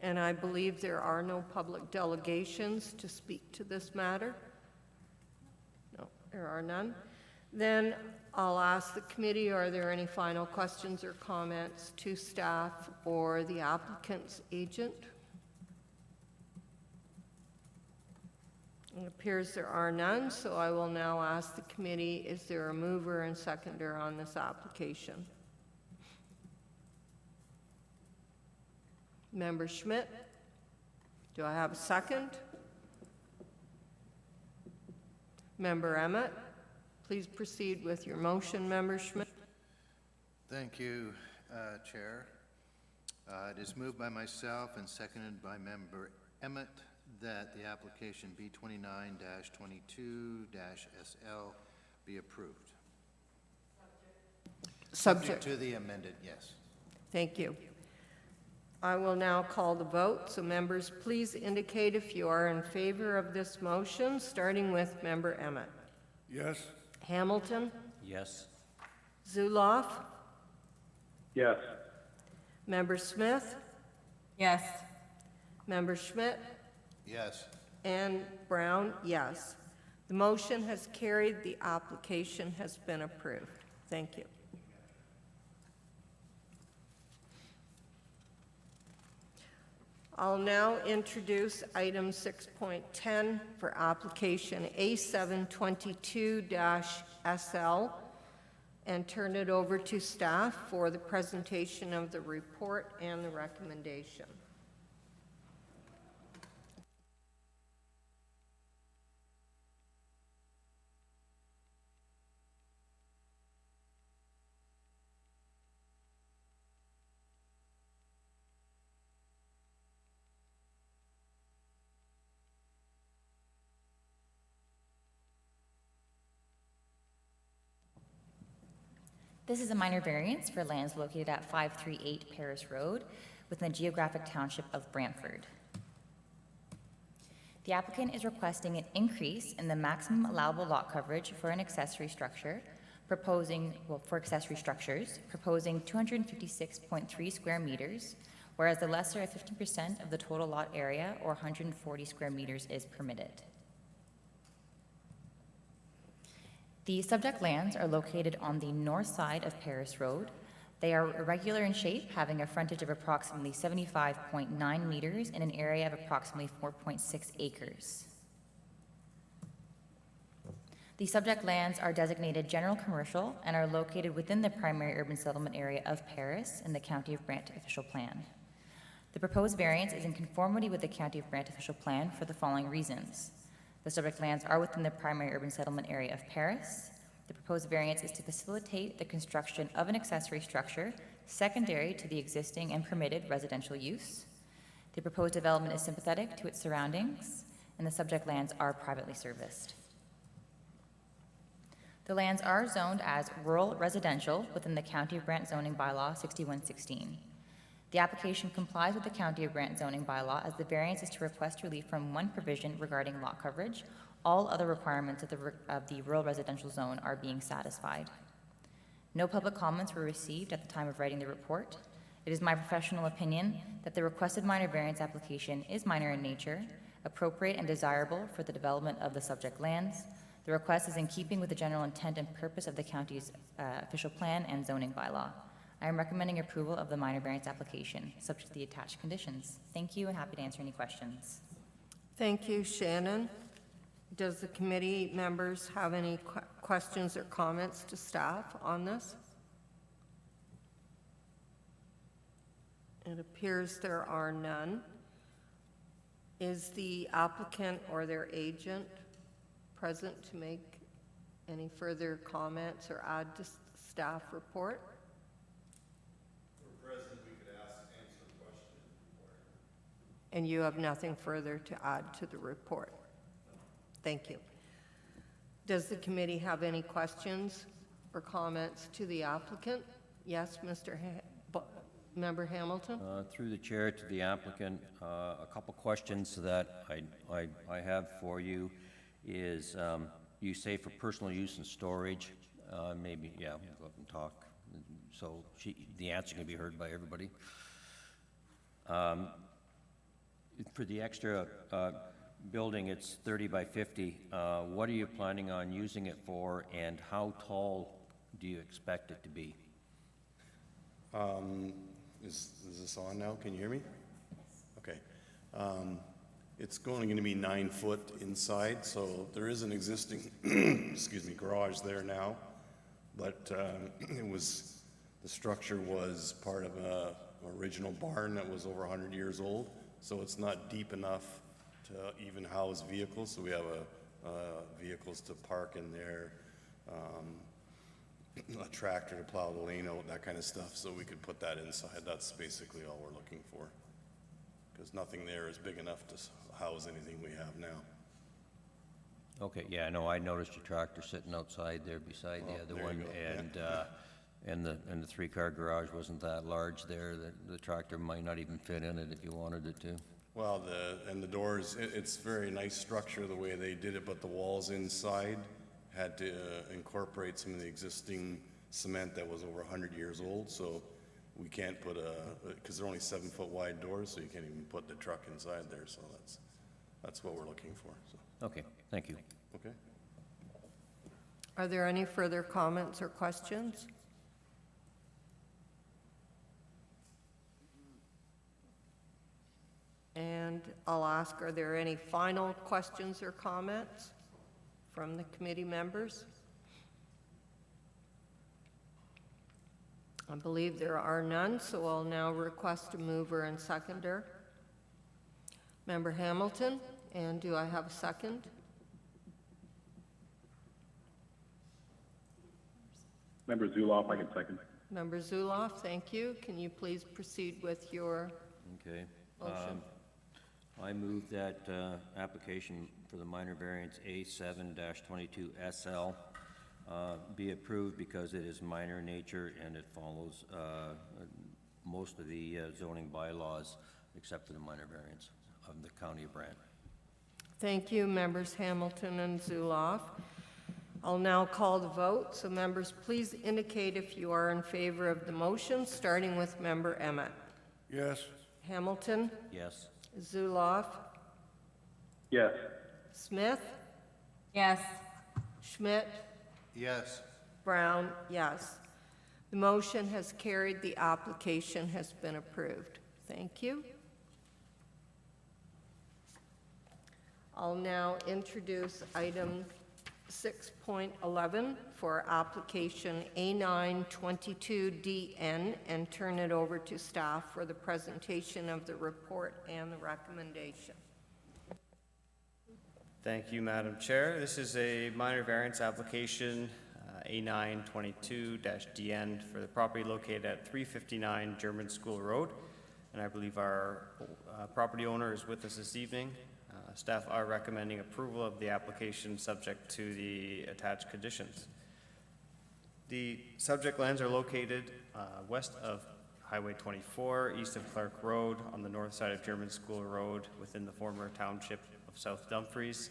And I believe there are no public delegations to speak to this matter? No, there are none. Then I'll ask the committee, are there any final questions or comments to staff or the applicant's agent? It appears there are none, so I will now ask the committee, is there a mover and seconder on this application? Member Schmidt, do I have a second? Member Emmett, please proceed with your motion, Member Schmidt. Thank you, Chair. It is moved by myself and seconded by Member Emmett that the application B29-22-SL be approved. Subject to the amended, yes. Thank you. I will now call the vote, so members, please indicate if you are in favor of this motion, starting with Member Emmett. Yes. Hamilton? Yes. Zuloff? Yes. Member Smith? Yes. Member Schmidt? Yes. And Brown, yes. The motion has carried. The application has been approved. Thank you. I'll now introduce item 6.10 for application A722-Sl and turn it over to staff for the presentation of the report and the recommendation. This is a minor variance for lands located at 538 Paris Road within the Geographic Township of Brantford. The applicant is requesting an increase in the maximum allowable lot coverage for an accessory structure, proposing 256.3 square meters, whereas the lesser of 15% of the total lot area, or 140 square meters, is permitted. The subject lands are located on the north side of Paris Road. They are irregular in shape, having a frontage of approximately 75.9 meters in an area of approximately 4.6 acres. The subject lands are designated general commercial and are located within the primary urban settlement area of Paris in the County of Brandt official plan. The proposed variance is in conformity with the County of Brandt official plan for the following reasons. The subject lands are within the primary urban settlement area of Paris. The proposed variance is to facilitate the construction of an accessory structure secondary to the existing and permitted residential use. The proposed development is sympathetic to its surroundings, and the subject lands are privately serviced. The lands are zoned as rural residential within the County of Brandt zoning bylaw 6116. The application complies with the County of Brandt zoning bylaw, as the variance is to request relief from one provision regarding lot coverage. All other requirements of the rural residential zone are being satisfied. No public comments were received at the time of writing the report. It is my professional opinion that the requested minor variance application is minor in nature, appropriate and desirable for the development of the subject lands. The request is in keeping with the general intent and purpose of the county's official plan and zoning bylaw. I am recommending approval of the minor variance application, subject to the attached conditions. Thank you, and happy to answer any questions. Thank you, Shannon. Does the committee members have any questions or comments to staff on this? It appears there are none. Is the applicant or their agent present to make any further comments or add to staff report? If we're present, we could answer questions. And you have nothing further to add to the report? Thank you. Does the committee have any questions or comments to the applicant? Yes, Member Hamilton? Through the chair to the applicant, a couple questions that I have for you is, you say for personal use and storage, maybe, yeah, we'll go up and talk. So the answer can be heard by everybody. For the extra building, it's 30 by 50. What are you planning on using it for, and how tall do you expect it to be? Is this on now? Can you hear me? Okay. It's going to be 9 foot inside, so there is an existing, excuse me, garage there now, but the structure was part of an original barn that was over 100 years old, so it's not deep enough to even house vehicles, so we have vehicles to park in there, a tractor to plow the lane out, that kind of stuff, so we could put that inside. That's basically all we're looking for, because nothing there is big enough to house anything we have now. Okay, yeah, I know, I noticed your tractor sitting outside there beside the other one, and the three-car garage wasn't that large there. The tractor might not even fit in it if you wanted it to. Well, the doors, it's very nice structure the way they did it, but the walls inside had to incorporate some of the existing cement that was over 100 years old, so we can't put because they're only 7 foot wide doors, so you can't even put the truck inside there, so that's what we're looking for. So. Okay, thank you. Okay. Are there any further comments or questions? And I'll ask, are there any final questions or comments from the committee members? I believe there are none, so I'll now request a mover and seconder. Member Hamilton, and do I have a second? Member Zuloff, I can second. Member Zuloff, thank you. Can you please proceed with your Okay. motion? I move that application for the minor variance A722-Sl be approved because it is minor in nature and it follows most of the zoning bylaws except for the minor variance of the County of Brandt. Thank you, members Hamilton and Zuloff. I'll now call the vote, so members, please indicate if you are in favor of the motion, starting with member Emmett. Yes. Hamilton? Yes. Zuloff? Yes. Smith? Yes. Schmidt? Yes. Brown? Yes. The motion has carried. The application has been approved. Thank you. I'll now introduce item 6.11 for application A922-DN and turn it over to staff for the presentation of the report and the recommendation. Thank you, Madam Chair. This is a minor variance application, A922-DN, for the property located at 359 German School Road. And I believe our property owner is with us this evening. Staff are recommending approval of the application subject to the attached conditions. The subject lands are located west of Highway 24, east of Clark Road, on the north side of German School Road, within the former Township of South Dumfries.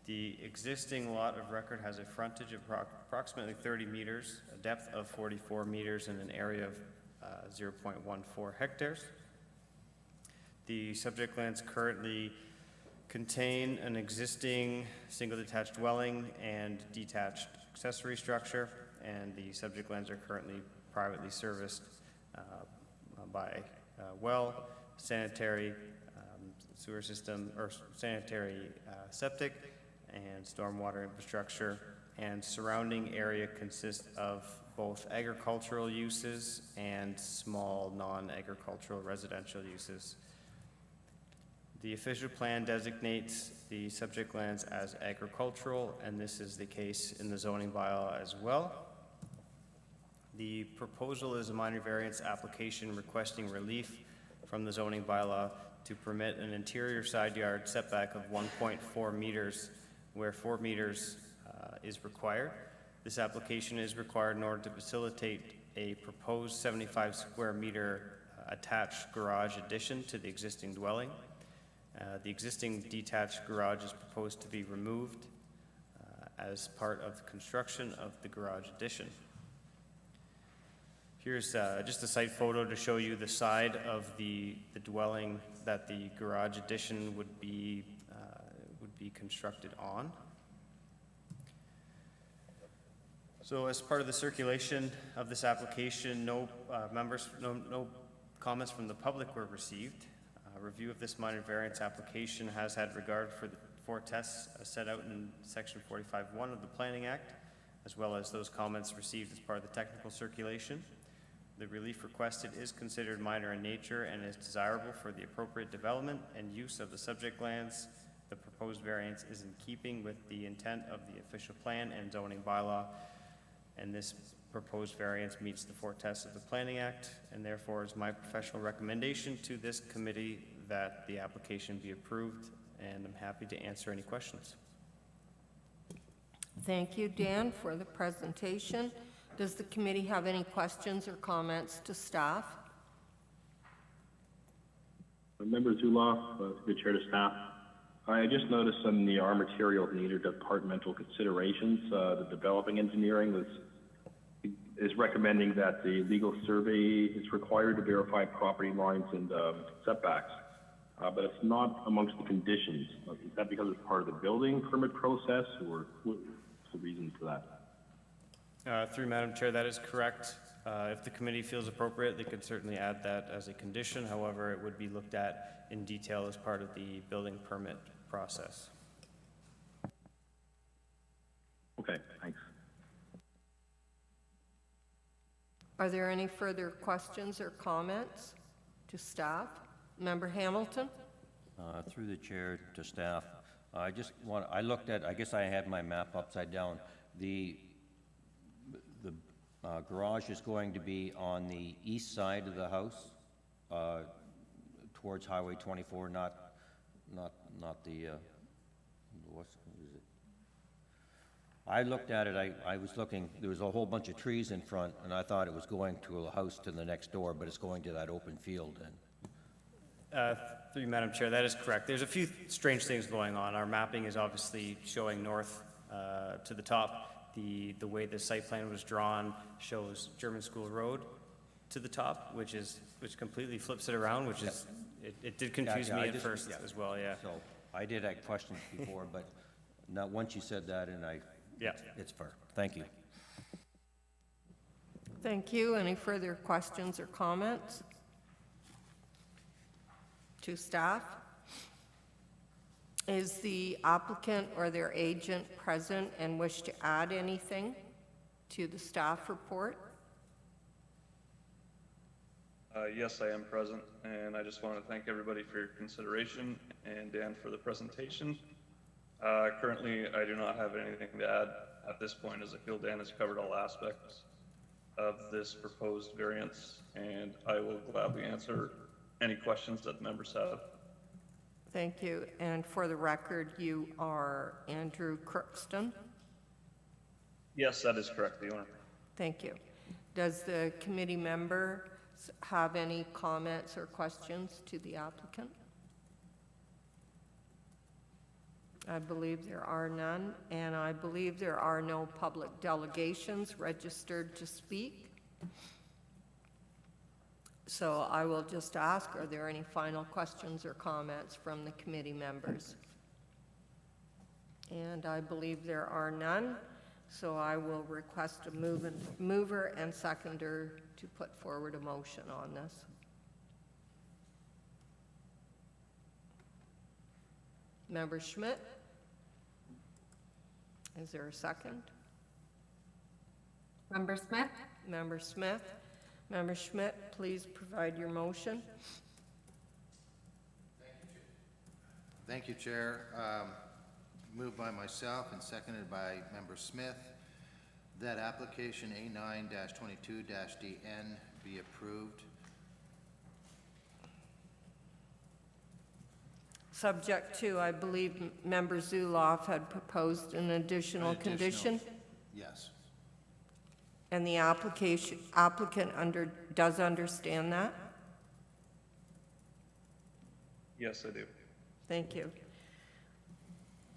The existing lot of record has a frontage of approximately 30 meters, a depth of 44 meters, and an area of 0.14 hectares. The subject lands currently contain an existing single detached dwelling and detached accessory structure, and the subject lands are currently privately serviced by well, sanitary sewer system, or sanitary septic, and stormwater infrastructure, and surrounding area consists of both agricultural uses and small non-agricultural residential uses. The official plan designates the subject lands as agricultural, and this is the case in the zoning bylaw as well. The proposal is a minor variance application requesting relief from the zoning bylaw to permit an interior side yard setback of 1.4 meters where 4 meters is required. This application is required in order to facilitate a proposed 75 square meter attached garage addition to the existing dwelling. The existing detached garage is proposed to be removed as part of the construction of the garage addition. Here's just a site photo to show you the side of the dwelling that the garage addition would be constructed on. So as part of the circulation of this application, no comments from the public were received. Review of this minor variance application has had regard for the 4 tests set out in Section 45(1) of the Planning Act, as well as those comments received as part of the technical circulation. The relief requested is considered minor in nature and is desirable for the appropriate development and use of the subject lands. The proposed variance is in keeping with the intent of the official plan and zoning bylaw, and this proposed variance meets the 4 tests of the Planning Act, and therefore is my professional recommendation to this committee that the application be approved, and I'm happy to answer any questions. Thank you, Dan, for the presentation. Does the committee have any questions or comments to staff? Member Zuloff, good chair to staff. I just noticed on the R material needed departmental considerations, the developing engineering is recommending that the legal survey is required to verify property lines and setbacks, but it's not amongst the conditions. Is that because it's part of the building permit process, or what's the reason for that? Through Madam Chair, that is correct. If the committee feels appropriate, they could certainly add that as a condition. However, it would be looked at in detail as part of the building permit process. Okay, thanks. Are there any further questions or comments to staff? Member Hamilton? Through the chair to staff, I looked at, I guess I had my map upside down. The garage is going to be on the east side of the house, towards Highway 24, not the, what is it? I looked at it, I was looking, there was a whole bunch of trees in front, and I thought it was going to a house to the next door, but it's going to that open field. And Through you, Madam Chair, that is correct. There's a few strange things going on. Our mapping is obviously showing north to the top. The way the site plan was drawn shows German School Road to the top, which completely flips it around, which is, it did confuse me at first as well, yeah. So I did have questions before, but not once you said that, and it's fair. Thank you. Thank you. Any further questions or comments to staff? Is the applicant or their agent present and wish to add anything to the staff report? Yes, I am present, and I just want to thank everybody for your consideration and Dan for the presentation. Currently, I do not have anything to add at this point, as I feel Dan has covered all aspects of this proposed variance, and I will gladly answer any questions that members have. Thank you. And for the record, you are Andrew Crookston? Yes, that is correct, the owner. Thank you. Does the committee member have any comments or questions to the applicant? I believe there are none, and I believe there are no public delegations registered to speak. So I will just ask, are there any final questions or comments from the committee members? And I believe there are none, so I will request a mover and seconder to put forward a motion on this. Member Schmidt? Is there a second? Member Smith? Member Smith? Member Schmidt, please provide your motion. Thank you, Chair. Moved by myself and seconded by Member Smith that application A9-22-DN be approved. Subject to, I believe Member Zuloff had proposed an additional condition, Yes. and the applicant does understand that? Yes, I do. Thank you.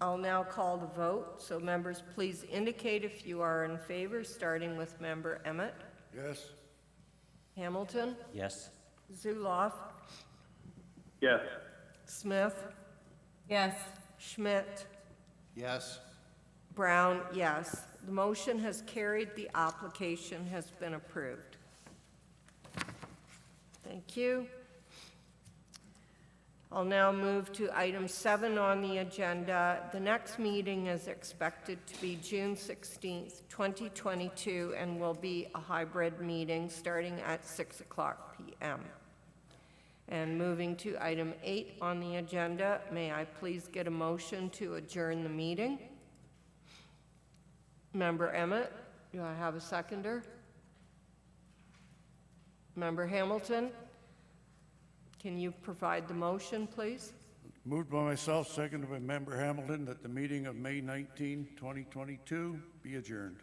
I'll now call the vote, so members, please indicate if you are in favor, starting with Member Emmett. Yes. Hamilton? Yes. Zuloff? Yes. Smith? Yes. Schmidt? Yes. Brown, yes. The motion has carried. The application has been approved. Thank you. I'll now move to item 7 on the agenda. The next meeting is expected to be June 16th, 2022, and will be a hybrid meeting starting at 6:00 p.m. And moving to item 8 on the agenda, may I please get a motion to adjourn the meeting? Member Emmett, do I have a seconder? Member Hamilton, can you provide the motion, please? Moved by myself, seconded by Member Hamilton, that the meeting of May 19, 2022 be adjourned.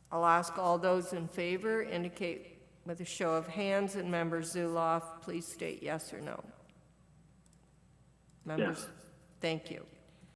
I'll ask all those in favor indicate with a show of hands, and Member Zuloff, please state yes or no. Members, thank you.